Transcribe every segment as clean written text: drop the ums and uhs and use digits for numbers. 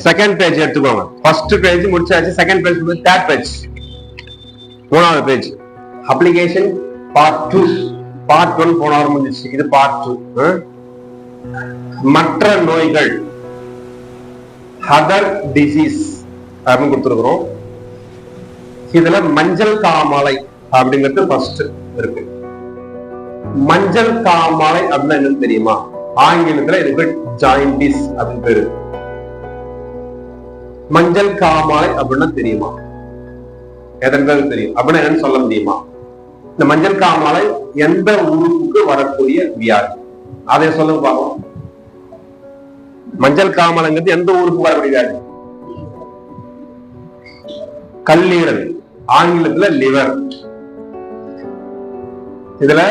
Second page எடுத்துக்கோங்க. First page முடிச்சாச்சு, second page third page, மூணாவது பேஜ். Application part 2. பார்ட் 1 போன வாரம் முடிஞ்சிச்சு, இது பார்ட் 2. மற்ற நோய்கள், அதர் டிசீஸ் அப்படின்னு கொடுத்துருக்கிறோம். இதுல மஞ்சள் காமாலை அப்படிங்கிறது ஃபர்ஸ்ட் இருக்கு. மஞ்சள் காமாலை அப்படின்னா என்னன்னு தெரியுமா? ஆங்கிலத்துல இதுக்கு ஜாயிண்டிஸ் அப்படின்னு பேரு. மஞ்சள் காமாலை அப்படின்னா தெரியுமா? எதற்கு தெரியும் அப்படின்னா என்னன்னு சொல்ல முடியுமா? இந்த மஞ்சள் காமாலை எந்த உறுப்புக்கு வரக்கூடிய வியாதி, அதை சொல்ல பார்ப்போம். மஞ்சள் காமாலைங்கிறது எந்த உறுப்புக்கு வரக்கூடிய வியாதி? கல்லீரல், ஆங்கிலத்துல லிவர். இதுல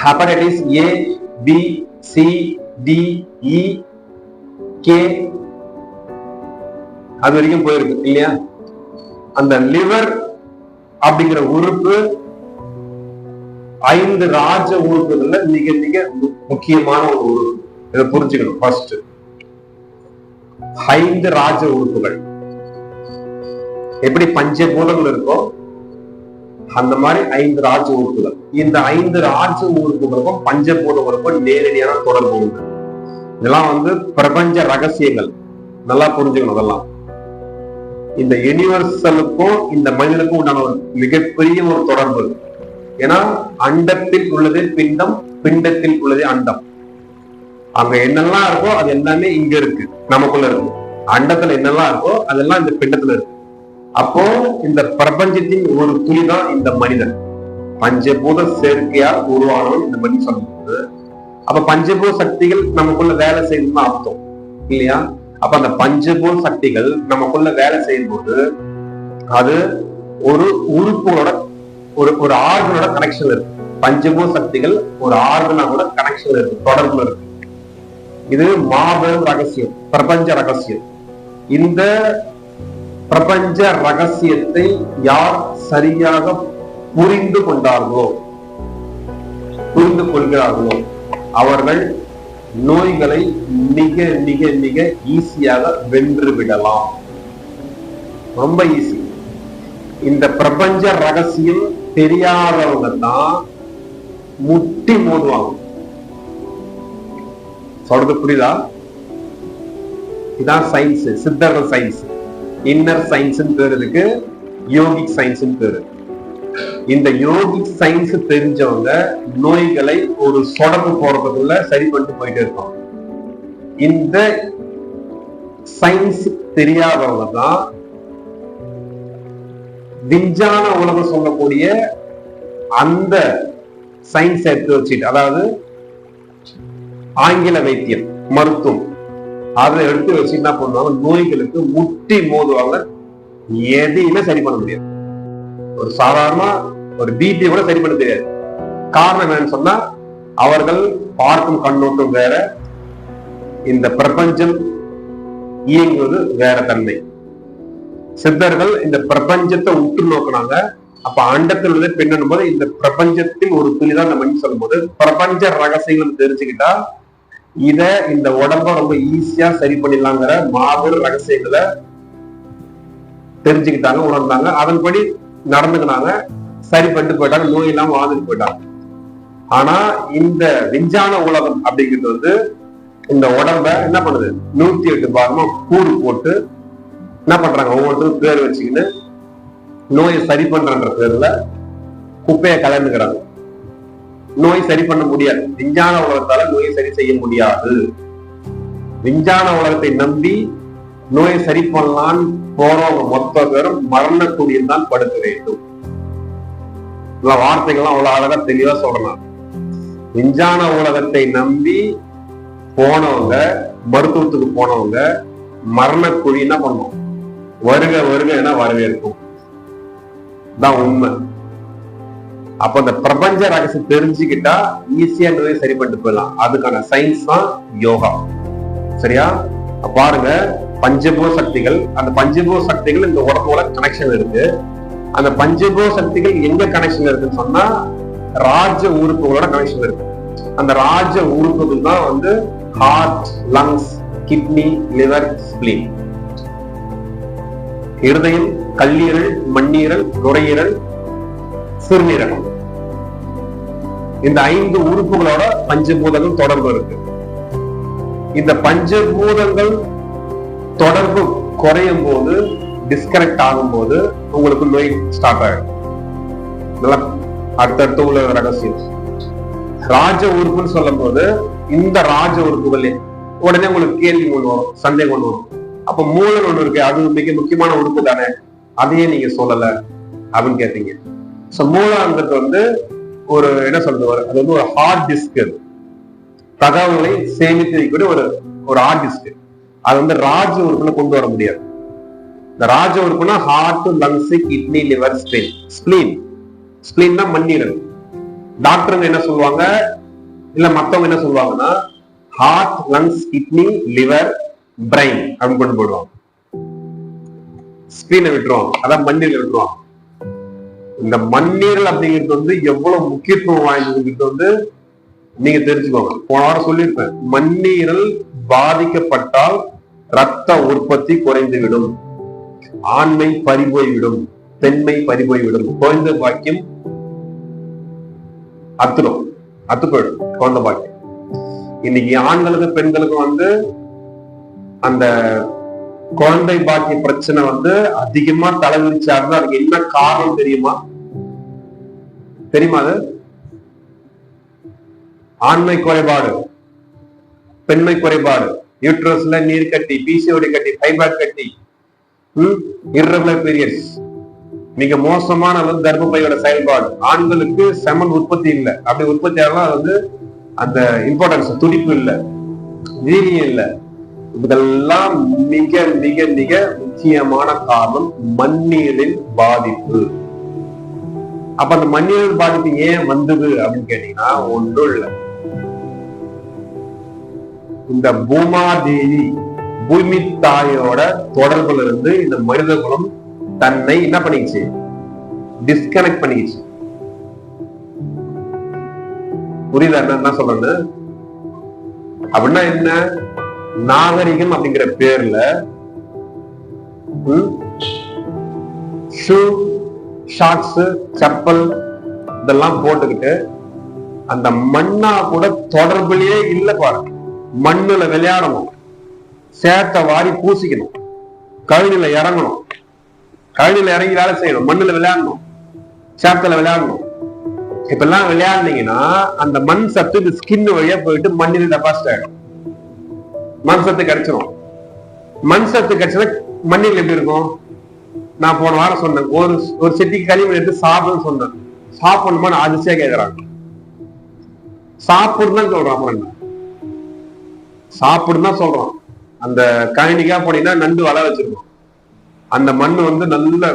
hepatitis A, B, C, D, E, K அது வரைக்கும் போயிருக்கு இல்லையா? அந்த லிவர் அப்படிங்கிற உறுப்பு 5 ராஜ உறுப்புகள்ல மிக மிக முக்கியமான ஒரு உறுப்பு. இதை புரிஞ்சுக்கணும். ஃபர்ஸ்ட் 5 ராஜ உறுப்புகள். எப்படி பஞ்சபூதங்கள் இருக்கோ அந்த மாதிரி 5 ராஜ உறுப்புகள். இந்த 5 ராஜ உறுப்புகளுக்கும் பஞ்சபூதங்களுக்கும் நேரடியான தொடர்பு உண்டு. இதெல்லாம் பிரபஞ்ச ரகசியங்கள், நல்லா புரிஞ்சுக்கணும். அதெல்லாம் இந்த யூனிவர்சலுக்கும் இந்த மனிதனுக்கும் உண்டான ஒரு மிகப்பெரிய ஒரு தொடர்பு. ஏன்னா அண்டத்தில் உள்ளதே பிண்டம், பிண்டத்தில் உள்ளதே அண்டம். அங்க என்னெல்லாம் இருக்கோ அது எல்லாமே இங்க இருக்கு, நமக்குள்ள இருக்கு. அண்டத்துல என்னெல்லாம் இருக்கோ அதெல்லாம் இந்த பிண்டத்துல இருக்கு. அப்போ இந்த பிரபஞ்சத்தின் ஒரு துளிதான் இந்த மனிதன். பஞ்சபூத சேர்க்கையால் உருவானவன் இந்த மனிதன் சொல்லும்போது, அப்ப பஞ்சபூத சக்திகள் நமக்குள்ள வேலை செய்யணும்னு அர்த்தம் இல்லையா? அப்ப அந்த பஞ்சபூத சக்திகள் நமக்குள்ள வேலை செய்யும் போது அது ஒரு உறுப்புகளோட ஒரு ஆர்கனோட கனெக்ஷன் இருக்கு. பஞ்சபூத சக்திகள் ஒரு ஆர்கனோட கனெக்ஷன் இருக்கு, தொடர்புல இருக்கு. இது மாபெரும் ரகசியம், பிரபஞ்ச ரகசியம். இந்த பிரபஞ்ச ரகசியத்தை யார் சரியாக புரிந்து கொண்டார்களோ, புரிந்து கொள்கிறார்களோ அவர்கள் நோய்களை மிக மிக மிக ஈஸியாக வென்று விடலாம். ரொம்ப ஈஸி. இந்த பிரபஞ்ச ரகசியம் தெரியாதவங்க தான் முட்டி மோதுவாங்க. சொல்றது புரியுதா? இதான் சயின்ஸ், சித்தர்கள் சயின்ஸ். இன்னர் சயின்ஸ் பேரு இருக்கு, யோகிக் சயின்ஸ் பேரு. இந்த யோகிக் சயின்ஸ் தெரிஞ்சவங்க நோய்களை ஒரு சொடக்கு போறதுக்குள்ள சரி பண்ணிட்டு போயிட்டே இருப்பாங்க. இந்த சயின்ஸ் தெரியாதவங்க தான் விஞ்ஞான உலகம் சொல்லக்கூடிய அந்த சயின்ஸ் எடுத்து வச்சுட்டு, அதாவது ஆங்கில வைத்தியம், மருத்துவம், அதை எடுத்து வச்சு என்ன பண்ணுவாங்க, நோய்களுக்கு முட்டி மோதுவாங்க. எதையுமே சரி பண்ண முடியாது. ஒரு சாதாரண ஒரு பிபி கூட சரி பண்ண தெரியாது. காரணம் என்னன்னு சொன்னா அவர்கள் பார்க்கும் கண்ணோட்டம் வேற, இந்த பிரபஞ்சம் இயங்குவது வேற தன்மை. சித்தர்கள் இந்த பிரபஞ்சத்தை உற்று நோக்கினாங்க. அப்ப அண்டத்தில் உள்ளதை பின்னும் போது இந்த பிரபஞ்சத்தின் ஒரு துளிதான் நம்ம சொல்லும் போது பிரபஞ்ச ரகசியங்கள் தெரிஞ்சுக்கிட்டா இத இந்த உடம்ப ரொம்ப ஈஸியா சரி பண்ணிடலாங்கிற மாபெரும் ரகசியங்களை தெரிஞ்சுக்கிட்டாங்க, உணர்ந்தாங்க. அதன்படி நடந்துக்கினாங்க, சரி பண்ணிட்டு போயிட்டாங்க, நோய் இல்லாம வாழ்ந்துட்டு போயிட்டாங்க. ஆனா இந்த விஞ்ஞான உலகம் அப்படிங்கிறது இந்த உடம்ப என்ன பண்ணுது, 108 பாகமா கூடு போட்டு என்ன பண்றாங்க, ஒவ்வொருத்தரும் பேர் வச்சுக்கிட்டு நோயை சரி பண்றன்ற பேர்ல குப்பையை கலந்துக்கிறாங்க. நோய் சரி பண்ண முடியாது. விஞ்ஞான உலகத்தால நோயை சரி செய்ய முடியாது. விஞ்ஞான உலகத்தை நம்பி நோயை சரி பண்ணலான்னு போறவங்க மொத்த பேரும் மரணக்கூடியது தான் படுக்க வேண்டும். வார்த்தைகள்லாம் அவ்வளவு அழகா தெளிவா சொல்லலாம். விஞ்ஞான உலகத்தை நம்பி போனவங்க, மருத்துவத்துக்கு போனவங்க மரணக்குழி என்ன பண்ணுவோம், வருக வருக என வரவேற்கும் தான் உண்மை. அப்ப அந்த பிரபஞ்ச ரகசியம் தெரிஞ்சுக்கிட்டா ஈஸியா நோயை சரி பண்ணிட்டு போயிடலாம். அதுக்கான சயின்ஸ் தான் யோகா. சரியா? பாருங்க, பஞ்சபூத சக்திகள், அந்த பஞ்சபூத சக்திகள் இந்த உடம்போட கனெக்ஷன் இருக்கு. அந்த பஞ்சபூத சக்திகள் எங்க கனெக்ஷன் இருக்குன்னு சொன்னா ராஜ உறுப்புகளோட கனெக்ஷன் இருக்கு. அந்த ராஜ உறுப்புகள் தான் வந்து heart, lungs, kidney, liver, spleen. இருதயம், கல்லீரல், மண்ணீரல், நுரையீரல், சிறுநீரகம். இந்த 5 உறுப்புகளோட பஞ்சபூதங்கள் தொடர்பு இருக்கு. இந்த பஞ்சபூதங்கள் தொடர்பு குறையும் போது, டிஸ்கனெக்ட் ஆகும் போது உங்களுக்கு நோய் ஸ்டார்ட் ஆகும். இதெல்லாம் அடுத்தடுத்து உள்ள ரகசியம். ராஜ உறுப்புன்னு சொல்லும் போது இந்த ராஜ உறுப்புகளே உடனே உங்களுக்கு கேள்வி ஒண்ணு வரும், சந்தேகம் ஒண்ணு வரும். அப்ப மூளை ஒண்ணு இருக்கு, அது மிக முக்கியமான உறுப்பு தானே, அதையே நீங்க சொல்லல அப்படின்னு கேட்டீங்க. மூளைங்கிறது வந்து ஒரு என்ன சொல்றது, அது வந்து ஒரு ஹார்ட் டிஸ்க். தகவல்களை சேமித்து வைக்கக்கூடிய ஒரு ஹார்ட் டிஸ்க். அது வந்து ராஜ உறுப்புல கொண்டு வர முடியாது. இந்த ராஜ உறுப்புனா heart, lungs, kidney, liver, spleen. Spleen தான் மண்ணீரல். டாக்டருங்க என்ன சொல்லுவாங்க, இல்ல மத்தவங்க என்ன சொல்லுவாங்கன்னா heart, lungs, kidney, liver, brain அப்படின்னு கொண்டு போடுவாங்க. ஸ்பிளீனை விட்டுருவாங்க, அதான் மண்ணீரல் விட்டுருவாங்க. இந்த மண்ணீரல் அப்படிங்கிறது வந்து எவ்வளவு முக்கியத்துவம் வாய்ந்ததுங்கிறது வந்து நீங்க தெரிஞ்சுக்கோங்க. போன வாரம் சொல்லியிருப்பேன், மண்ணீரல் பாதிக்கப்பட்டால் ரத்த உற்பத்தி குறைந்துவிடும், ஆண்மை பறிபோய்விடும், பெண்மை பறிபோய்விடும், குழந்தை பாக்கியம் அத்து போயிடும், குழந்தை பாக்கியம். இன்னைக்கு ஆண்களுக்கு பெண்களுக்கு வந்து அந்த குழந்தை பாக்கிய பிரச்சனை வந்து அதிகமா தலைவிரிச்சாருன்னா அதுக்கு என்ன காரணம் தெரியுமா? அது ஆண்மை குறைபாடு, பெண்மை குறைபாடு, யூட்ரஸ்ல நீர் கட்டி, பிசிஓடி கட்டி, ஃபைப்ராய்ட் கட்டி, இர்ரெகுலர் பீரியட்ஸ், மிக மோசமான அளவு கர்ப்பப்பையோட செயல்பாடு. ஆண்களுக்கு செமன் உற்பத்தி இல்லை, அப்படி உற்பத்தி ஆகலாம் அது வந்து அந்த இம்பார்ட்டன்ஸ், துடிப்பு இல்லை, வீரியம் இல்லை. இதெல்லாம் மிக மிக மிக முக்கியமான காரணம் மண்ணீரலின் பாதிப்பு. அப்ப அந்த மண்ணீரல் பாதிப்பு ஏன் வந்தது அப்படின்னு கேட்டீங்கன்னா ஒன்றும் இல்லை. இந்த பூமாதேவி, பூமி தாயோட தொடர்புல இருந்து இந்த மனித குலம் தன்னை என்ன பண்ணிச்சு, டிஸ்கனெக்ட் பண்ணிச்சு. புரியுதா என்ன சொல்றது? அப்படின்னா என்ன, நாகரிகம் அப்படிங்கிற பேர்ல ஷூ, ஷார்ட்ஸ், செப்பல் இதெல்லாம் போட்டுக்கிட்டு அந்த மண்ணா கூட தொடர்புலயே இல்ல பாருங்க. மண்ணுல விளையாடணும், சேத்த வாரி பூசிக்கணும், கழனில இறங்கணும், கழனில இறங்கி வேலை செய்யணும், மண்ணுல விளையாடணும், சேத்துல விளையாடணும். இப்ப எல்லாம் விளையாடுனீங்கன்னா அந்த மண் சத்து இந்த ஸ்கின் வழியா போயிட்டு மண்ணில் டெபாசிட் ஆயிடும், மண் சத்து கிடைச்சிடும். மண் சத்து கிடைச்சா மண்ணில் எப்படி இருக்கும்? நான் போன வாரம் சொன்னேன், ஒரு செட்டி களிமண் எடுத்து சாப்பிடுன்னு சொன்னேன். சாப்பிடணுமா அதிர்ச்சியா கேட்கறாங்க. சாப்பிடுதான் சொல்றான், அப்புறம் என்ன சாப்பிடுதான் சொல்றான். அந்த கழனிக்கா போனீங்கன்னா நண்டு வள வச்சிருக்கோம், அந்த மண் வந்து நல்ல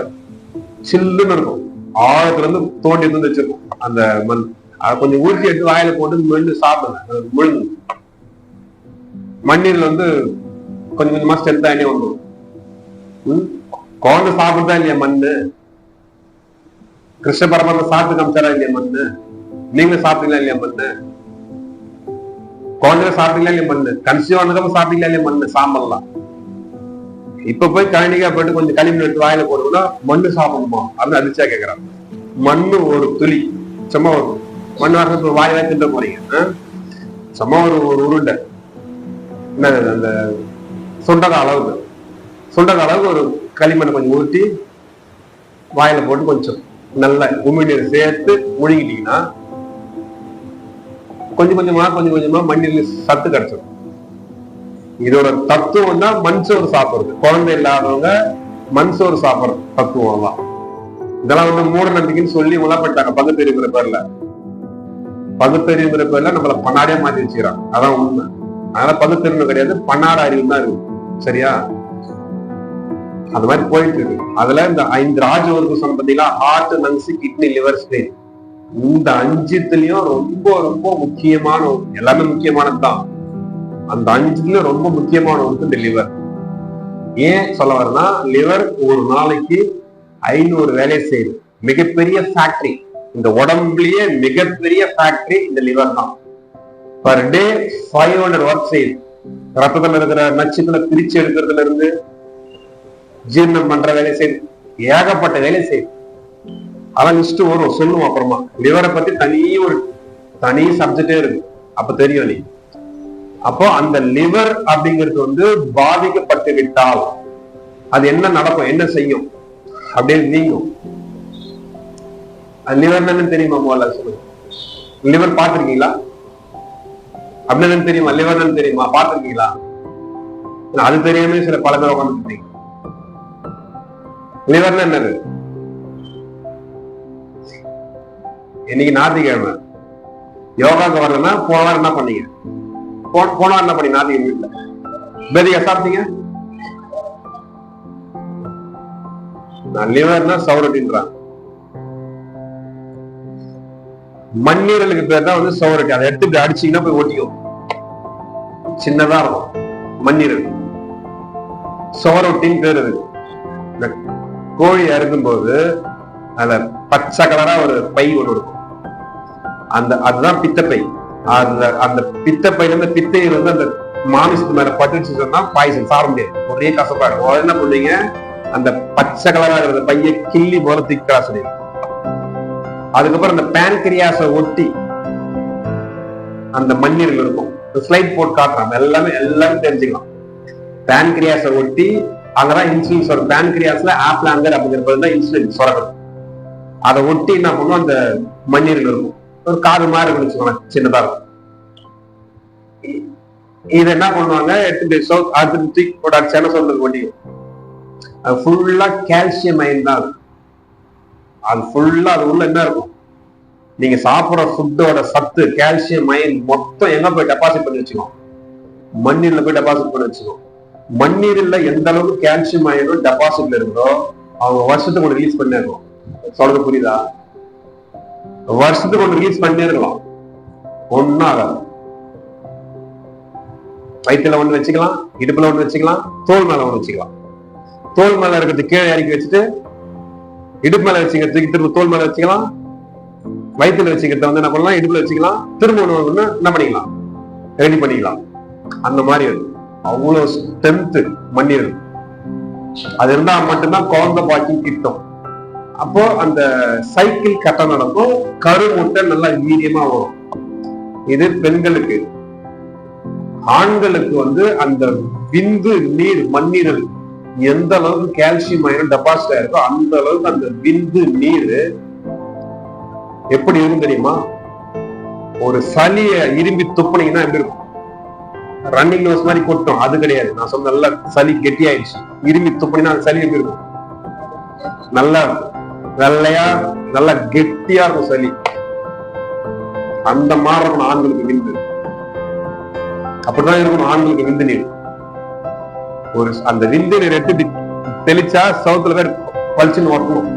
சில்லுன்னு இருக்கும், ஆழத்துல இருந்து தோண்டி இருந்து வச்சிருக்கோம் அந்த மண். அதை கொஞ்சம் ஊற்றி எடுத்து வாயில போட்டு மென்று சாப்பிடுங்க, முழுங்கு. மண்ணீர்ல வந்து கொஞ்சம் கொஞ்சமா ஸ்ட்ரென்த் ஆகினே வந்துடும். குழந்தை சாப்பிடுதா இல்லையா மண்ணு? கிருஷ்ண பரமாத்மா சாப்பிட்டு காமிச்சாரா இல்லையா மண்ணு? நீங்களும் சாப்பிட்டீங்களா இல்லையா மண்ணு? குழந்தைய சாப்பிட்டீங்களா இல்லையா மண்ணு? கன்சியூவ் ஆனதுக்கு சாப்பிட்டீங்களா இல்லையா மண்ணு? சாம்பல்லாம் இப்ப போய் கழனிக்கா போயிட்டு கொஞ்சம் களிமண் எடுத்து வாயில போடுவோம்னா மண்ணு சாப்பிடணுமா அப்படின்னு அதிர்ச்சியா கேட்கறாங்க. மண்ணு ஒரு துளி, சும்மா ஒரு மண் வாசத்துக்கு வாயில தின்ற போறீங்க, சும்மா ஒரு உருண்டை, என்ன அந்த சுண்டக அளவுக்கு ஒரு களிமண்ணை கொஞ்சம் ஊற்றி வாயில போட்டு கொஞ்சம் நல்ல உமிழ்நீர் சேர்த்து முழுங்கிட்டீங்கன்னா கொஞ்சம் கொஞ்சமா மண்ணில் சத்து கிடைச்சிடும். இதோட தத்துவம் தான் மண் சோறு சாப்பிடுறது. குழந்தை இல்லாதவங்க மண் சோறு சாப்பிடுறது தத்துவம் தான். இதெல்லாம் வந்து மூட நம்பிக்கைன்னு சொல்லி உலகப்பட்டாங்க பகுத்தறிவுங்கிற பேர்ல. பகுத்தறிவுங்கிற பேர்ல நம்மள பண்ணாடே மாத்தி வச்சுக்கிறாங்க, அதான் உண்மை. அதனால பகுத்தறிவு கிடையாது, பண்ணாட அறிவு தான் இருக்கு. சரியா? அந்த மாதிரி போயிட்டு இருக்கு. அதுல இந்த 5 ராஜ உறுப்பு சொன்ன பார்த்தீங்களா, heart, lungs, kidney, liver, spleen. இந்த 5துலயும் ரொம்ப ரொம்ப முக்கியமான, எல்லாமே முக்கியமானதுதான். அந்த 5துலயும் ரொம்ப முக்கியமான உறுப்பு இந்த லிவர். ஏன் சொல்ல வரேன்னா, லிவர் ஒரு நாளைக்கு 500 வேலையை செய்யுது. மிகப்பெரிய ஃபேக்டரி, இந்த உடம்புலயே மிகப்பெரிய ஃபேக்டரி இந்த லிவர் தான். பர் டே 500 ஒர்க் செய்யுது. ரத்தத்துல இருக்கிற நச்சுக்களை பிரிச்சு எடுக்கிறதுல இருந்து ஜீரணம் பண்ற வேலை செய்யுது, ஏகப்பட்ட வேலை செய்யுது. அதான் லிஸ்ட் வரும், சொல்லுவோம் அப்புறமா. லிவரை பத்தி தனி சப்ஜெக்டே இருக்கு, அப்ப தெரியும் நீ. அப்போ அந்த லிவர் அப்படிங்கிறது வந்து பாதிக்கப்பட்டு விட்டால் அது என்ன நடக்கும், என்ன செய்யும் அப்படின்னு நீங்கும். லிவர் என்னன்னு தெரியுமா? முதல்ல சொல்லுங்க. லிவர் பாத்துருக்கீங்களா? அப்படின்னு தெரியுமா? லிவர் என்னன்னு தெரியுமா? பாத்துருக்கீங்களா? அது தெரியாம சில பல பேர் உட்காந்துருக்கீங்க. லிவர்னா என்னது? இன்னைக்கு ஞாயிற்றுக்கிழமை யோகாக்கு வரலன்னா போன வாரம் என்ன பண்ணீங்க? போன வாரம் என்ன பண்ணீங்க? ஞாயிற்றுக்கிழமை வீட்டுல பேதிகா சாப்பிட்டீங்க? லிவர்னா சௌரட்டின்றான். மண்ணீரலுக்கு பேர் தான் வந்து சௌரட்டி. அதை எடுத்துட்டு அடிச்சீங்கன்னா போய் ஒட்டிக்கும், சின்னதா இருக்கும் மண்ணீரல். சௌரட்டின்னு பேர் இருக்கு. இந்த கோழி அறுக்கும் போது அதுல பச்சை கலரா ஒரு பை ஒன்று இருக்கும், அதுதான் பித்தப்பை. அந்த பித்தப்பையில இருந்து பித்தையில் வந்து அந்த மாமிசத்து மேல பட்டுச்சு சொன்னா பாய்சன் சாப்பிட முடியாது, ஒரே கசப்பா இருக்கும். என்ன பண்ணுவீங்க? அந்த பச்சை கலரா இருக்கிற பைய கிள்ளி போல திக்கா சொல்லி, அதுக்கப்புறம் அந்த பேன்கிரியாஸை ஒட்டி அந்த மண்ணீரல் இருக்கும். ஸ்லைட் போட்டு காட்டுறாங்க, எல்லாமே தெரிஞ்சுக்கலாம். பேன்கிரியாஸை ஒட்டி அங்கதான் இன்சுலின் சொல்ற. பேன்கிரியாஸ்ல ஆப்லாங்கர் அப்படிங்கிற இன்சுலின் சொல்றது. அதை ஒட்டி என்ன பண்ணுவோம்? அந்த மண்ணீரல் இருக்கும், ஒரு காது மாதிரி இருக்குன்னு சின்னதா இருக்கும். இதை என்ன பண்ணுவாங்க? எடுத்துட்டு சொல்றது ஒட்டி அது ஃபுல்லா கால்சியம் அயன் தான். அது ஃபுல்லா அது உள்ள என்ன இருக்கும்? நீங்க சாப்பிடுற ஃபுட்டோட சத்து கால்சியம் அயன் மொத்தம் எங்க போய் டெபாசிட் பண்ணி வச்சுக்கோம்? மண்ணீர்ல போய் டெபாசிட் பண்ணி வச்சுக்கோம். மண்ணீர்ல எந்த அளவுக்கு கால்சியம் அயனும் டெபாசிட்ல இருக்கோ அவங்க வருஷத்துக்கு ஒன்று ரிலீஸ் பண்ணி இருக்கும். சொல்றது புரியுதா? வருஷத்துக்கு ஒன்று ரிலீஸ் பண்ணி இருக்கலாம், ஒன்னும் ஆகாது. வயிற்றுல ஒண்ணு வச்சுக்கலாம், இடுப்புல ஒண்ணு வச்சுக்கலாம், தோல் மேல ஒண்ணு வச்சுக்கலாம். தோல் மேல இருக்கிறது கீழே இறக்கி வச்சுட்டு இடுப்பு மேல வச்சுக்கிறதுக்கு திரும்ப தோல் மேல வச்சுக்கலாம். வயிற்றுல வச்சுக்கிறத வந்து என்ன பண்ணலாம்? இடுப்புல வச்சுக்கலாம். திரும்ப ஒண்ணு என்ன பண்ணிக்கலாம்? ரெடி பண்ணிக்கலாம். அந்த மாதிரி அவ்வளவு ஸ்ட்ரென்த் மண்ணீரல். அது இருந்தா மட்டும்தான் குழந்தை பாக்கியம் கிட்டும். அப்போ அந்த சைக்கிள் கட்ட நடக்கும், கருமுட்டை நல்லா வீரியமா வரும். இது பெண்களுக்கு. ஆண்களுக்கு வந்து அந்த விந்து நீர் மண்ணீரல் எந்த அளவுக்கு கால்சியம் அயன் டெபாசிட் ஆயிருக்கோ அந்த அளவுக்கு அந்த விந்து நீர் எப்படி இருக்கும் தெரியுமா? ஒரு சளிய இரும்பி துப்புனீங்கன்னா எப்படி இருக்கும்? ரன்னிங் நோஸ் மாதிரி கொட்டும், அது கிடையாது. நான் சொன்ன நல்லா சளி கெட்டி ஆயிடுச்சு, இரும்பி துப்புனீங்கன்னா அந்த சளி எப்படி இருக்கும்? நல்லா வெள்ளையா நல்லா கெட்டியா இருக்கும் சளி. அந்த மாதிரி இருக்கணும் ஆண்களுக்கு விந்து. அப்படிதான் இருக்கணும் ஆண்களுக்கு விந்து நீர். ஒரு அந்த விந்து நீர் எடுத்து தெளிச்சா சவுத்துல பேர் பளிச்சுன்னு ஒட்டணும்.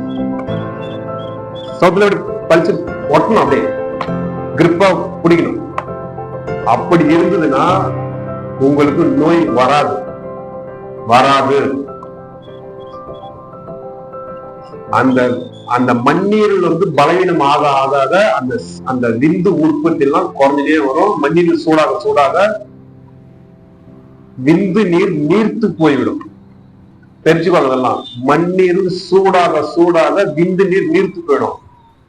சவுத்துல பளிச்சு ஒட்டணும், அப்படியே கிரிப்பா பிடிக்கணும். அப்படி இருந்ததுன்னா உங்களுக்கு நோய் வராது. அந்த அந்த மண்ணீரல் வந்து பலவீனம் ஆகாத அந்த விந்து உற்பத்தி எல்லாம் குறைஞ்சிட்டே வரும். மண்ணீரல் சூடாக விந்து நீர் நீர்த்து போய்விடும். தெரிஞ்சுக்கோங்க அதெல்லாம். மண்ணீரல் சூடாக விந்து நீர் நீர்த்து போயிடும்.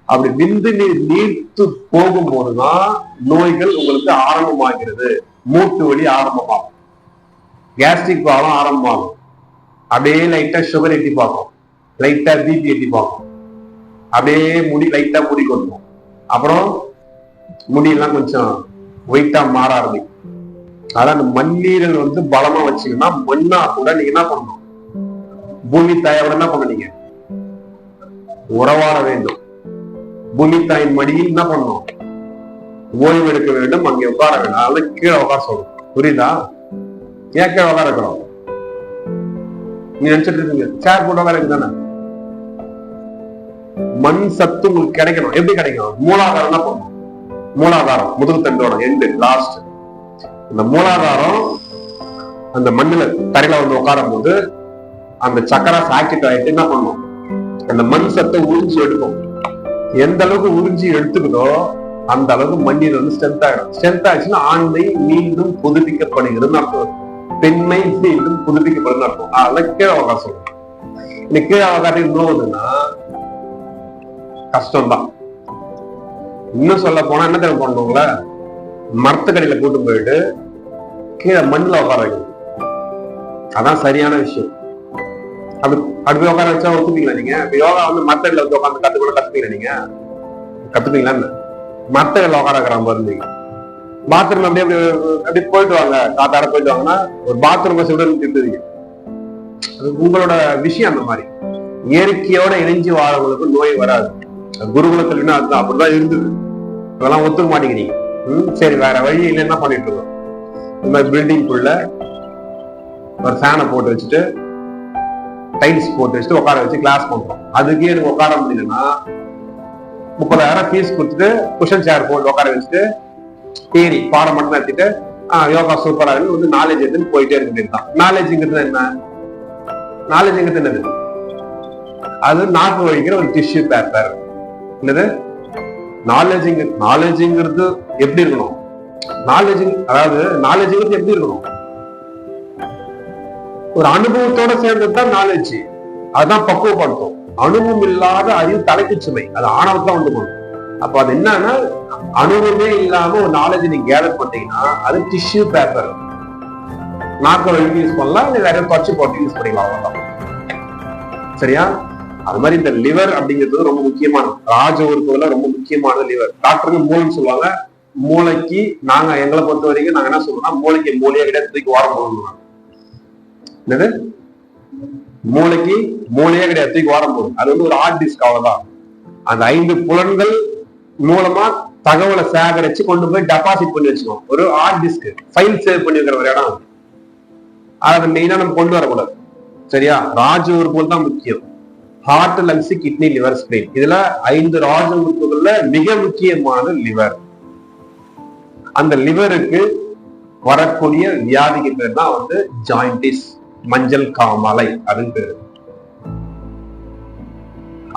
அப்படி விந்து நீர் நீர்த்து போகும்போதுதான் நோய்கள் உங்களுக்கு ஆரம்பமாகிறது. மூட்டு வலி ஆரம்பமாகும், கேஸ்ட்ரிக் ப்ராப்ளம் ஆரம்பமாகும், அப்படியே லைட்டா சுகர் எட்டி பார்க்கும், லைட்டா பிபி எட்டி பார்க்கும், அப்படியே முடி லைட்டா முடி கொட்டும், அப்புறம் முடியெல்லாம் கொஞ்சம் வெயிட்டா மாற ஆரம்பிக்கும். அதான் அந்த மண்ணீரல் வந்து பலமா வச்சுக்கணும்னா மண்ணா கூட நீங்க என்ன பண்ணணும்? பூமி தாயோட என்ன பண்ணீங்க? உறவாட வேண்டும். பூமி தாயின் மடியில் என்ன பண்ணணும்? ஓய்வு எடுக்க வேண்டும், அங்கே உட்கார வேண்டும். அதனால கீழே உட்கார சொல்லணும். புரியுதா? ஏன் கீழே உட்கார இருக்கணும்? நீ நினைச்சிட்டு இருக்கீங்க சேர் போட்டு உட்கார தானே. மண் சத்து உங்களுக்கு கிடைக்கணும். எப்படி கிடைக்கும்? மூலாதாரம் என்ன பண்ணணும்? மூலாதாரம் முதுகு தண்டோட எண்டு லாஸ்ட். இந்த மூலாதாரம் அந்த மண்ணுல தரையில வந்து உட்காரும் போது அந்த சக்கரா ஆக்டிவேட் ஆயிட்டு என்ன பண்ணும்? அந்த மண் சத்தை உறிஞ்சி எடுக்கும். எந்த அளவுக்கு உறிஞ்சி எடுத்துக்குதோ அந்த அளவுக்கு மண்ணீர் வந்து ஸ்ட்ரென்த் ஆகிடும். ஸ்ட்ரென்த் ஆயிடுச்சுன்னா ஆண்மை மீண்டும் புதுப்பிக்கப்படுகிறதுன்னு அர்த்தம், பெண்மை மீண்டும் புதுப்பிக்கப்படுதுன்னு அர்த்தம். அதெல்லாம் கீழ அவகாசம். இன்னைக்கு கீழ அவகாசம் நோவுதுன்னா கஷ்டம்தான். இன்னும் சொல்ல போனா என்ன தேவை பண்ணுவாங்கள, மரத்துக்கடியில கூட்டு போயிட்டு கீழே மண்ணில் உட்கார வைக்கணும். அதான் சரியான விஷயம். அப்படி போய் உட்கார வச்சா ஒத்துப்பீங்களா நீங்க? இப்ப யோகா வந்து மரத்தடியில வச்சு உட்காந்து கத்துப்பீங்களா? நீங்க கத்துப்பீங்களா? மரத்தடியில உட்கார வைக்கிற மாதிரி பாத்ரூம் அப்படி போயிட்டு வாங்க, காத்தாட போயிட்டு வாங்கன்னா ஒரு பாத்ரூம் திட்டுவீங்க. அது உங்களோட விஷயம். அந்த மாதிரி இயற்கையோட இணைஞ்சு வாழவங்களுக்கு நோய் வராது. குருகுலத்துல அதுதான் அப்படிதான் இருந்தது. இதெல்லாம் ஒத்துக்க மாட்டேங்கிறீங்க. சரி, வேற வழி இல்லை, என்ன பண்ணிட்டு இருக்கோம்? இந்த மாதிரி பில்டிங்குள்ள ஒரு ஃபேனை போட்டு வச்சுட்டு டைல்ஸ் போட்டு வச்சுட்டு உட்கார வச்சு கிளாஸ் பண்றோம். அதுக்கே எனக்கு உட்கார முடியலன்னா 30,000 ஃபீஸ் கொடுத்துட்டு குஷன் சேர் போட்டு உட்கார வச்சுட்டு தேரி பாடம் மட்டும் நடத்திட்டு யோகா சூப்பரா வந்து நாலேஜ் எடுத்துன்னு போயிட்டே இருக்கு தான். நாலேஜ்ங்கிறது என்ன? நாலேஜ்ங்கிறது என்னது? அது நாக்கு வழிக்கிற ஒரு டிஷ்யூ பேப்பர். என்னது நாலேஜ்ங்கிறது? எப்படி இருக்கணும் நாலேஜ்? அதாவது நாலேஜ்ங்கிறது எப்படி இருக்கணும்? ஒரு அனுபவத்தோட சேர்ந்ததுதான் நாலேஜ். அதுதான் பக்குவப்படுத்தும். அனுபவம் இல்லாத அறிவு தலைக்கு சுமை, அது ஆணவத்தான் உண்டு பண்ணும். அப்ப அது என்னன்னா, அனுபவமே இல்லாம ஒரு நாலேஜ் நீங்க கேதர் பண்ணீங்கன்னா அது டிஷ்யூ பேப்பர். நாக்கு வழிக்கு யூஸ் பண்ணலாம், வேற தொடச்சு போட்டு யூஸ் பண்ணிக்கலாம், அவ்வளவுதான். சரியா? அது மாதிரி இந்த லிவர் அப்படிங்கிறது ரொம்ப முக்கியமானது. ராஜ உறுப்புல ரொம்ப முக்கியமானது லிவர். டாக்டருக்கு மூளைன்னு சொல்லுவாங்க. மூளைக்கு எங்களை பொறுத்த வரைக்கும் நாங்க என்ன சொல்றோம்னா, மூளைக்கு மூளையே கிடையாது, தூக்கி வாரம் போடணும். என்னது? மூளைக்கு மூளையே கிடையாது, தூக்கி வாரம் போடும். அது வந்து ஒரு ஹார்ட் டிஸ்க், அவ்வளவுதான். அந்த 5 புலன்கள் மூலமா தகவலை சேகரிச்சு கொண்டு போய் டெபாசிட் பண்ணி வச்சுக்கோம். ஒரு ஹார்ட் டிஸ்க் ஃபைல் சேவ் பண்ணி வைக்கிற ஒரு இடம். அதை மெயினா நம்ம கொண்டு வரக்கூடாது. சரியா? ராஜ உறுப்புகள் தான் முக்கியம். Heart, lungs, kidney, liver, spleen. இதுல 5 ராஜ உறுப்புகள்ல மிக முக்கியமான லிவர். அந்த லிவருக்கு வரக்கூடிய வியாதிக்கு பேர் தான் வந்து ஜாயிண்டிஸ், மஞ்சள் காமாலை அப்படின்னு பேரு.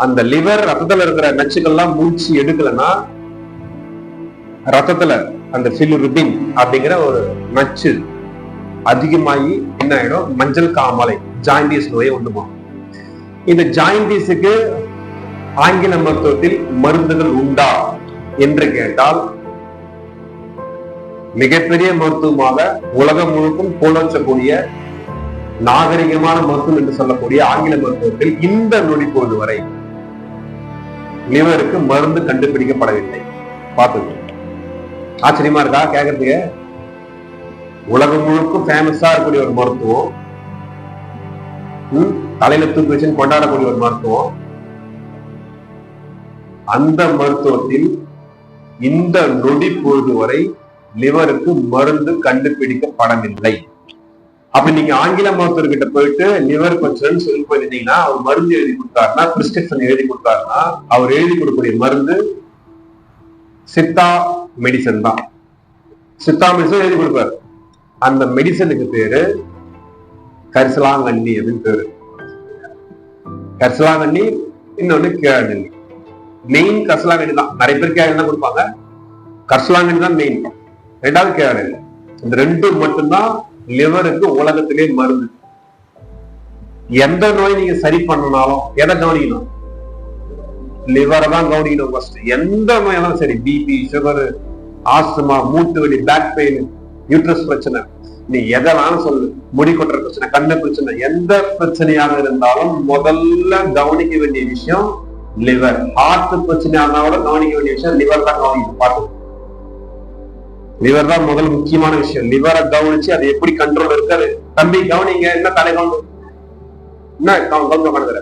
அந்த லிவர் ரத்தத்துல இருக்கிற நச்சுக்கள்லாம் மூச்சு எடுக்கலன்னா ரத்தத்துல அந்த பிலிருபின் அப்படிங்கிற ஒரு நச்சு அதிகமாகி என்ன ஆயிடும்? மஞ்சள் காமாலை, ஜாயிண்டிஸ் நோயை உண்டு பண்ணும். இந்த ஜாயிண்டிஸுக்கு ஆங்கில மருத்துவத்தில் மருந்துகள் உண்டா என்று கேட்டால், மிகப்பெரிய மருத்துவமாக உலகம் முழுக்கும் புலர்ச்சக்கூடிய நாகரிகமான மருத்துவம் என்று சொல்லக்கூடிய ஆங்கில மருத்துவத்தில் இந்த நொடிப்போது வரை லிவருக்கு மருந்து கண்டுபிடிக்கப்படவில்லை. பார்த்துக்கோ. ஆச்சரியமா இருக்கா கேட்கறதுக்கு? உலகம் முழுக்கும் ஃபேமஸா இருக்கக்கூடிய ஒரு மருத்துவம், தலையில தூக்கி வச்சு கொண்டாடக்கூடிய ஒரு மருத்துவம், அந்த மருத்துவத்தில் இந்த நொடி பொழுது வரை லிவருக்கு மருந்து கண்டுபிடிக்கப்படவில்லை. அப்படி நீங்க ஆங்கில மருத்துவர்கிட்ட போயிட்டு லிவர் பிரச்சனைன்னு சொல்லி போயிருந்தீங்கன்னா, அவர் மருந்து எழுதி கொடுத்தாருன்னா, பிரிஸ்கிரிப்ஷன் எழுதி கொடுத்தாருன்னா, அவர் எழுதி கொடுக்கக்கூடிய மருந்து சித்தா மெடிசன் தான். சித்தா மெடிசன் எழுதி கொடுப்பாரு. அந்த மெடிசனுக்கு பேரு கரிசலாங்கண்ணி அப்படின்னு பேரு. கரிசலாங்கண்ணி, இன்னொன்னு கேழநெல்லி. மெயின் கரிசலாங்கண்ணி தான். நிறைய பேர் கேழநெல்லி தான் கொடுப்பாங்க. கரிசலாங்கண்ணி தான் மெயின். ரெண்டாவது கேழநெல்லி. இந்த 2 மட்டும்தான் லிவருக்கு உலகத்திலே மருந்து. எந்த நோய் நீங்க சரி பண்ணனாலும் எதை கவனிக்கணும்? லிவரை தான் கவனிக்கணும் ஃபர்ஸ்ட். எந்த நோயாலும் சரி, பிபி, சுகர், ஆஸ்துமா, மூட்டு வலி, பேக் பெயின், யூட்ரஸ் பிரச்சனை, நீ எதெல்லாம் சொல்லு, முடி கொட்டுற பிரச்சனை, கண்ணு பிரச்சனை, எந்த பிரச்சனையாக இருந்தாலும் முதல்ல கவனிக்க வேண்டிய விஷயம் லிவர். ஹார்ட் பிரச்சனையான கவனிக்க வேண்டிய விஷயம் லிவர் தான் கவனிக்கணும். பார்த்து, லிவர் தான் முதல் முக்கியமான விஷயம். லிவரை கவனிச்சு அது எப்படி கண்ட்ரோல் இருக்காது. தம்பி கவனிங்க, என்ன தலை கவனம், என்ன கவனம் பண்ணுற,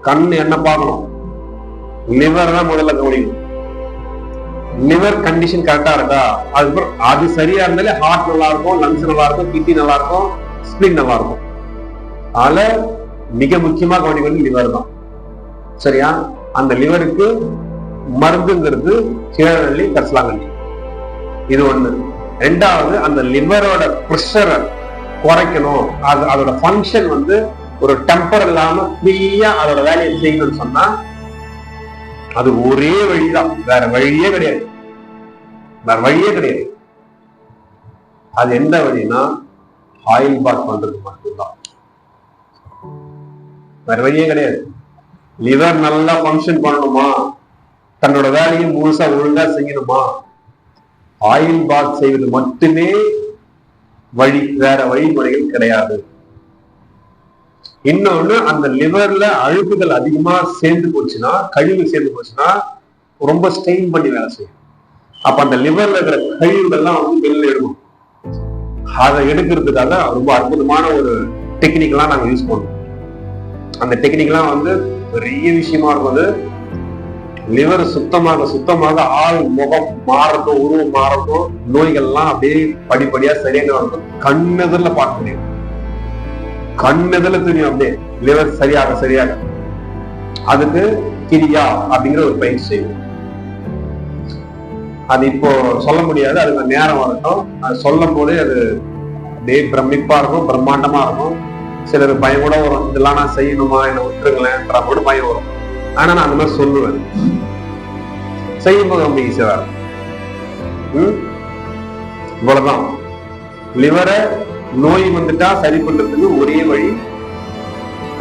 கண்ணு என்ன பார்க்கணும், லிவர் தான் முதல்ல கவனிக்கணும். லிவர் கண்டிஷன் கரெக்டா இருக்கா, அதுக்கப்புறம் அது சரியா இருந்தாலே ஹார்ட் நல்லா இருக்கும், லங்ஸ் நல்லா இருக்கும், கிட்னி நல்லா இருக்கும், ஸ்பிளின் நல்லா இருக்கும். அதனால மிக முக்கியமா கவனிக்க வேண்டிய லிவர் தான். சரியா? அந்த லிவருக்கு மருந்துங்கிறது கேழநெல்லி, கரிசலாங்கண்ணி. இது ஒண்ணு. ரெண்டாவது, அந்த லிவரோட பிரஷரை குறைக்கணும், அதோட ஃபங்க்ஷன் வந்து ஒரு டெம்பர் இல்லாம ஃப்ரீயா அதோட வேலையை செய்யணும்னு சொன்னா அது ஒரே வழிதான், வேற வழியே கிடையாது. வேற வழியே கிடையாது. அது எந்த வழினா ஆயில் பாத் பண்றது மட்டும்தான், வேற வழியே கிடையாது. லிவர் நல்லா ஃபங்க்ஷன் பண்ணணுமா, தன்னோட வேலையும் முழுசா ஒழுங்கா செய்யணுமா, ஆயில் பாத் செய்வது மட்டுமே வழி, வேற வழிமுறைகள் கிடையாது. இன்னொன்னு, அந்த லிவர்ல அழுக்குகள் அதிகமா சேர்ந்து போச்சுன்னா, கழிவு சேர்ந்து போச்சுன்னா ரொம்ப ஸ்டெயின் பண்ணி வேலை செய்யும். அப்ப அந்த லிவர்ல இருக்கிற கழிவுகள்லாம் வந்து வெளில எடுக்கும். அதை எடுக்கிறதுக்காக ரொம்ப அற்புதமான ஒரு டெக்னிக்லாம் நாங்க யூஸ் பண்ணுவோம். அந்த டெக்னிக்லாம் வந்து பெரிய விஷயமா இருக்கும். லிவர் சுத்தமாக ஆள் முகம் மாறட்டும், உருவம் மாறட்டும், நோய்கள்லாம் அப்படியே படிப்படியா சரியான இருக்கும். கண்ணெதிரில பார்க்க முடியும், கண்ணெதிரில தெரியும் அப்படியே லிவர் சரியாக. அதுக்கு கிரியா அப்படிங்கிற ஒரு பயிற்சி செய்வோம். அது இப்போ சொல்ல முடியாது, அதுக்கு நேரம் வரட்டும். அது சொல்லும் போதே அது அப்படியே பிரமிப்பா இருக்கும், பிரம்மாண்டமா இருக்கும். சிலர் பயம் கூட வரும், இதெல்லாம் நான் செய்யணுமா, என்ன விட்டுருங்களேன்ற கூட பயம் வரும். ஆனா நான் அந்த மாதிரி சொல்லுவேன், செய்யும்போது ரொம்ப ஈஸியா இருக்கும். இவ்வளவுதான். லிவரை நோய் வந்துட்டா சரி பண்றதுக்கு ஒரே வழி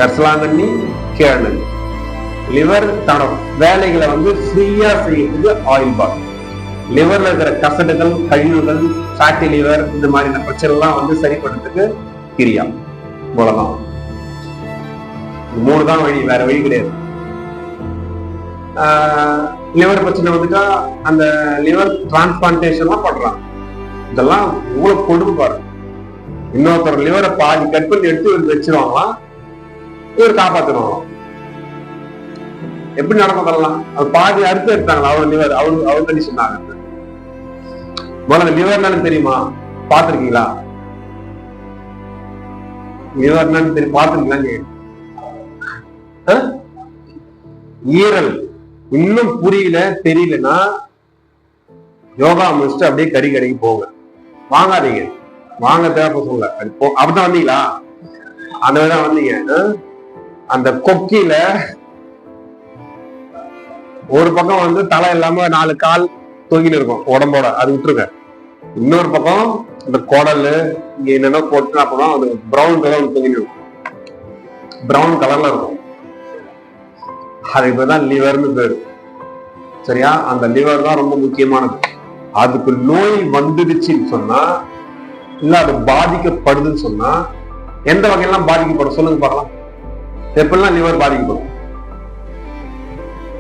கரிசலாங்கண்ணி, கேழ்நெல். லிவர் தன்னோட வேலைகளை வந்து ஃப்ரீயா செய்யறதுக்கு ஆயில் பாத். லிவர்ல இருக்கிற கசடுகள், கழிவுகள், ஃபேட்டி லிவர், இந்த மாதிரி பிரச்சனை எல்லாம் வந்து சரி பண்றதுக்கு கிரியா. இவ்வளவுதான், 3 தான் வழி, வேற வழி கிடையாது. லிவர் பிரச்சனை வந்துட்டா அந்த லிவர் டிரான்ஸ்பிளான்டேஷன் எல்லாம் பண்றாங்க. இதெல்லாம் உங்களுக்கு கொடுமை பாருங்க. இன்னொருத்தர் லிவரை பாதி கட் பண்ணி எடுத்து வச்சிருவாங்களாம், இவர் காப்பாத்துருவாங்களாம். எப்படி நடக்கும் அதெல்லாம்? அது பாதி அறுத்து எடுத்தாங்களா அவர் லிவர், அவர் தண்ணி சொன்னாங்க. முதல்ல லிவர்னாலும் தெரியுமா, பாத்துருக்கீங்களா? லிவர்னாலும் தெரியும், பாத்துருக்கீங்களா? ஈரல் இன்னும் புரியல, தெரியலன்னா யோகா முடிச்சுட்டு அப்படியே கடைக்கு போங்க. வாங்காதீங்க, வாங்க தேவை சொல்ல. அப்படிதான் வந்தீங்களா? அந்த மாதிரிதான் வந்தீங்க. அந்த கொக்கியில ஒரு பக்கம் வந்து தலை இல்லாம 4 கால் தொங்கின்னு இருக்கும் உடம்போட, அது விட்டுருங்க. இன்னொரு பக்கம் இந்த குடல் இங்க என்னென்ன போட்டு அப்பதான் அது பிரவுன் கலர் தொங்கின்னு இருக்கும், பிரவுன் கலர்ல இருக்கும். அது இப்பதான் லிவர்னு பேரு. சரியா? அந்த லிவர் தான் ரொம்ப முக்கியமானது. அதுக்கு நோய் வந்துடுச்சுன்னு சொன்னா, இல்ல அது பாதிக்கப்படுதுன்னு சொன்னா, எந்த வகையெல்லாம் பாதிக்கப்படும் சொல்லுங்க பார்க்கலாம். எப்பெல்லாம் லிவர் பாதிக்கப்படும்?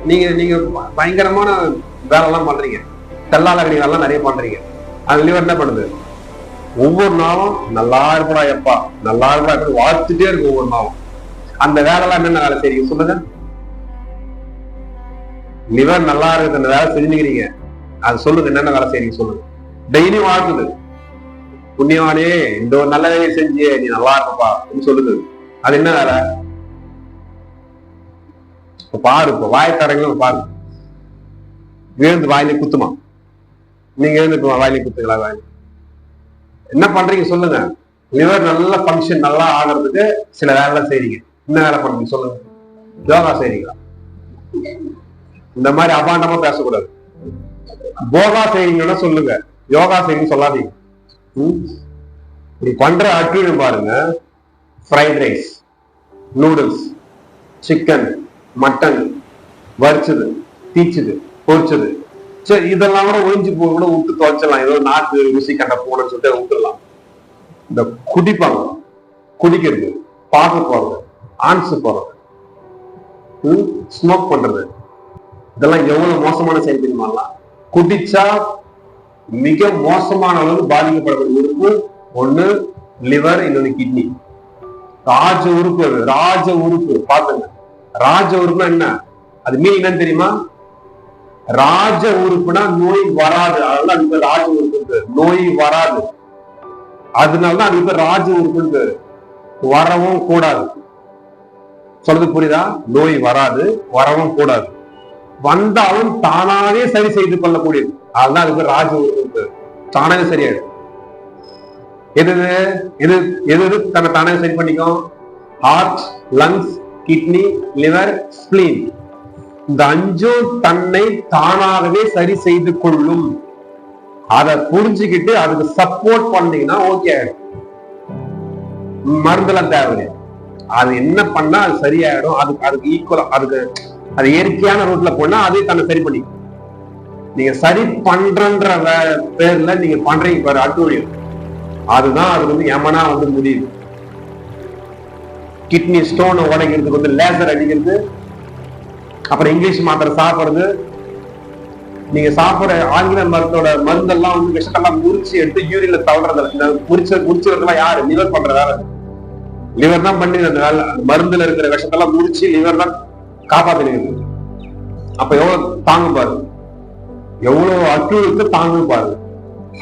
நீங்க பயங்கரமான வேலை எல்லாம் பண்றீங்க, தெல்லாலகடி வேலை எல்லாம் நிறைய பண்றீங்க. அந்த லிவர் என்ன பண்ணுது? ஒவ்வொரு நாளும் நல்லா இருப்பா எப்பா, நல்லா இருப்பா வாழ்த்துட்டே இருக்கு ஒவ்வொரு நாளும். அந்த வேலை எல்லாம் என்னென்ன வேலை செய்றீங்க சொல்லுங்க? லிவர் நல்லா இருக்கு, அந்த வேலை செஞ்சுக்கிறீங்க, அது சொல்லுங்க, என்னென்ன வேலை செய்றீங்க சொல்லுங்க. டெய்லி வாழ்த்துது, புண்ணியவானே இந்த ஒரு நல்ல வேலையை செஞ்சியே, நீ நல்லா இருப்பா சொல்லுது. அது என்ன வேலை? பாரு, இப்ப வாயத்தரங்களும் பாருங்க, எழுந்து வாயிலே குத்துமா? நீங்க எழுந்து வாயிலே குத்துங்களா? வாயில என்ன பண்றீங்க சொல்லுங்க? லிவர் நல்ல ஃபங்க்ஷன் நல்லா ஆகிறதுக்கு சில வேலை செய்றீங்க. என்ன வேலை பண்றீங்க சொல்லுங்க? யோகா செய்றீங்களா? இந்த மாதிரி அபாண்டமா பேசக்கூடாது. போகா செய்றீங்கன்னா சொல்லுங்க, யோகா செய்யுங்க சொல்லாதீங்க. இப்படி பண்ற அட்டூழியம் பாருங்க. Fried rice, noodles, chicken, mutton, வறுச்சது, தீச்சது, பொரிச்சது, சரி இதெல்லாம் கூட ஒழிஞ்சு போக கூட விட்டு துவைச்சிடலாம். ஏதோ நாக்கு ருசி கண்ட போனன்னு சொல்லிட்டு விட்டுடலாம். இந்த குடிப்பாங்க, குடிக்கிறது, பார்க்க போறது, ஆன்ஸ் போறது, ஸ்மோக் பண்றது, இதெல்லாம் எவ்வளவு மோசமான செயல் தெரியுமா? குடிச்சா மிக மோசமான அளவு பாதிக்கப்படக்கூடிய உறுப்பு ஒண்ணு லிவர், இன்னொன்னு கிட்னி. ராஜ உறுப்பு, ராஜ உறுப்பு பாத்துங்க. ராஜ உறுப்புனா என்ன? அது மீன் என்னன்னு தெரியுமா? ராஜ உறுப்புனா நோய் வராது, அதனால அதுக்கு ராஜ உறுப்பு. நோய் வராது, அதனாலதான் அதுக்கு ராஜ உறுப்பு. வரவும் கூடாது. சொல்றது புரியுதா? நோய் வராது, வரவும் கூடாது. வந்தாலும் தானாவே சரி செய்து கொள்ளக்கூடியது, அதுதான் அதுக்கு ராஜ உறுப்பு. தானாவே சரியாயிடும். எது எது எது தன்னை தானே சரி பண்ணிக்கும்? Heart, lungs, kidney, liver, spleen. இந்த 5 தன்னை தானாகவே சரி செய்து கொள்ளும். அதை புரிஞ்சுக்கிட்டு அதுக்கு சப்போர்ட் பண்ணீங்கன்னா ஓகே ஆயிடும். மருந்தெல்லாம் தேவையில்லை. அது என்ன பண்ணா அது சரியாயிடும். அதுக்கு ஈக்குவலா அதுக்கு அது இயற்கையான ரூட்ல போனா அதே தன்னை சரி பண்ணி நீங்க சரி பண்றன்ற பேர்ல நீங்க பண்றீங்க பாரு அட்டுழியம். அதுதான் அது வந்து எமனா வந்து முடியுது. கிட்னி ஸ்டோன் உடைக்கிறதுக்கு வந்து லேசர் அடிக்கிறது, அப்புறம் இங்கிலீஷ் மாத்திரை சாப்பிடுறது, நீங்க சாப்பிடுற ஆங்கில மருந்தோட மருந்தெல்லாம் வந்து விஷத்தெல்லாம் முறிச்சு எடுத்து யூரின்ல தவறுறது. இந்த முறிச்சுறதுலாம் யாரு? லிவர் பண்ற வேலை. லிவர் தான் பண்ணி அந்த வேலை. மருந்துல இருக்கிற விஷத்தெல்லாம் முறிச்சு லிவர் தான் காப்பாத்தினீங்க. அப்ப எவ்வளவு தாங்கு பாரு, எவ்வளவு அட்டுழுக்கு தாங்கு பாரு.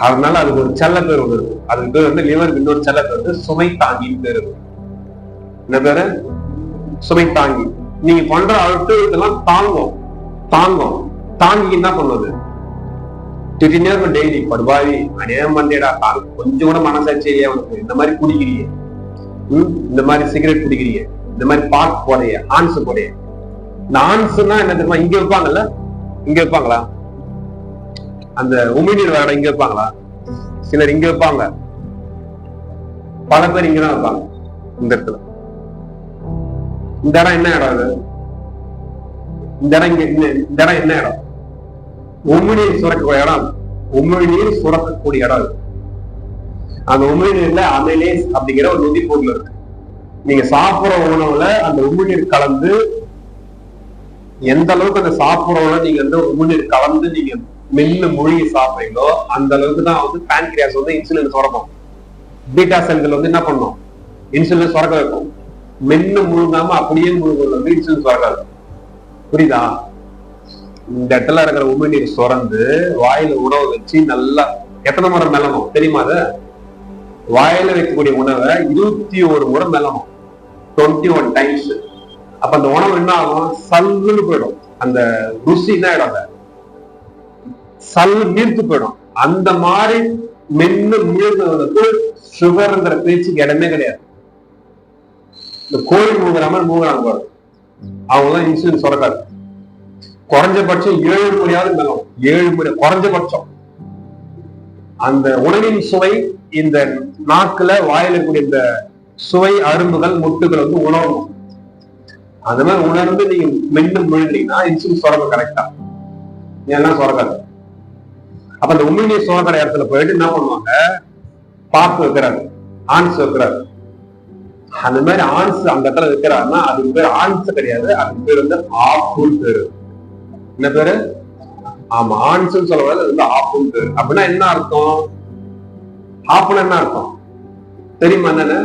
அதனால அதுக்கு ஒரு செல்ல பேர் ஒன்று இருக்கு. அதுக்கு பேர் வந்து லிவருக்கு இன்னொரு செல்ல பேர் வந்து சுமை தாங்கின்னு பேரு. என்ன பேரு? சுமை தாங்கி. நீங்க பண்ற அட்டுழுக்கெல்லாம் தாங்கும். தாங்கி என்ன பண்ணுவது? டெய்லி படுபாவி அநேகம் பண்ணேடா, கொஞ்சம் கூட மனசாட்சி இல்லையா உனக்கு? இந்த மாதிரி குடிக்கிறீங்க, இந்த மாதிரி சிகரெட் குடிக்கிறீங்க, இந்த மாதிரி பாக் போடைய ஆன்ஸ் போடைய. இந்த ஆன்ஸ்னா என்ன தெரியுமா? இங்க வைப்பாங்கல்ல, இங்க வைப்பாங்களா? அந்த உமிழ்நீர் வர இங்க வைப்பாங்களா? சிலர் இங்க வைப்பாங்க, பல பேர் இங்கதான் வைப்பாங்க. இந்த இடத்துல இந்த இடம் என்ன இடம்? அது இந்த இடம் என்ன இடம்? உமிழ்நீர் சுரக்கக்கூடிய இடம். உமிழ்நீர் சுரக்கக்கூடிய இடம். அந்த உமிழ்நீர்ல அமைலேஸ் அப்படிங்கிற ஒரு நொதி பொருள் இருக்கு. நீங்க சாப்பிடுற உணவுல அந்த உமிழ்நீர் கலந்து, எந்த அளவுக்கு அந்த சாப்பிடுற உணவு நீங்க வந்து உமிழ்நீர் கலந்து நீங்க மென்னு மொழியை சாப்பிடுறீங்களோ அந்த அளவுக்கு தான் வந்து பேன்கிரியாஸ் வந்து இன்சுலின் சுரக்கும். பீட்டா செல்கள் வந்து என்ன பண்ணும்? இன்சுலின் சுரக்க வைக்கும். மென்னு முழுங்காம அப்படியே முழுங்கிறது வந்து இன்சுலின் சுரக்காது. புரியுதா? இந்த இடத்துல இருக்கிற உமிழ்நீர் சுரந்து வாயில உணவு வச்சு நல்லா எத்தனை முறை மெல்லணும் தெரியுமா? அது வாயில வைக்கக்கூடிய உணவை 21 முறை மெல்லணும், 21 டைம்ஸ். அப்ப அந்த உணவு என்ன ஆகும்? சல்லுன்னு போயிடும். அந்த ருசி என்ன ஆயிடும்? சல்லு நீர்த்து போயிடும். அந்த மாதிரி மென்னு முழுங்கிறதுக்கு சுகர்ங்கிற பேச்சுக்கு இடமே கிடையாது. இந்த கோழி மூங்குற மாதிரி மூங்குறாங்க பாரு, அவங்கதான் இன்சுலின் சுரக்காது. குறைஞ்சபட்சம் 7 முறையாவது மெல்லும். 7 முறை குறைஞ்சபட்சம். அந்த உணவின் சுவை இந்த நாக்குல வாயில இருக்கக்கூடிய இந்த சுவை அரும்புகள் முட்டுகள் வந்து உணரணும். அந்த மாதிரி உணர்ந்து நீங்க மென்னு முழுந்தீங்கன்னா இன்சுலின் சுரக்க கரெக்டா, ஏன்னா சுரக்காது. அப்ப அந்த உமிழ்நீர் சுரக்கிற இடத்துல போயிட்டு என்ன பண்ணுவாங்க? பாக்கு வைக்கிறாரு, ஆன்ஸ் வைக்கிறாரு. அந்த மாதிரி ஆன்ஸ் அந்த இடத்துல வைக்கிறாருன்னா அதுக்கு பேர் ஆன்ஸ் கிடையாது, அதுக்கு பேர் வந்து ஆப்புன்னு பேரு. என்ன பேரு? ஆமா, ஆன்ஸ் சொல்றது வந்து ஆப்புன்னு பேரு. அப்படின்னா என்ன அர்த்தம்? ஆப்புன்னு என்ன அர்த்தம் தெரியுமா? என்னன்னு,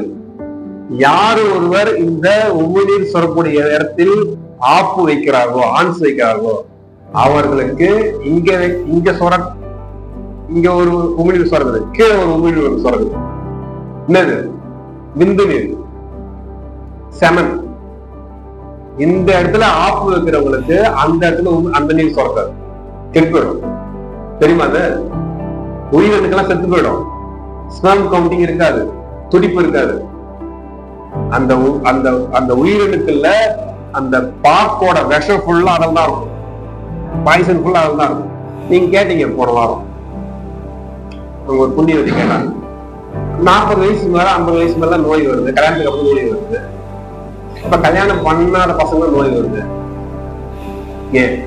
யாரு ஒருவர் இந்த உமிழ்நீர் சுரக்கூடிய இடத்தில் ஆப்பு வைக்கிறார்களோ, ஆன்ஸ் வைக்கிறார்களோ, அவர்களுக்கு இங்க ஒரு உமிழ்நீர் சுரக்குது, கீழே ஒரு உமிழ்நீர் சுரக்குது. என்னது? விந்து நீர், செமன். இந்த இடத்துல ஆப்பு வைக்கிறவங்களுக்கு அந்த இடத்துல அந்த நீர் சுரக்காது, கெட்டு போயிடும். தெரியுமா? அது உயிரினுக்கெல்லாம் செத்து போயிடும். ஸ்பெர்ம் கவுண்டிங் இருக்காது, துடிப்பு இருக்காது. அந்த அந்த அந்த உயிரினுக்குள்ள அந்த பாக்கோட விஷம் ஃபுல்லா அதில் தான் இருக்கும், பாய்சன் ஃபுல்லா அதில் தான் இருக்கும். நீங்க கேட்டீங்க போன வாரம், உங்க ஒரு புண்ணியவதி கேட்டாங்க, 40 வயசு மேல 50 வயசு மேல நோய் வருது, கல்யாணத்துக்கு அப்புறம் நோய் வருது. இப்ப கல்யாணம் பண்ணாத பசங்க நோய் வருது ஏன்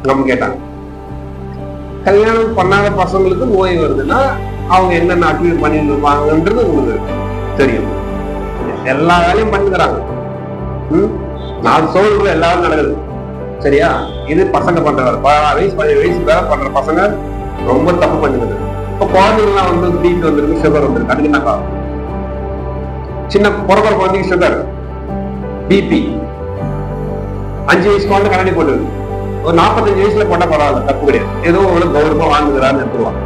நம்ம கேட்டாங்க. கல்யாணம் பண்ணாத பசங்களுக்கு நோய் வருதுன்னா அவங்க என்னென்ன அட்வீட் பண்ணிட்டு இருப்பாங்கன்றது உங்களுக்கு தெரியும். எல்லா வேலையும் பண்ணுறாங்க. நான் சொல்ற எல்லாரும் நடக்குது. சரியா? இது பசங்க பண்ற வேலை. 16 வயசு 17 வயசு வேலை பண்ற பசங்க ரொம்ப தப்பு பண்ணுது. இப்ப குழந்தைங்கலாம் வந்து பிபி வந்துருக்கு, சுகர் வந்துருக்கு. அதுக்கு என்ன காரணம்? சின்ன பிறக்கிற குழந்தைங்க சுகர், பிபி. 5 வயசு குழந்தை கண்ணாடி போட்டுருக்கு. ஒரு 45 வயசுல போட்டா பரவாயில்ல, தப்பு கிடையாது. ஏதோ ஒரு கௌரவமா வாழ்ந்துக்கிறான்னு எடுத்துருவாங்க.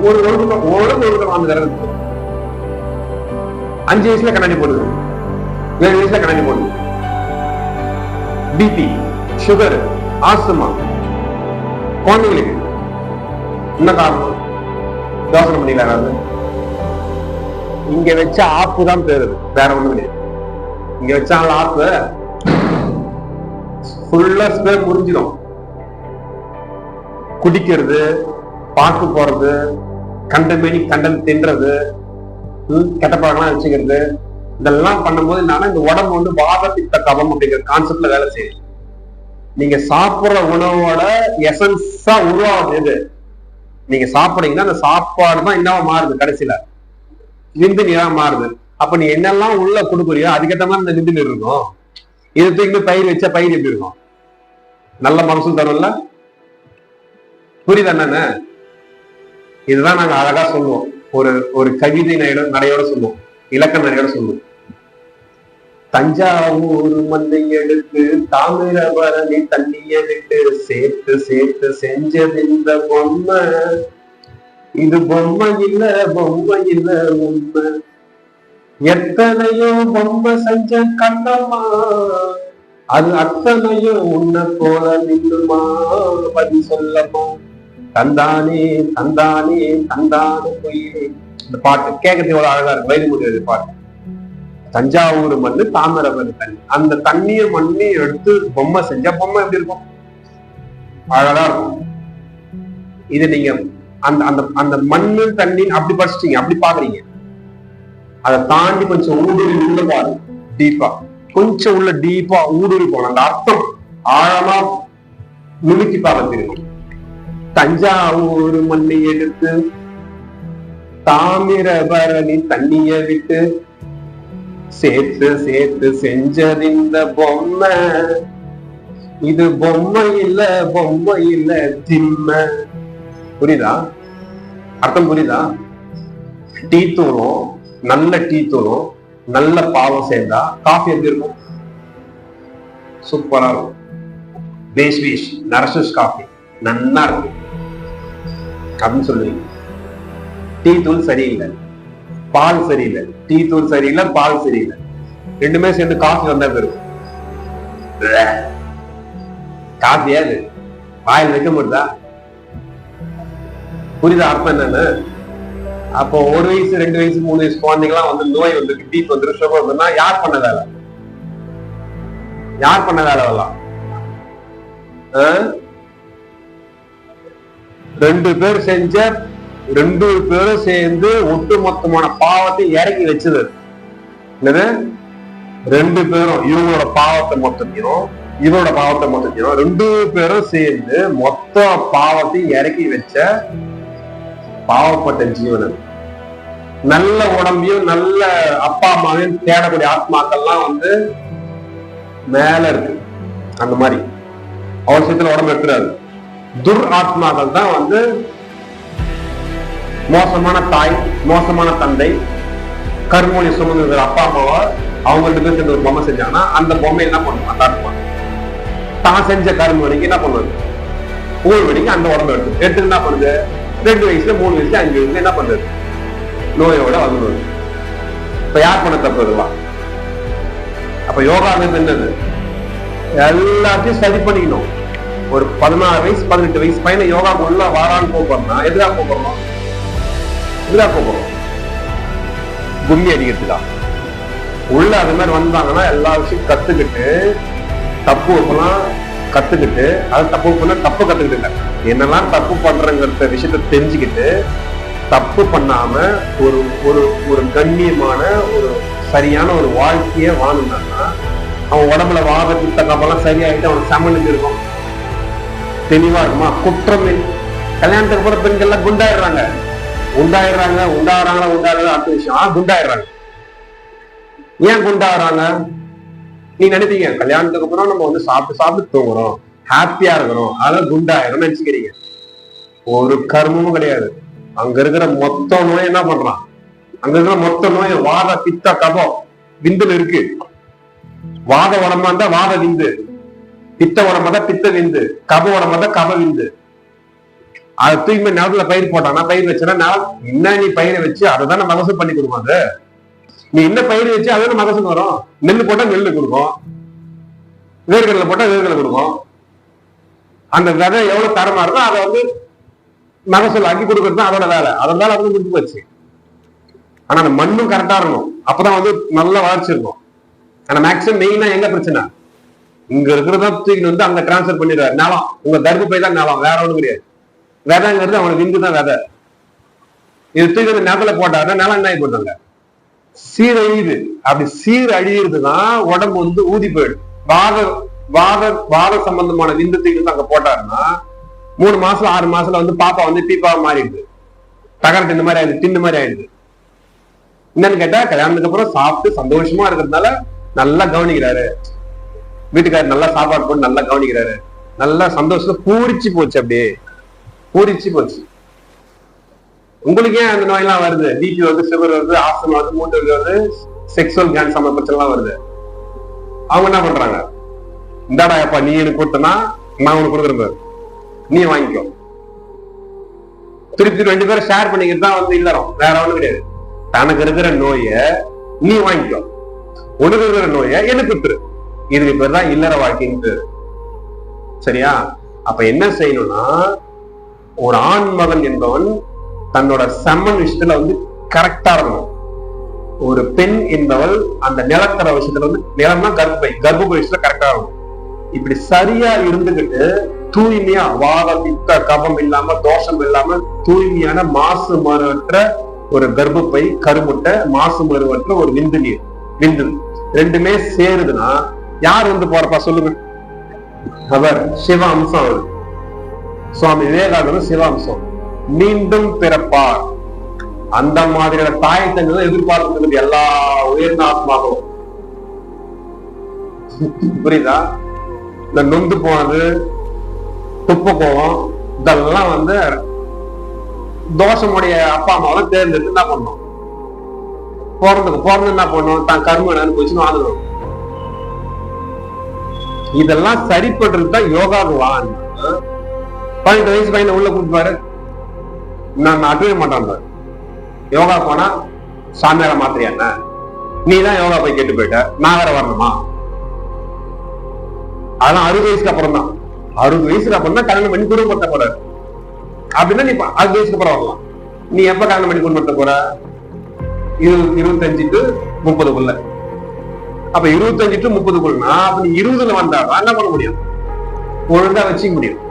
ஒரு வாழ்ந்துக்கிறாரு. 5 வயசுல கண்ணாடி போடுது, 7 வயசுல கண்ணாடி போடுது. பிபி, சுகர், ஆஸ்துமா குழந்தைங்களுக்கு என்ன காரணம்? யோசனை பண்ணிக்கிறாங்க. இங்க வச்ச ஆப்பு தான் பேருது, வேற ஒண்ணும் கிடையாது. இங்க வச்சாங்க ஆப்பு ஃபுல்லா ஸ்ப்ரே முடிஞ்சிடும். குடிக்கிறது, பார்த்து போறது, கண்டமேனி கண்டம் தின்றது, கெட்ட பழக்கம்லாம் வச்சுக்கிறது, இதெல்லாம் பண்ணும்போது என்னன்னா இந்த உடம்பு வந்து வாத பித்த கபம் அப்படிங்கிற கான்செப்ட்ல வேலை செய்யுது. நீங்க சாப்பிடுற உணவோட எசன்ஸா உருவாகுது எது? நீங்க சாப்பிடுறீங்கன்னா அந்த சாப்பாடு தான் என்னவா மாறுது, கடைசியில விந்து நீரா மாறுது. அப்ப நீ என்னெல்லாம் உள்ள கொடுக்குறியோ அதுக்கேற்ற மாதிரி இந்த விந்து நீர் இருக்கும். இது தூக்கி பயிர் வச்சா பயிர் எப்படி இருக்கும்? நல்ல மனசும் தரும்ல. புரியுது என்னன்னு? இதுதான் நாங்க அழகா சொல்லுவோம், ஒரு ஒரு கவிதை நடையோட சொல்லுவோம், இலக்கண நடையோட சொல்லுவோம். தஞ்சாவூர் மண்ணை எடுத்து தாமிரபரணி தண்ணிய விட்டு சேர்த்து சேர்த்து செஞ்சது இந்த பொம்மை. இது பொம்மை இல்ல பொம்மை இல்ல உண்மை. எத்தனையோ பொம்மை செஞ்ச கண்ணம்மா, அது அத்தனையோ உன்னை போல நின்னுமா, பதி சொல்லமா. தந்தானே தந்தானே தந்தானே பொய்யே. இந்த பாட்டு கேட்கறது எவ்வளவு அழகா இருக்கு, வைரமுடியாது பாட்டு. தஞ்சாவூர் மண்ணு தாமிரபரணி தண்ணி, அந்த தண்ணிய மண்ணையும் எடுத்து பொம்மை செஞ்சா பொம்மை எப்படி இருக்கும்? அழகா இருக்கும். இது நீங்க அந்த அந்த அந்த மண்ணு தண்ணி அப்படி படிச்சிட்டீங்க, அப்படி பாக்குறீங்க. அதை தாண்டி கொஞ்சம் ஊடுருவி உள்ள பாருங்க, டீப்பா கொஞ்சம் உள்ள டீப்பா ஊடுருவி போகணும். அந்த அர்த்தம் ஆழமா நுணுக்கி பார்க்க தெரியும். தஞ்சாவூர் மண்ணை எடுத்து தாமிரபரணி தண்ணிய விட்டு சேர்த்து சேர்த்து செஞ்சது இந்த பொம்மை. இது பொம்மை இல்ல பொம்மை இல்ல திம்மை. புரியுதா? அர்த்தம் புரியுதா? டீ தூளும் நல்ல டீ தூளும் நல்ல பாவம் சேர்ந்தா காஃபி எப்படி இருக்கும்? சூப்பரா இருக்கும். பேஸ் வீஷ் நரசஸ் காஃபி நல்லா இருக்கும் அப்படின்னு சொல்லுவீங்க. டீ தூள் சரியில்லை, பால் சரியில்லை. டீ தூள் சரியில்லை, பால் சரியில்லை, ரெண்டுமே சேர்ந்து காஃபி வந்தா பெரும். காஃபியா அது வாயில் வைக்க முடியுதா? புரியுதா அர்த்தம் என்னன்னு? அப்போ 1 வயசு 2 வயசு 3 வயசு குழந்தைங்களாம் வந்து நோய் வந்து டீப் வந்து சுகர் வந்துன்னா யார் பண்ண வேலை? யார் பண்ண வேலை? வரலாம் 2 பேர் செஞ்ச 2 பேரும் சேர்ந்து ஒட்டுமொத்தமான பாவத்தை இறக்கி வச்சது. என்னது? 2 பேரும் இவங்களோட பாவத்தை மொத்தத்தையும் இவரோட பாவத்தை மொத்தத்தையும் 2 பேரும் சேர்ந்து மொத்த பாவத்தை இறக்கி வச்ச பாவப்பட்ட ஜீவனன். நல்ல உடம்பையும் நல்ல அப்பா அம்மாவையும் தேடக்கூடிய ஆத்மாக்கள்லாம் வந்து மேல இருக்கு. அந்த மாதிரி அவசியத்துல உடம்பு எடுத்துறாரு. துர் ஆத்மாக்கள் தான் வந்து மோசமான தாய், மோசமான தந்தை, கருமொழி சுமந்து அப்பா அம்மாவா அவங்க 2 பேர் சேர்ந்து ஒரு பொம்மை செஞ்சாங்கன்னா அந்த பொம்மை என்ன பண்ணும்? அந்த ஆத்மா தான் செஞ்ச கருமொழிக்கு என்ன பண்ணுவது? ஊழ் வடிக்கு அந்த உடம்பு எடுத்து என்ன பண்ணுது? 2 வயசுல 3 வயசுல 5 வயசுல என்ன பண்றது? நோயோட வந்துடுவது. இப்ப யார் பண்ண தப்பு இதெல்லாம்? அப்ப யோகா என்னது? எல்லாத்தையும் சரி பண்ணிக்கணும். ஒரு 16 வயசு 18 வயசு பையனை யோகா உள்ள வாரான்னு போறோம்னா எதிராக போறோம், எதிராக போறோம் கும்மி அடிக்கிறதுக்கா? உள்ள அது மாதிரி வந்தாங்கன்னா எல்லா விஷயம் கத்துக்கிட்டு தப்பு வைப்பெல்லாம் கத்துக்கிட்டு, அது தப்பு பண்ண தப்பு கத்துக்கிட்டு இல்லை, என்னெல்லாம் தப்பு பண்றங்கிற விஷயத்த தெரிஞ்சுக்கிட்டு தப்பு பண்ணாம ஒரு ஒரு ஒரு கண்ணியமான ஒரு சரியான ஒரு வாழ்க்கைய வாழணும்னா அவன் உடம்புல வாத பித்த கப்பெல்லாம் சரியாயிட்டு அவனுக்கு சமநிலை இருக்கும், தெளிவா இருக்குமா? குற்றம் கல்யாணத்துக்கு போற பெண்கள் எல்லாம் குண்டாயிடுறாங்க, உண்டாடுறாங்களா அடுத்த விஷயம். குண்டாயிடுறாங்க. ஏன் குண்டாடுறாங்க? நீ நினைப்பீங்க கல்யாணத்துக்கு அப்புறம் நம்ம வந்து சாப்பிட்டு தூங்குறோம், ஹாப்பியா இருக்கிறோம், அதெல்லாம் குண்டாயிரும் நினைச்சுக்கிறீங்க. ஒரு கர்மமும் கிடையாது. அங்க இருக்கிற மொத்த நோய் என்ன பண்றான்? அங்க இருக்கிற மொத்த நோய் வாத பித்த கபம் விந்துல இருக்கு. வாத உடம்பா இருந்தா வாத விந்து, பித்த உடம்பா தான் பித்த விந்து, கப உடம்பா தான் கப விந்து. அதை தூய்மை நிலத்துல பயிர் போட்டானா, பயிர் வச்சா என்ன நீ பயிரை வச்சு அதை தானே மகசூல் பண்ணி கொடுக்கும். நீ என்ன பயிர் வச்சு அதை மகசூல் வரும். நெல் போட்டா நெல்லு கொடுக்கும், வேர்கடலை போட்டா வேர்கடலை கொடுக்கும். அந்த விதை எவ்வளவு தரமா இருக்கோ அதை வந்து மகசூல் ஆக்கி கொடுக்கறது தான் அதோட வேலை. அதனால அது முடிஞ்சு போச்சு. ஆனா அந்த மண்ணும் கரெக்டா இருக்கணும், அப்பதான் வந்து நல்ல வளர்ச்சி இருக்கும். ஆனா மேக்சிமம் மெயினா எங்க பிரச்சனை? இங்க இருக்கிறதா தூக்கிட்டு வந்து அங்க டிரான்ஸ்பர் பண்ணிடுறாரு. நிலம் உங்க கர்ப்பப்பை தான் நிலம், வேற ஒண்ணும் கிடையாது. விதைங்கிறது அவனுக்கு விந்துதான் விதை. இது தூக்கி நிலத்துல போட்டாருன்னா நிலம் என்ன ஆகி போட்டாங்க, சீரழியுது. அப்படி சீரழியுறதுதான் உடம்பு வந்து ஊதி போயிடும். வாத சம்பந்தமான விந்து தூக்கி அங்க போட்டாருன்னா 3 மாசம் 6 மாசத்துல வந்து பாப்பா வந்து பீப்பாவை மாறிடுது, தகர தின்னு மாதிரி ஆயிடுது, தின்னு மாதிரி ஆயிடுது. என்னன்னு கேட்டா கல்யாணத்துக்கு அப்புறம் சாப்பிட்டு சந்தோஷமா இருக்கிறதுனால நல்லா கவனிக்கிறாரு, வீட்டுக்காரர் நல்லா சாப்பாடு போட்டு நல்லா கவனிக்கிறாரு, நல்லா சந்தோஷத்துல பூரிச்சு போச்சு, அப்படியே பூரிச்சு போச்சு. உங்களுக்கு ஏன் அந்த நோயெல்லாம் வருது? பிபி வருது, சுகர் வருது, ஆஸ்துமா வருது, மூட்டு வருது, செக்ஸுவல் கேன்சர் பிரச்சனை எல்லாம் வருது. அவங்க என்ன பண்றாங்க, இந்தாடா அப்பா நீ எனக்கு கொடுத்தனா நான் உனக்கு கொடுக்குறேன், நீ வாங்கிக்கோ. திருப்பி 2 பேரும் ஷேர் பண்ணிக்கிட்டு தான் வந்து இல்லறம், வேற ஒண்ணும் கிடையாது. தனக்கு இருக்கிற நோய நீ வாங்கிக்கோ, உனக்கு இருக்கிற நோய எனக்கு விட்டுரு. இதுக்கு பேர் தான் இல்லற வாழ்க்கைன்னு. சரியா? அப்ப என்ன செய்யணும்னா, ஒரு ஆண் மகன் என்பவன் தன்னோட சமன் விஷயத்துல வந்து கரெக்டா இருக்கணும். ஒரு பெண் என்பவள் அந்த நிலத்தர விஷயத்துல வந்து, நிலம்னா கர்ப்ப விஷயத்துல கரெக்டா இருக்கணும். இப்படி சரியா இருந்துகிட்டு தூய்மையா வாத பித்த கபம் இல்லாம தோஷம் இல்லாம தூய்மையான மாசு மறுவற்ற ஒரு கர்ப்பப்பை, கருமுட்டை, மாசு மறுவற்ற ஒரு விந்து நீர், விந்து ரெண்டுமே சேருதுன்னா யார் வந்து போறப்பா சொல்லுங்க? அவர் சிவ அம்சம். அவர் சுவாமி விவேகானந்தர் சிவ அம்சம். மீண்டும் பிறப்பார். அந்த மாதிரியான தாய் தந்தை எதிர்பார்க்கிறது எல்லா உயர்ந்த ஆத்மாவும். புரியுதா? இந்த நொந்து போனது, துப்பு கோவம், இதெல்லாம் வந்து தோஷமுடைய அப்பா அம்மாவை தேர்ந்தெடுத்து என்ன பண்ணும், பிறந்து என்ன பண்ணும், தான் கர்ம அனுபவிச்சுன்னு வாழ்ந்துடும். இதெல்லாம் சரிப்படுறதுதான் யோகாவுவான். 18 வயசு பையனை உள்ள கூப்பிட்டு நான் அட்டுவே மாட்டான். யோகா போனா சாமியார மாத்திரியா, நீ தான் யோகா போய் கேட்டு போயிட்ட, நான் வேற வரணுமா? அதெல்லாம் 60 வயசுக்கு அப்புறம் தான். 60 வயசுக்கு அப்புறம் தான் கல்யாணம் பண்ணி குடும்பத்தை போற. அப்படின்னா நீ 60 வயசுக்கு அப்புறம் வரலாம். நீ எப்ப கல்யாணம் பண்ணி குடும்பத்தை போற? 25 to 30க்குள்ள. அப்ப 25 to 30க்குள்ளா அப்ப நீ 20ல வந்தாதான் என்ன பண்ண முடியும், ஒழுங்கா வச்சுக்க முடியும்.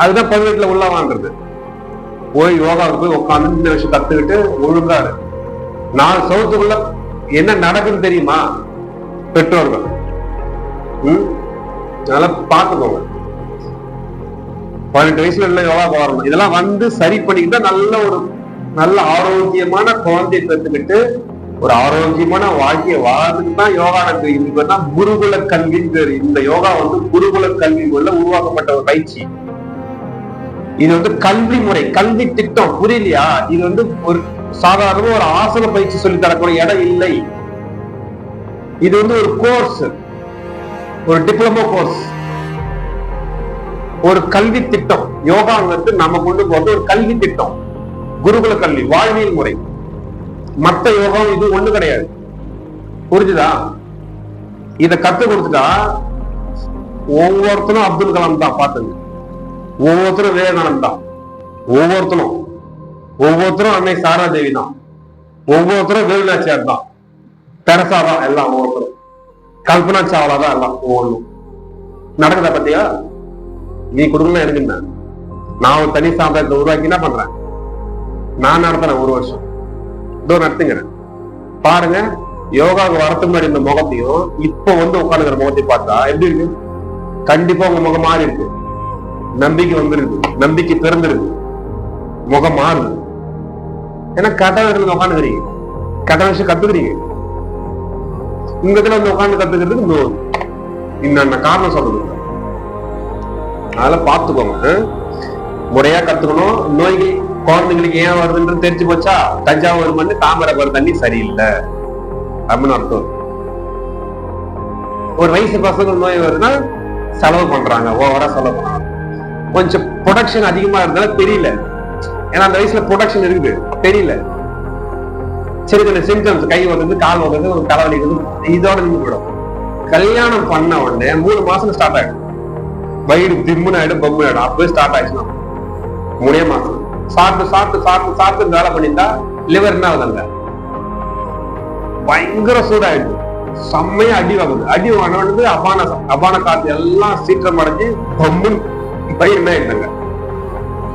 அதுதான் 18ல உள்ள வாங்குறது. போய் யோகாவுக்கு போய் உட்காந்து இந்த விஷயம் கத்துக்கிட்டு ஒழுங்கா 4 சவுத்துக்குள்ள என்ன நடக்குன்னு தெரியுமா பெற்றோர்கள்? அதனால பாத்துக்கோங்க. 18 வயசுல உள்ள யோகா வரணும். இதெல்லாம் வந்து சரி பண்ணிக்கிட்டா நல்ல ஆரோக்கியமான குழந்தையை பெற்றுக்கிட்டு ஒரு ஆரோக்கியமான வாழ்க்கையை வாழ்றதுக்கு தான் யோகா நடக்குது. இதுக்கு தான் குருகுல கல்வின்னு பேரு. இந்த யோகா வந்து குருகுல கல்வி உள்ள உருவாக்கப்பட்ட ஒரு பயிற்சி. இது வந்து கல்வி முறை, கல்வி திட்டம். புரியலையா? இது வந்து ஒரு சாதாரண ஒரு ஆசன பயிற்சி சொல்லி தரக்கூடிய இடம் இல்லை. இது வந்து ஒரு கோர்ஸ், ஒரு டிப்ளமோ கோர்ஸ், ஒரு கல்வி திட்டம். யோகாங்கிறது நம்ம கொண்டு போறது ஒரு கல்வி திட்டம், குருகுல கல்வி, வாழ்வியல் முறை. மத்த யோகம் இது ஒண்ணு கிடையாது. புரிஞ்சுதா? இத கத்து கொடுத்துட்டா ஒவ்வொருத்தரும் அப்துல் கலாம் தான் பாத்துங்க, ஒவ்வொருத்தரும் விவேகானந்த் தான், ஒவ்வொருத்தரும் அன்னை சாரா தேவி தான், ஒவ்வொருத்தரும் வேலுநாச்சியார் தான், தெரசா தான், எல்லாம் ஒவ்வொருத்தரும் கல்பனா சாவ்லா தான், எல்லாம் ஒவ்வொன்றும் நடக்குதா பத்தியா? நீ கொடுக்கணும் எனக்கு என்ன? நான் ஒரு தனி சாம்பிரத்தை உருவாக்கி என்ன பண்றேன், நான் நடத்துறேன் 1 வருஷம், இதோ நடத்துங்கிறேன். பாருங்க, யோகாவுக்கு வரத்துக்கு முன்னாடி இந்த முகத்தையும் இப்ப வந்து உட்காந்துக்கிற முகத்தையும் பார்த்தா எப்படி இருக்கு? கண்டிப்பா உங்க முகம் மாறி இருக்கு. நம்பிக்கை வந்துருக்கு, நம்பிக்கை பிறந்திருக்கு, முகம் மாறுது. ஏன்னா கட்டணத்துல உட்காந்துக்கிறீங்க, கட்டண விஷயம் கத்துக்கிறீங்க. இந்த இடத்துல வந்து உட்காந்து கத்துக்கிறதுக்கு இன்ன காரணம் சொல்றது. அதனால பாத்துக்கோங்க, முறையா கத்துக்கணும். நோய்கள் குழந்தைங்களுக்கு ஏன் வருதுன்றது தெரிஞ்சு போச்சா? தஞ்சாவூர் மண்ணு தாமிரபரணி தண்ணி சரியில்லை அப்படின்னு அர்த்தம். ஒரு வயசு பசங்க நோய் வருதுன்னா செலவு பண்றாங்க, ஓவரா செலவு பண்றாங்க. கொஞ்சம் ப்ரொடக்ஷன் அதிகமா இருந்தாலும் தெரியல, ஏன்னா அந்த வயசுல ப்ரொடக்ஷன் இருக்குது, தெரியல. சரி, கொஞ்சம் சிம்டம்ஸ், கை வருது, கால் வருது, ஒரு தலைவலி, இதோட நின்று போயிடும். கல்யாணம் பண்ண உடனே 3 மாசம் ஸ்டார்ட் ஆயிடும், வயிறு திம்முன்னு ஆயிடும், பம்மு ஆயிடும். அப்பவே ஸ்டார்ட் ஆயிடுச்சுன்னா 3 மாசம் சாப்பிட்டு வேலை பண்ணிட்டா லிவர் என்ன ஆகுதுங்க, பயங்கர சூடாயிடுது, செம்மையா அடி வாங்குது. அடி வாங்கினது அபான காத்து எல்லாம் சீக்கிரம் அடைஞ்சு பம்முன்னு பயிர் என்ன ஆயிட்டாங்க.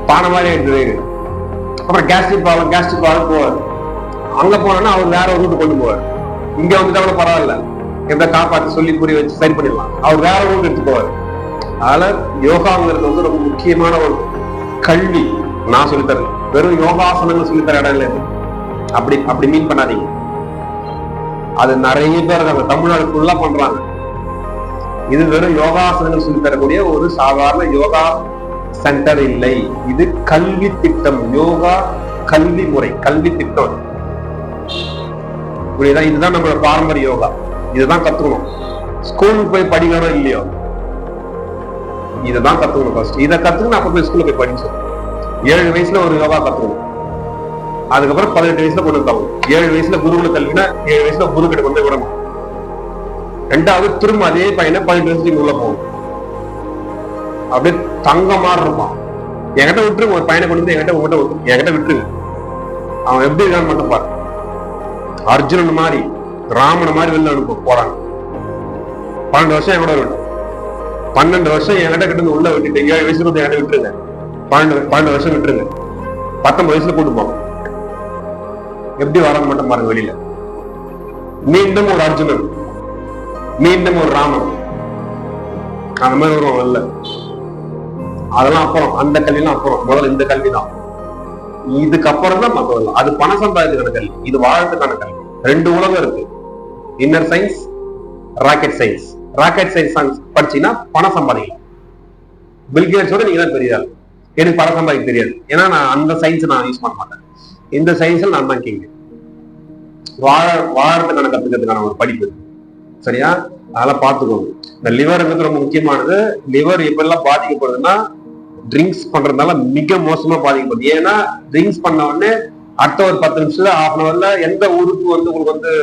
பானை மாதிரி ஆயிடுது. அப்புறம் கேஸ்ட்ரிக் ப்ராப்ளம் போவார். அங்க போனோம்னா அவர் வேற ஒரு ரூட்டு கொண்டு போவார். இங்க வந்துட்டு அவ்வளவு பரவாயில்ல, எந்த காப்பாற்றி சொல்லி புரிய வச்சு சரி பண்ணிடலாம், அவர் வேற ரூட் எடுத்து போவார். அதனால யோகாங்கிறது வந்து ரொம்ப முக்கியமான ஒரு கல்வி. நான் சொல்லித்தரேன், வெறும் யோகாசனங்கள் சொல்லித்தர இடம் இல்லை. அப்படி மீன் பண்ணாதீங்க. அது நிறைய பேர் இருக்காங்க, தமிழ்நாடு ஃபுல்லா பண்றாங்க. இது வெறும் யோகாசனங்கள் சொல்லி தரக்கூடிய ஒரு சாதாரண யோகா சென்டர் இல்லை. இது கல்வி திட்டம், யோகா கல்வி முறை, கல்வி திட்டம். இதுதான் நம்மளோட பாரம்பரிய யோகா. இதுதான் கத்துக்கணும். ஸ்கூலுக்கு போய் படிக்கணும் இல்லையோ, இதுதான் கத்துக்கணும். ஃபர்ஸ்ட் இதை கத்துக்கணும், அப்ப போய் ஸ்கூல்ல போய் படிச்சு 7 வயசுல ஒரு யோகா கத்துக்கணும். அதுக்கப்புறம் 18 வயசுல கொண்டு தரணும். 7 வயசுல குருகுல கல்வினா 7 வயசுல குரு கிட்ட கொண்டு விடணும். ரெண்டாவது திரும்ப அதே பையனை 18 வயசுக்கு உள்ள போகணும். அப்படியே தங்க மாதிரி இருப்பான். என்கிட்ட விட்டுருங்க, ஒரு பையனை கொண்டு வந்து என்கிட்ட விட்டுருங்க. அவன் எப்படி இருக்கான்னு மட்டும் பாரு. அர்ஜுனன் மாதிரி, ராமன் மாதிரி வெளில அனுப்ப போறாங்க. 12 வருஷம் என் கூட விட்டு, 12 வருஷம் என்கிட்ட கிட்ட உள்ள விட்டுட்டு 7 வயசுல வந்து என்கிட்ட விட்டுருங்க. 12 வருஷம் விட்டுருங்க. 19 வயசுல கூட்டு போங்க. எப்படி வரான்னு மட்டும் பாருங்க வெளியில. மீண்டும் ஒரு அர்ஜுனன், மீண்டும் ஒரு ராமன், அந்த மாதிரி வருவோம் இல்ல. அதெல்லாம் அப்புறம், அந்த கல்விலாம் அப்புறம். முதல்ல இந்த கல்வி தான். இதுக்கப்புறம் தான் மத்ததெல்லாம். அது பண சம்பாதிக்கான கல்வி, இது வாழறதுக்கான கல்வி. 2 உலகம் இருக்கு. Inner science, rocket science. Rocket science படிச்சீங்கன்னா பணம் சம்பாதிக்கலாம். பில்கேட்ஸோட நீங்க தான் பெரிய ஆள். எனக்கு பணம் சம்பாதிக்க தெரியாது, ஏன்னா நான் அந்த சயின்ஸ் நான் யூஸ் பண்ண மாட்டேன். இந்த சயின்ஸ்ல நான் தான் கிங். வாழறதுக்கான கத்துக்கிறதுக்கான ஒரு படிப்பு, சரியா? அதெல்லாம் பார்த்துக்கோங்க. இந்த லிவர்ங்கிறது ரொம்ப முக்கியமானது. லிவர் எப்பெல்லாம் பாதிக்கப்படுதுன்னா, ட்ரிங்க்ஸ் பண்றதுனால மிக மோசமா பாதிக்கப்படுது. ஏன்னா ட்ரிங்க்ஸ் பண்ண உடனே அடுத்த ஒரு 10 நிமிஷத்துல, ½ ஹவர்ல எந்த உறுப்பு வந்து உங்களுக்கு வந்து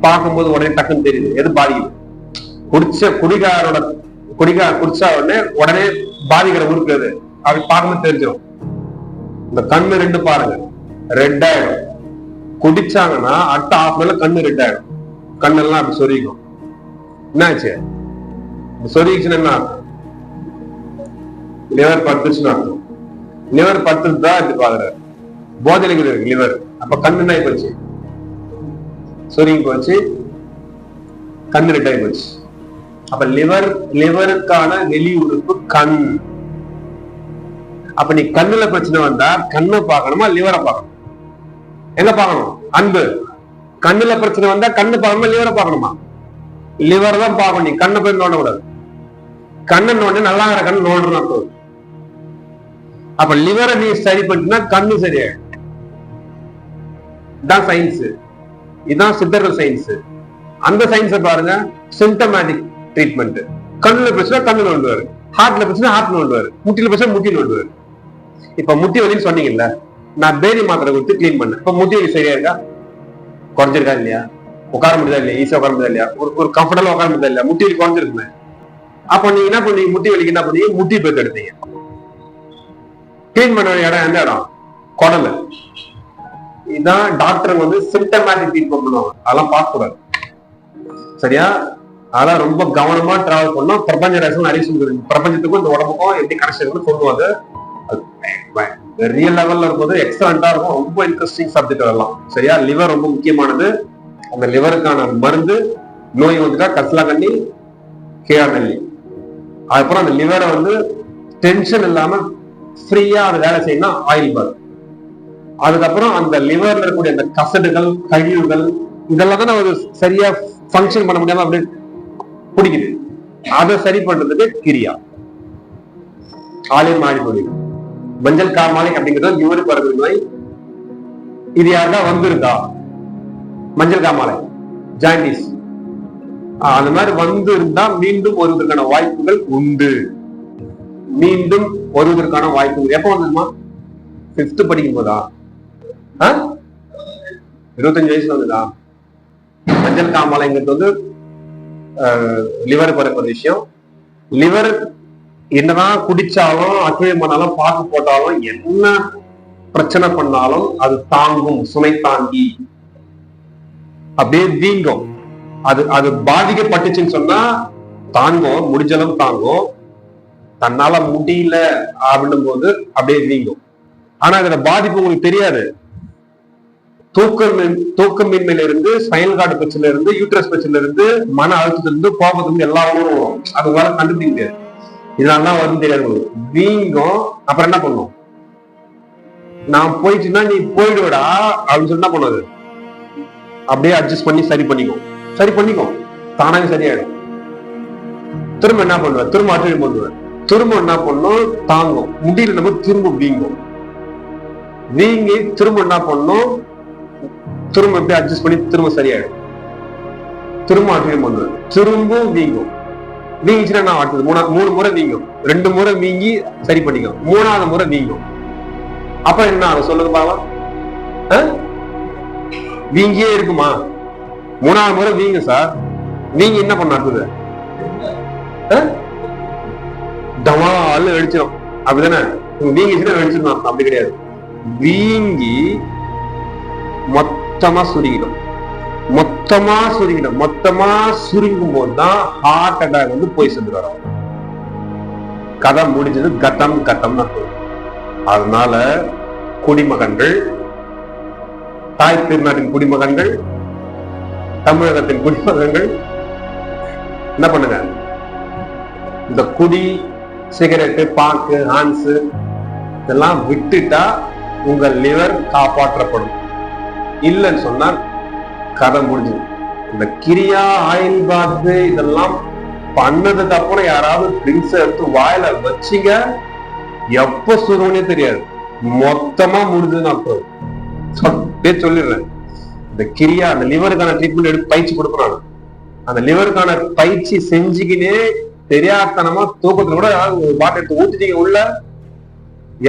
பார்க்கும்போது உடனே டக்குன்னு தெரியுது எது பாதிக்குது. குடிச்சா உடனே பாதிக்கிற உறுப்பு எது அப்படி பார்க்கும்போது தெரிஞ்சிடும். இந்த கண்ணு 2 பாருங்க, ரெட் ஆயிடும். குடிச்சாங்கன்னா அடுத்த ½ ஹவர்ல கண்ணு ரெட் ஆயிடும். கண்ணெல்லாம் அப்படி சொரிக்கும். என்னாச்சு? சொரிச்சுன்னா என்ன அர்த்தம்? லிவர் படுத்துச்சுன்னு அர்த்தம். லிவர் படுத்துதான் இப்படி பாக்குறாரு. போதையில இருக்கு லிவர். அப்ப கண்ணு என்ன போச்சு? சொரிங்கி போச்சு, கண்ணு ரெட் ஆகி போச்சு. அப்ப லிவருக்கான வெளி உறுப்பு கண். அப்ப நீ கண்ணுல பிரச்சனை வந்தா கண்ணை பார்க்கணுமா லிவரை பார்க்கணும்? எங்க பார்க்கணும்? அன்பு. கண்ணுல பிரச்சனை வந்தா கண்ணு பார்க்கணுமா லிவரை பார்க்கணுமா? லிவர் தான் பார்க்கணும். நீ கண்ணை போய் நோண்ட கூடாது. கண்ணை நோண்டி நல்லா இருக்கிற கண்ணு நோண்டுனா. அப்ப லிவரை நீ சரி பண்ணினா கண்ணு சரியாயிடும். இதான் சயின்ஸ். இதுதான் சித்தர்கள் சயின்ஸ். அந்த சயின்ஸை பாருங்க, சிம்டமேட்டிக் ட்ரீட்மெண்ட். கண்ணுல பிரச்சனை கண்ணு நோண்டுவாரு, ஹார்ட்ல பிரச்சனை ஹார்ட் நோண்டுவாரு, முட்டில பிரச்சனை முட்டி நோண்டுவாரு. இப்ப முட்டி வலின்னு சொன்னீங்கல்ல, நான் பேதி மாத்திரை கொடுத்து கிளீன் பண்ணேன். இப்ப முட்டி வலி சரியா இருக்கா? குறைஞ்சிருக்கா இல்லையா? உட்கார முடியுதா இல்லையா? ஈஸியா உட்கார முடியுதா இல்லையா? ஒரு கம்ஃபர்டபுளா உட்கார முடியுதா இல்லையா? முட்டி வலி குறைஞ்சிருக்குமே. அப்ப நீங்க என்ன பண்ணீங்க? முட்டி வலிக்கு என்ன பண்ணீங்க? முட்டி பேத்து எடுத்தீங்க. கிளீன் பண்ண இடம் எந்த இடம்? குடல். இதுதான் டாக்டர் வந்து சிம்டமேட்டிக் ட்ரீட்மெண்ட் பண்ணுவாங்க. அதெல்லாம் பார்க்க கூடாது, சரியா? அதெல்லாம் ரொம்ப கவனமா டிராவல் பண்ணோம். பிரபஞ்ச ரசம் நிறைய சொல்லுது. பிரபஞ்சத்துக்கும் இந்த உடம்புக்கும் எப்படி கனெக்ஷன் சொல்லுவாங்க. ரியல் லெவல்ல இருக்கும்போது எக்ஸலண்டா இருக்கும். ரொம்ப இன்ட்ரெஸ்டிங் சப்ஜெக்ட் அதெல்லாம், சரியா? லிவர் ரொம்ப முக்கியமானது. அந்த லிவருக்கான மருந்து, நோய் வந்துட்டா கசலாக்கண்ணி, கேஆர்நெல்லி. அதுக்கப்புறம் அந்த லிவரை வந்து டென்ஷன் இல்லாம ஃப்ரீயா அது வேலை செய்யணும், ஆயில் பாத். அதுக்கப்புறம் அந்த லிவர்ல இருக்கக்கூடிய அந்த கசடுகள், கழிவுகள், இதெல்லாம் தான் ஒரு சரியா ஃபங்க்ஷன் பண்ண முடியாம அப்படியே பிடிக்குது. அதை சரி பண்றதுக்கு கிரியா. ஆலயம் மாறி போயிடும். மஞ்சள் காமாலை அப்படிங்கிறது லிவர் பரவு நோய். இது யாருக்கா வந்திருக்கா? மஞ்சள் காமாலை, ஜாண்டிஸ், அந்த மாதிரி வந்து இருந்தா மீண்டும் வருவதற்கான வாய்ப்புகள் உண்டு. மீண்டும் வருவதற்கான வாய்ப்புகள் எப்ப வந்துருமா? 5th படிக்கும் போதா? 25 வயசுல வந்துதா? மஞ்சள் காமாலைங்கிறது வந்து லிவர் பரப்புற விஷயம். லிவர் என்னதான் குடிச்சாலும், அக்ரியம் பண்ணாலும், பாக்கு போட்டாலும், என்ன பிரச்சனை பண்ணாலும் அது தாங்கும். சுமை தாங்கி அப்படியே வீங்கும். அது பாதிக்கப்பட்டுச்சுன்னு சொன்னா தாங்கும், முடிஞ்சளவு தாங்கும். தன்னால முடியல அப்படின்னும் போது அப்படியே வீங்கும். ஆனா அதுல பாதிப்பு உங்களுக்கு தெரியாது. தூக்கமின்மையில இருந்து, ஸ்பைனல் கார்டு பிரச்சனை இருந்து, யூட்ரஸ் பிரச்சனை இருந்து, மன அழுத்தத்துல இருந்து, கோபத்துல எல்லா ஊரும் வரும். அது உங்களால கண்டுபிடிக்க முடியாது. இதனாலதான் வரும் தெரியாது உங்களுக்கு. வீங்கும். அப்புறம் என்ன பண்ணும்? நான் போயிடுச்சுன்னா நீ போயிடுவடா அப்படின்னு சொல்லி என்ன பண்ணாது, அப்படியே அட்ஜஸ்ட் பண்ணி சரி பண்ணிக்கும் தானாக சரியாயிடும். திரும்ப என்ன பண்ணுவேன், திரும்ப அட்ஜஸ்ட் பண்ணுவேன், திரும்ப என்ன பண்ணும், தாங்கும். முடியல நம்ம திரும்ப வீங்கி திரும்ப என்ன பண்ணும், திரும்ப எப்படி அட்ஜஸ்ட் பண்ணி திரும்ப சரியாயிடும். திரும்ப அட்ஜஸ்ட் பண்ணுவேன், திரும்ப வீங்கிச்சுன்னா நான் அடுத்தது 3 முறை வீங்கும். 2 முறை வீங்கி சரி பண்ணிக்கும், 3ஆவது முறை வீங்கும். அப்ப என்ன ஆகும் சொல்லுங்க பாவம்? வீங்கியே இருக்குமா? 3ஆவது முறை வீங்க சார். வீங்க என்ன பண்ண அடுத்தது டமால் வெடிச்சிடும். அப்படிதானே? வீங்கிச்சுன்னா வெடிச்சிடும். அப்படி கிடையாது. வீங்கி மொத்தமா சுருங்கிடும். மொத்தமா சுருங்கும் போதுதான் ஹார்ட் அட்டாக் வந்து போய் சென்று வரும். கதை முடிஞ்சது. கட்டம் அதனால குடிமகன்கள், தாய் திருநாட்டின் குடிமகன்கள், தமிழகத்தின் குடிமகன்கள் என்ன பண்ணுங்க, இந்த குடி, சிகரெட்டு, பாக்கு, ஹான்ஸ் இதெல்லாம் விட்டுட்டா உங்க லிவர் காப்பாற்றப்படும். இல்லைன்னு சொன்னா கதை முடிஞ்சது. இந்த கிரியா, ஆயில் பாத்து இதெல்லாம் பண்ணதுக்கு அப்புறம் யாராவது ட்ரிங்க்ஸ் எடுத்து வாயில வச்சிங்க, எப்ப சுருவனே தெரியாது. மொத்தமா முடிஞ்சதுன்னு அர்த்தம். சொல்லிடுறேன். இந்த கிரியா, அந்த லிவருக்கான ட்ரீட்மெண்ட் எடுத்து பயிற்சி கொடுக்கணும். அந்த லிவருக்கான பயிற்சி செஞ்சுக்கினே தெரியாதனமா தூக்கத்துல கூட வாட்டர் எடுத்து ஊத்திட்டீங்க உள்ள,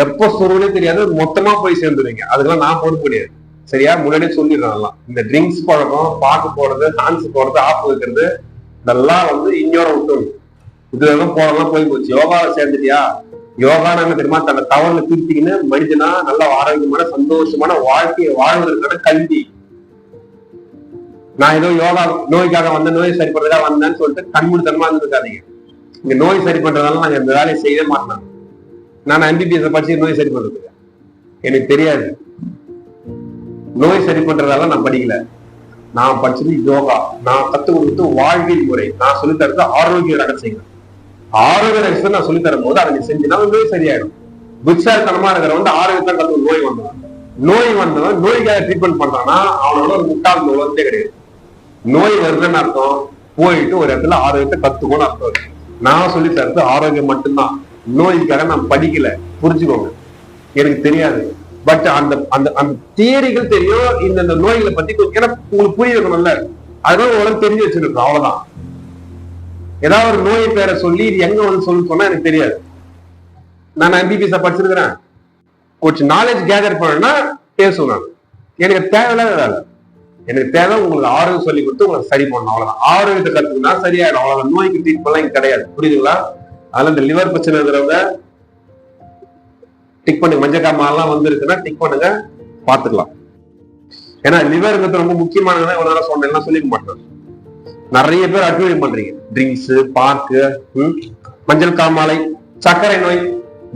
எப்ப சுருவனே தெரியாது, மொத்தமா போய் சேர்ந்துருவீங்க. அதுக்கெல்லாம் நான் பொறுப்பு கிடையாது. சரியா? முன்னாடியே சொல்லிடுறேன். இந்த ட்ரிங்க்ஸ் பழக்கம், பாக்கு போடுறது, டான்ஸ் போடுறது, ஆப்பு வைக்கிறது, இதெல்லாம் வந்து இன்னொரு விட்டு இதுல போறதெல்லாம் போய் போச்சு. யோகாவை சேர்ந்துட்டியா? யோகான்னு என்ன தெரியுமா? தன்னை தவறுல திருத்திக்கின்னு மனிதனா நல்ல ஆரோக்கியமான சந்தோஷமான வாழ்க்கையை வாழ்வதற்கான கல்வி. நான் ஏதோ யோகா நோய்க்காக வந்தேன், நோயை சரி பண்றதா வந்தேன்னு சொல்லிட்டு கண்மூடித்தனமா இருந்திருக்காதீங்க. இங்க நோய் சரி பண்றதால நாங்க இந்த வேலையை செய்யவே மாட்டேன். நான் MBBS படிச்சு நோய் சரி பண்றதுக்கு எனக்கு தெரியாது. நோய் சரி பண்றதால நான் படிக்கல. நான் படிச்சது யோகா. நான் கத்துக் கொடுத்து வாழ்வியல் முறை. நான் சொல்லித்தரது ஆரோக்கிய ரகசியங்கள். ஆரோக்கிய ரகசியம் நான் சொல்லி தரும் போது அதை நீ செஞ்சுனா நோய் சரியாயிடும். புட்சாத்தனமா இருக்கிற வந்து ஆரோக்கியத்தான் கத்து நோய் வந்தவன் நோய்க்காக ட்ரீட்மெண்ட் பண்றான்னா அவனோட ஒரு முட்டாள் நோய் கிடையாது. நோய் வருதுன்னு அர்த்தம் போயிட்டு ஒரு இடத்துல ஆரோக்கியத்தை கத்துக்கணும்னு அர்த்தம். நான் சொல்லி தரது ஆரோக்கியம் மட்டும்தான். நோய்க்காக நான் படிக்கல, புரிஞ்சுக்கோங்க. எனக்கு தெரியாது. பட் அந்த அந்த அந்த தியரிகள் தெரியும். இந்த நோய்களை பத்தி ஏன்னா உங்களுக்கு புரிய வைக்கணும்ல, அதனால உடனே தெரிஞ்சு வச்சிருக்கோம். அவ்வளவுதான். ஏதாவது ஒரு நோயை பேரை சொல்லி இது எங்க வந்து சொல்லு சொன்னா எனக்கு தெரியாது. நான் MBBS படிச்சிருக்கிறேன். கொஞ்சம் நாலேஜ் கேதர் பண்ணா பேசுவேன். நான் எனக்கு தேவையில்லாத வேலை. எனக்கு தேவை உங்களுக்கு ஆரோக்கியம் சொல்லி கொடுத்து உங்களுக்கு சரி பண்ணணும். அவ்வளவுதான். ஆரோக்கியத்தை கத்துக்குனா சரியாயிடும். அவ்வளவுதான். நோய்க்கு ட்ரீட்மெண்ட் இங்க கிடையாது. புரியுதுங்களா? அதனால இந்த லிவர் பிரச்சனை இருக்கிறவங்க டிக் பண்ணி, மஞ்சக்காமெல்லாம் வந்து இருக்குன்னா டிக் பண்ணுங்க, பாத்துக்கலாம். ஏன்னா லிவர்ங்கிறது ரொம்ப முக்கியமானதுதான். இவ்வளவு நேரம் சொன்னேன், எல்லாம் சொல்லிக்க மாட்டேன். நிறைய பேர் அட்வைஸ் பண்றீங்க. ட்ரிங்க்ஸ், பாக்கு, மஞ்சள் காமாலை, சர்க்கரை நோய்,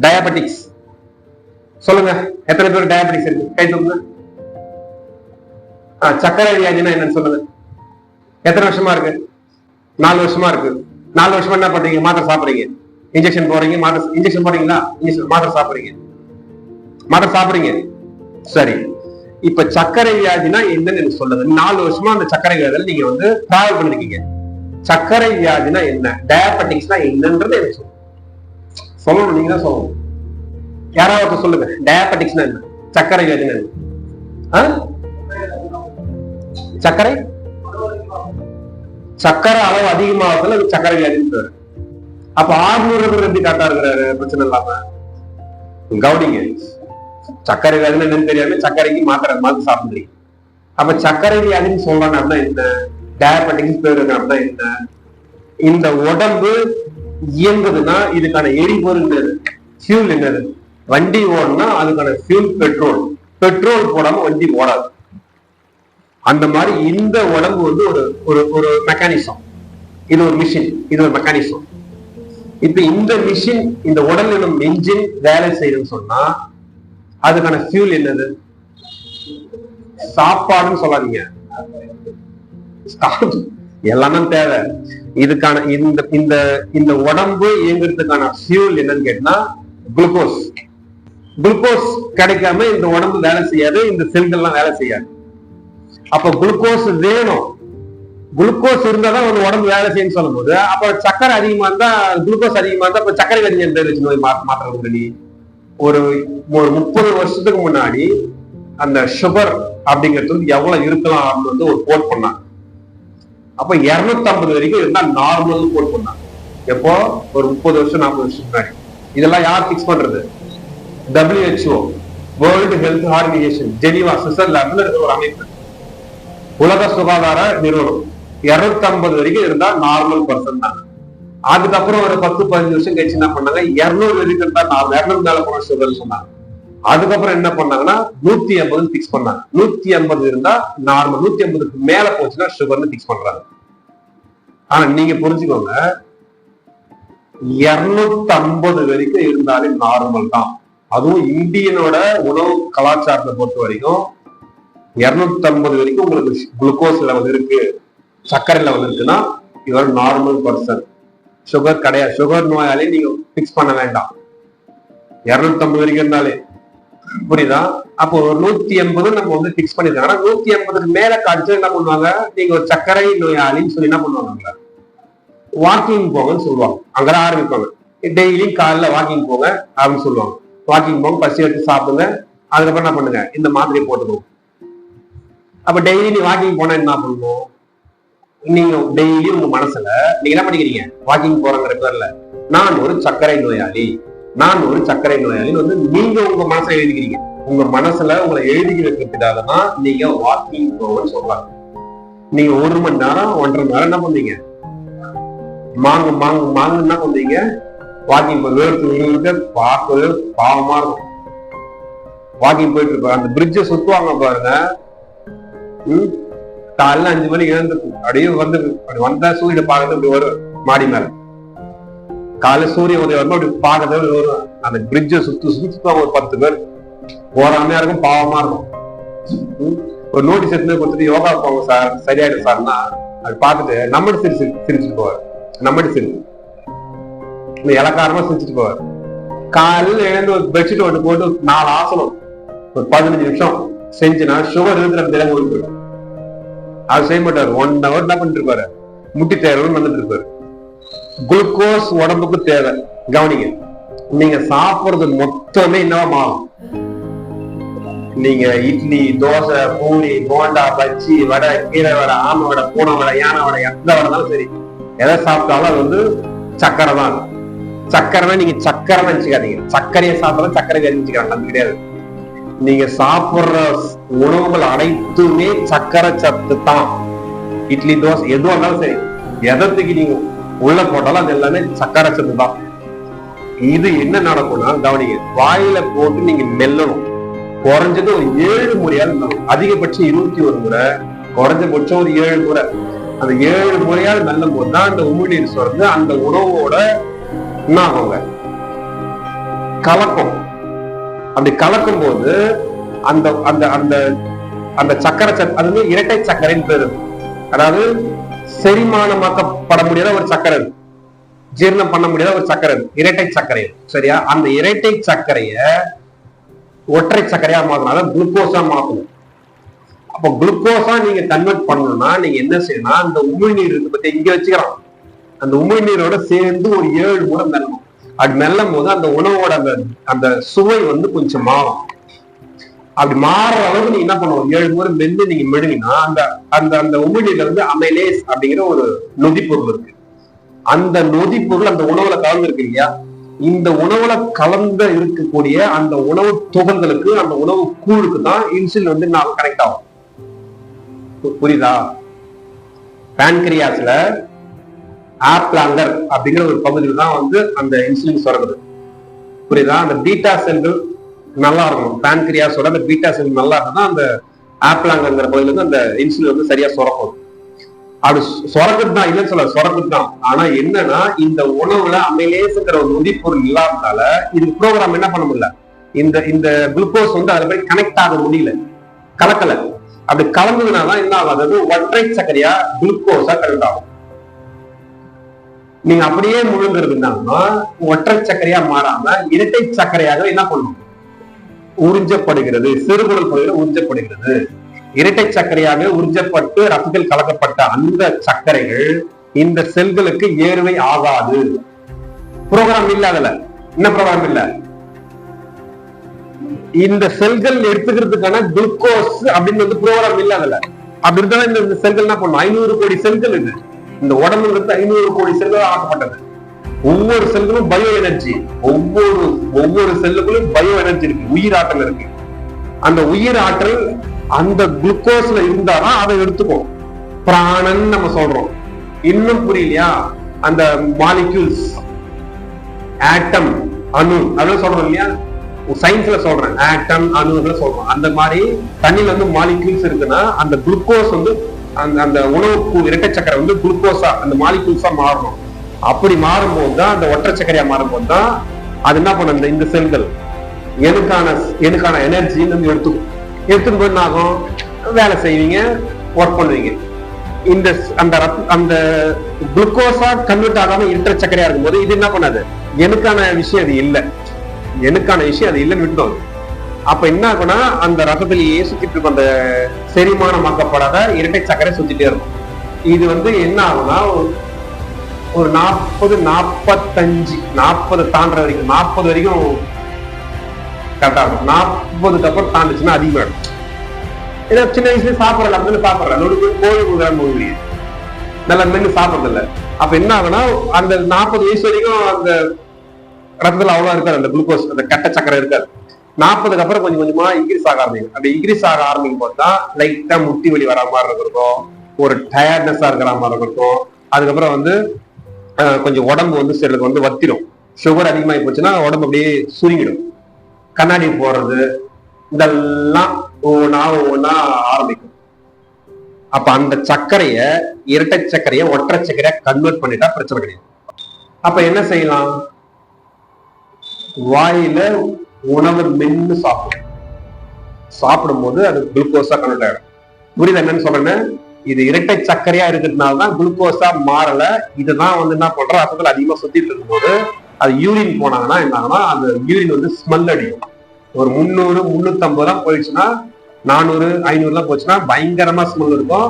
டயபெட்டிக்ஸ். சொல்லுங்க, எத்தனை பேர் டயபெட்டிக்ஸ் இருக்கு? கை தூக்குங்க. சர்க்கரை வியாதினா என்னன்னு சொல்லுங்க. எத்தனை வருஷமா இருக்கு? 4 வருஷமா இருக்கு. 4 வருஷமா என்ன பண்றீங்க? மாத்திரை சாப்பிடுறீங்க, இன்ஜெக்ஷன் போறீங்க. இன்ஜெக்ஷன் போறீங்களா? மாத்திரை சாப்பிடுறீங்க. சரி, இப்ப சர்க்கரை வியாதினா என்னன்னு எனக்கு சொல்லுங்க. 4 வருஷமா அந்த சர்க்கரை வியாதியில நீங்க வந்து டிராவல் பண்ணிருக்கீங்க. சர்க்கரை வியாதினா என்ன, டயபெட்டிக்ஸ்னா என்னன்றது எனக்கு சொல்லணும். நீங்க தான் சொல்லணும். யாராவது சொல்லுங்க. டயபெட்டிக்ஸ்னா என்ன, சர்க்கரை வியாதினா என்ன? சர்க்கரை அளவு அதிகமாகல சர்க்கரை வியாதி. அப்ப 600 எப்படி டாக்டா இருக்கிறாரு பிரச்சனை இல்லாம? கவுனிங்க. சர்க்கரை வியாதின்னு என்னன்னு தெரியாம சர்க்கரைக்கு மாத்திரை சாப்பிடுறீங்க. அப்ப சர்க்கரை வியாதின்னு சொல்றாங்க அப்படின்னா என்ன, டயபெட்டிக்ஸ் பேருங்க அப்படின்னா என்ன? இந்த உடம்பு இயங்குதுன்னா இதுக்கான எரிபொருள் ஃபியூல் என்னது? வண்டி ஓடனா அதுக்கான ஃபியூல் பெட்ரோல். பெட்ரோல் போடாம வண்டி ஓடாது. அந்த மாதிரி இந்த உடம்பு வந்து ஒரு ஒரு மெக்கானிசம். இது ஒரு மிஷின், இது ஒரு மெக்கானிசம். இப்ப இந்த மிஷின், இந்த உடல் எனும் என்ஜின் வேலை செய்யுதுன்னு சொன்னா அதுக்கான ஃபியூல் என்னது? சாப்பாடுன்னு சொல்லாதீங்க, எல்லாமே தேவை. இதுக்கான இந்த உடம்பு இயங்குறதுக்கான ஃபியூல் என்னன்னு கேட்டா குளுக்கோஸ். குளுக்கோஸ் கிடைக்காம இந்த உடம்பு வேலை செய்யாது, இந்த செல்கள்லாம் வேலை செய்யாது. அப்ப குளுக்கோஸ் வேணும். குளுக்கோஸ் இருந்தாதான் ஒரு உடம்பு வேலை செய்யும் சொல்லும் போது, அப்ப சக்கரை அதிகமா இருந்தா, குளுக்கோஸ் அதிகமா இருந்தா, அப்ப சக்கரை கடிஞ்சல் பேர் வச்சு நோய் மாற்றம். ஒரு 30 வருஷத்துக்கு முன்னாடி அந்த சுகர் அப்படிங்கிறது எவ்வளவு இருக்கலாம் அப்படின்னு ஒரு கோட் பண்ணாங்க. அப்ப 250 வரைக்கும் இருந்தா நார்மல் கோட் பண்ணாங்க. எப்போ? ஒரு 30 வருஷம் 40 வருஷம் முன்னாடி. இதெல்லாம் யார் பிக்ஸ் பண்றது? WHO, World Health Organization, Geneva, சுவிட்சர்லாந்துல இருக்கிற ஒரு அமைப்பு, உலக சுகாதார நிறுவனம். 250 வரைக்கும் இருந்தா நார்மல் பர்சன் தான். அதுக்கப்புறம் ஒரு 10-15 வருஷம் கழிச்சு என்ன பண்ணாங்க, 200 வரைக்கும் இருந்தா 200 மேல போன சுகர் சொன்னாங்க. அதுக்கப்புறம் என்ன பண்ணாங்கன்னா 150 பிக்ஸ் பண்ணாங்க. 150 இருந்தா நார்மல், 150க்கு மேல போச்சுன்னா சுகர்னு பிக்ஸ் பண்றாங்க. ஆனா நீங்க புரிஞ்சுக்கோங்க, 250 வரைக்கும் இருந்தாலே நார்மல் தான். அதுவும் இந்தியனோட உணவு கலாச்சாரத்தை பொறுத்த வரைக்கும் 250 வரைக்கும் உங்களுக்கு குளுக்கோஸ் லெவல் இருக்கு, சர்க்கரை லெவல் இருக்குன்னா இவர் நார்மல் பர்சன். சுகர் கிடையாது, சுகர் நோயாளி நீங்க பிக்ஸ் பண்ண வேண்டாம். 250 வரைக்கும் இருந்தாலே, புரியுதா? அப்போ ஒரு 180 நம்ம வந்து பிக்ஸ் பண்ணிருக்காங்க. ஆனா 180க்கு மேல காய்ச்சல் என்ன பண்ணுவாங்க, நீங்க ஒரு சர்க்கரை நோயாளின்னு சொல்லி என்ன பண்ணுவாங்க, வாக்கிங் போங்கன்னு சொல்லுவாங்க. அங்கதான் ஆரம்பிப்பாங்க. டெய்லியும் காலைல வாக்கிங் போங்க அப்படின்னு சொல்லுவாங்க. வாக்கிங் போங்க, பசி எடுத்து சாப்பிடுங்க, அதுக்கப்புறம் என்ன பண்ணுங்க, இந்த மாதிரியை போட்டுக்கோங்க. அப்ப டெய்லி நீ வாக்கிங் போனா என்ன பண்ணுவோம், நீங்க டெய்லி உங்க மனசுல நீங்க என்ன பண்ணிக்கிறீங்க, வாக்கிங் போறங்கிற பேர்ல நான் ஒரு சர்க்கரை நோயாளி, நான் ஒரு சர்க்கரை நோயாளின்னு வந்து நீங்க உங்க மனசுல எழுதிக்கிறீங்க. உங்க மனசுல உங்களை எழுதி வைக்கிறதுக்காக தான் நீங்க வாக்கிங் போகணும்னு சொல்றாங்க. நீங்க 1 மணி நேரம் 1.5 மணி நேரம் என்ன பண்ணீங்க, மாங்கு என்ன பண்ணீங்க, வாக்கிங் போய் பார்க்கவே பாவமா இருக்கும். வாக்கிங் போயிட்டு இருப்பாங்க, அந்த பிரிட்ஜை சுத்துவாங்க பாருங்க. காலைல 5 மணிக்கு எழுந்துருக்கு, அப்படியே வந்து வந்தா சூரியனை பார்க்கறது அப்படி வரும் மாடி மேல. காலைல சூரிய உதயம் வரும், அப்படி பார்க்கறது வரும். அந்த பிரிட்ஜை சுத்துவாங்க ஒரு 10 பேர். போறாமையா இருக்கும், பாவமா இருக்கும். ஒரு நோட்டீஸ் எடுத்து கொடுத்துட்டு யோகா போங்க சார், சரியாயிடும் சார்னா அது பார்த்துட்டு நம்மடி சிரிச்சுட்டு போவார். நம்மடி சிரிச்சு இலக்காரமா சிரிச்சுட்டு போவார். காலையில எழுந்து ஒரு பெட்ஷீட் ஒன்று போட்டு 4 ஆசனம் ஒரு 15 நிமிஷம் செஞ்சுனா சுகர் இருக்கிற போயிட்டு அது செய்ய மாட்டாரு. 1 hour என்ன பண்ணிட்டு இருப்பாரு, முட்டி தேர்வுன்னு வந்துட்டு இருப்பாரு. குளுக்கோஸ் உடம்புக்கு தேவை. கவனிங்க, நீங்க சாப்பிடுறது மொத்தமே என்னவா மாறும். நீங்க இட்லி, தோசை, பூரி, போண்டா, பச்சி, வடை, கீரை வடை, ஆமை வடை, பூனை வடை, யானை வடை, எந்த வடைனாலும் சரி, எதை சாப்பிட்டாலும் அது வந்து சக்கரை தான். சக்கரைனா நீங்க சக்கரை நினைச்சுக்காதீங்க, சர்க்கரையை சாப்பிட்டாலும் சக்கரை கறிஞ்சுக்கிறாங்க, அது கிடையாது. நீங்க சாப்பிடுற உணவுகள் அனைத்துமே சக்கரை சத்து தான். இட்லி, தோசை எதுவும் இருந்தாலும் சரி, எதத்துக்கு நீங்க உள்ள போட்டாலும் அது எல்லாமே சக்கரை சத்து தான். இது என்ன நடக்கும்னா, கவனிங்க, வாயில போட்டு நீங்க மெல்லணும். குறைஞ்சது ஒரு 7 முறையாவது மெல்லணும். அதிகபட்சம் 21 முறை, குறைஞ்சபட்சம் ஒரு 7 முறை. அந்த 7 முறையாவது மெல்லும் போதுதான் அந்த உமிழ்நீர் சுரந்து அந்த உணவோட என்ன ஆகுங்க, கலக்கும். அப்படி கலக்கும் போது அந்த அந்த அந்த அந்த சக்கரை சத்து, அது இரட்டை சர்க்கரைன்னு பேரு. அதாவது செரிமானமாக்கப்பட முடியாத ஒரு சர்க்கரை, ஜீரணம் பண்ண முடியாத ஒரு சர்க்கரை, இரட்டை சர்க்கரை. சரியா? அந்த இரட்டை சர்க்கரைய ஒற்றை சர்க்கரையா மாத்தணும், அதாவது குளுக்கோஸா மாத்தணும். அப்ப குளுக்கோஸா நீங்க கன்வெர்ட் பண்ணணும்னா நீங்க என்ன செய்யணும், அந்த உமிழ்நீர் இருக்கு பத்தி இங்க வச்சுக்கலாம், அந்த உமிழ்நீரோட சேர்ந்து ஒரு 7 முறை மெல்லணும். அப்படி மெல்லும் போது அந்த உணவோட அந்த சுவை வந்து கொஞ்சம் மாறும். அப்படி மாறுற அளவுக்கு நீங்க என்ன பண்ணுவோம், 7 முறை மென்று நீங்க மெழுகினா அந்த அந்த அந்த உமிழ்நீர்ல வந்து அமைலேஸ் அப்படிங்கிற ஒரு நொதிப்பொருள் இருக்கு. அந்த நொதிப்பொருள் அந்த உணவுல கலந்து இருக்கு இல்லையா, இந்த உணவுல கலந்து இருக்கக்கூடிய அந்த உணவு துகள்களுக்கு, அந்த உணவு கூழுக்கு தான் இன்சுலின் வந்து நான் கனெக்ட் ஆகும். புரியுதா? பான்கிரியாஸ்ல ஆப்லாங்கர் அப்படிங்கிற ஒரு பகுதியில் தான் வந்து அந்த இன்சுலின் சுரக்குது. புரியுதா? அந்த பீட்டா செல்கள் நல்லா இருக்கும், பான்கிரியாஸோட அந்த பீட்டா செல் நல்லா இருக்குன்னா அந்த ஆப்லாங்கர் பகுதியில இருந்து அந்த இன்சுலின் வந்து சரியா சுரக்கும். அப்படி சொரக்குதான் இல்லைன்னு சொல்ல, சொரக்குதான். ஆனா என்னன்னா இந்த உணவுல அமைலேசுங்கிற ஒரு நொதிப்பொருள் இல்லாததால இதுக்கு ப்ரோக்ராம் என்ன பண்ண முடியல, இந்த இந்த குளுக்கோஸ் வந்து அதுல போய் கனெக்ட் ஆக முடியல, கலக்கல. அப்படி கலந்ததுனால என்ன ஆகும், அதாவது ஒற்றை சர்க்கரையா குளுக்கோஸா கனெக்ட் ஆகும். நீங்க அப்படியே முழுங்குறதுனால ஒற்றை சர்க்கரையா மாறாம இரட்டை சர்க்கரையாக என்ன பண்ணும், உறிஞ்சப்படுகிறது. சிறுகுடல் பகுதியில் உறிஞ்சப்படுகிறது. இரட்டை சர்க்கரையாக உறிஞ்சப்பட்டு ரத்தத்தில் கலக்கப்பட்ட அந்த சர்க்கரைகள் இந்த செல்களுக்கு ஏறுவை ஆகாது. ப்ரோக்ராம் இல்ல அதுல. என்ன ப்ரோக்ராம் இல்ல, இந்த செல்கள் எடுத்துக்கிறதுக்கான குளுக்கோஸ் அப்படின்னு வந்து ப்ரோக்ராம் இல்ல அதுல. அப்படி இருந்தாலும் இந்த செல்கள் என்ன பண்ணும், 500 கோடி செல்கள் இது. இந்த உடம்புங்கிறது 500 கோடி செல்கள் ஆக்கப்பட்டது. ஒவ்வொரு செல்களும் பயோ எனர்ஜி, ஒவ்வொரு செல்லுக்குள்ளும் பயோ எனர்ஜி இருக்கு, உயிர் ஆற்றல் இருக்கு. அந்த உயிர் ஆற்றல் அந்த குளுக்கோஸ்ல இருந்தாதான் அதை எடுத்துக்கும். பிராணன் நம்ம சொல்றோம். இன்னும் புரியலையா, அந்த மாலிக்யூல்ஸ், ஆட்டம், அணு அதெல்லாம் சொல்றோம் இல்லையா, சயின்ஸ்ல சொல்றேன், ஆட்டம் அணு சொல்றோம். அந்த மாதிரி தண்ணியில வந்து மாலிக்யூல்ஸ் இருக்குன்னா அந்த குளுக்கோஸ் வந்து அந்த உணவுக்கு இரட்டை சக்கரை வந்து குளுக்கோஸா அந்த மாலிக்யூல்ஸா மாறணும். அப்படி மாறும்போது தான், அந்த ஒற்றை சக்கரையா மாறும்போது தான் அது என்ன பண்ண, இந்த செல்கள் எனக்கான எனர்ஜி வந்து எடுத்துக்கும் போது என்ன ஆகும், வேலை செய்வீங்க, ஒர்க் பண்ணுவீங்க. இந்த அந்த குளுக்கோஸா கன்வெர்ட் ஆகாம இரட்டை சக்கரையா இருக்கும்போது இது என்ன பண்ணாது, எனக்கான விஷயம் அது இல்லை, எனக்கான விஷயம் அது இல்லைன்னு விட்டுடும். அப்ப என்ன ஆகும்னா அந்த ரத்தத்திலேயே சுத்திட்டு இருக்கும் அந்த செரிமானமாக்கப்படாத இரட்டை சக்கரை சுத்திட்டே இருக்கும். இது வந்து என்ன ஆகும்னா ஒரு 40, 45, 40 தாண்டற வரைக்கும், 40 வரைக்கும் கரெக்டா இருக்கும். 40க்கு அப்புறம் தாண்டுச்சுன்னா அதிகமாயிடும். ஏன்னா சின்ன வயசுல சாப்பிடலாம், கோழி கொடுக்குறான்னு நல்லா மென்னு சாப்பிடறது இல்லை. அப்ப என்ன ஆகுனா அந்த 40 வயசு வரைக்கும் அந்த ரத்தத்துல அவ்வளவு இருக்காது, அந்த குளுக்கோஸ், அந்த கட்ட சக்கரை இருக்காது. 40க்கு அப்புறம் கொஞ்சம் கொஞ்சமா இன்க்ரீஸ் ஆக ஆரம்பிக்கும். அப்படி இன்க்ரீஸ் ஆக ஆரம்பிக்கும் போது தான் லைட்டா முட்டி வலி வர மாதிரி இருக்கும், ஒரு டயர்ட்னஸா இருக்கிற மாதிரி இருக்கும். அதுக்கப்புறம் வந்து கொஞ்சம் உடம்பு வந்து சிலருக்கு வந்து வத்திடும். சுகர் அதிகமாகி போச்சுன்னா உடம்பு அப்படியே சுருங்கிடும். கண்ணாடி போடுறது இதெல்லாம் ஒவ்வொன்னா ஆரம்பிக்கும். அப்ப அந்த சர்க்கரைய இரட்டை சர்க்கரைய ஒற்றை சர்க்கரையா கன்வெர்ட் பண்ணிட்டா பிரச்சனை கிடையாது. அப்ப என்ன செய்யலாம், வாயில உணவு மென்னு சாப்பிடும் போது அது குளுக்கோஸா கன்வெர்ட் ஆயிடும். புரியுது என்னன்னு சொல்றேன்னு? இது இரட்டை சர்க்கரையா இருக்கிறதுனாலதான் குளுக்கோஸா மாறல. இதுதான் வந்து என்ன பண்ற, ரத்தத்துல அதிகமா சுத்திட்டு இருக்கும்போது அது யூரின் போனாங்கன்னா என்ன ஆகுனா, அந்த யூரின் வந்து ஸ்மெல் அடிக்கும். ஒரு 300, 350 தான் போயிடுச்சுன்னா, 400, 500 தான் போச்சுன்னா பயங்கரமா ஸ்மெல் இருக்கும்.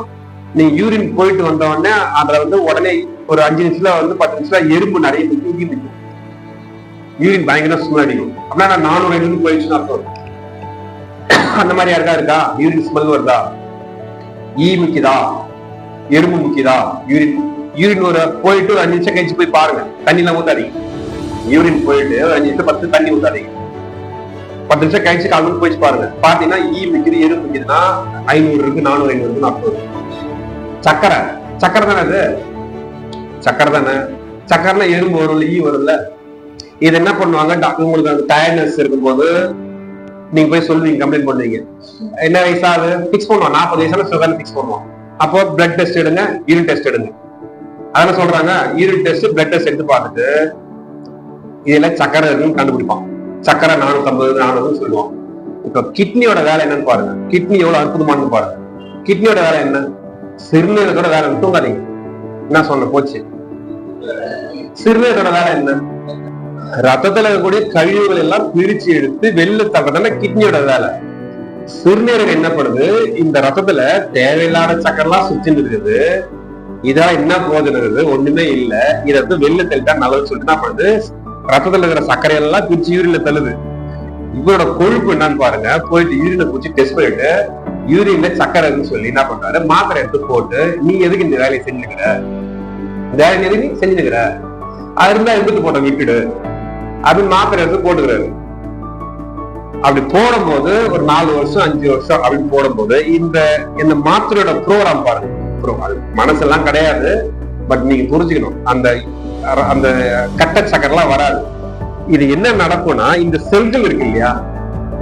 நீங்க யூரின் போயிட்டு வந்த உடனே அதுல வந்து உடனே ஒரு 5 நிமிஷத்துல வந்து 10 நிமிஷத்துல எறும்பு நிறைய நிற்கும். யூரின் பயங்கர ஸ்மெல் அடிக்கும். அப்படின்னா 400, 500 போயிடுச்சுன்னா அர்த்தம். அந்த மாதிரி யாருக்கா இருக்கா, யூரின் ஸ்மெல் வருதா, ஈ முக்கியதா, எறும்பு முக்கியதா, யூரின் ஒரு போயிட்டு ஒரு 5 நிமிஷம் கழிச்சு போய் பாருங்க, தண்ணிலாம் ஊத்தாதீங்க. யூரின் போயிட்டு ஒரு 5 நிமிஷம் 10 தண்ணி ஊத்தாதீங்க. 10 நிமிஷம் கழிச்சு காலையில் போயிட்டு பாருங்க. பாத்தீங்கன்னா ஈ முக்கியது, எறும்பு முக்கியதுன்னா 500 இருக்கு, 400, 500 இருக்குன்னு அர்த்தம். சக்கரை தானே அது, சக்கரை தானே. சக்கரைனா எறும்பு வரும்ல, ஈ வரும்ல. இது என்ன பண்ணுவாங்க, டாக்டர் உங்களுக்கு அந்த டயர்ட்னஸ் இருக்கும்போது நீங்க போய் சொல்லுவீங்க, கம்ப்ளைண்ட் பண்ணுவீங்க. என்ன வயசாவது பிக்ஸ் பண்ணுவோம், 40 வயசான சுகர் பிக்ஸ் பண்ணுவோம். அப்போ பிளட் டெஸ்ட் எடுங்க, யூரின் டெஸ்ட் எடுங்க. அதெல்லாம் சொல்றாங்க, யூரின் டெஸ்ட் பிளட் டெஸ்ட் எடுத்து பார்த்துட்டு இதுல சக்கரை இருக்குன்னு கண்டுபிடிப்பான். சக்கரை 450, 400 சொல்லுவான். இப்ப கிட்னியோட வேலை என்னன்னு பாருங்க. கிட்னி எவ்வளவு அற்புதமானு பாருங்க. கிட்னியோட வேலை என்ன, சிறுநீரகத்தோட வேலை. தூங்காதீங்க, என்ன சொன்ன போச்சு. சிறுநீரகத்தோட வேலை என்ன, ரத்தத்துல இருக்கக்கூடிய கழிவுகள் எல்லாம் பிரிச்சு எடுத்து வெளில தள்ளுறதுல கிட்னியோட வேலை. சிறுநீரகம் என்ன பண்ணுது, இந்த ரத்தத்துல தேவையில்லாத சக்கரெல்லாம் சுத்தின்னு இருக்குது. இதெல்லாம் என்ன பிரயோஜனம் இருக்குது, ஒண்ணுமே இல்ல. இதை வந்து வெளில தள்ளிட்டா நல்லது சொல்லிட்டு என்ன பண்ணுது, ரத்தத்துல இருக்கிற சர்க்கரை எல்லாம் பிரிச்சு யூரின்ல தள்ளுது. இவரோட கொழுப்பு என்னன்னு பாருங்க, போயிட்டு யூரினை பிடிச்சி டெஸ்ட் பண்ணிட்டு யூரின்ல சக்கரை சொல்லி என்ன பண்றாரு, மாத்திரை எடுத்து போட்டு நீ எதுக்கு இந்த வேலையை செஞ்சுக்கிற, வேலை எதுக்கு செஞ்சுக்கிற, அது இருந்தா எடுத்து போட்ட விட்டுடு அது மாத்திரை எடுத்து போட்டுக்கிறாரு. அப்படி போடும்போது ஒரு 4 வருஷம் 5 வருஷம் அப்படின்னு போடும்போது இந்த மாத்திரையோட ப்ரோக்ராம் பாருங்க. மனசெல்லாம் கிடையாது, பட் நீங்க புரிஞ்சுக்கணும், அந்த அந்த கட்ட சக்கரெல்லாம் வராது. இது என்ன நடக்கும்னா, இந்த செல்கள் இருக்கு இல்லையா,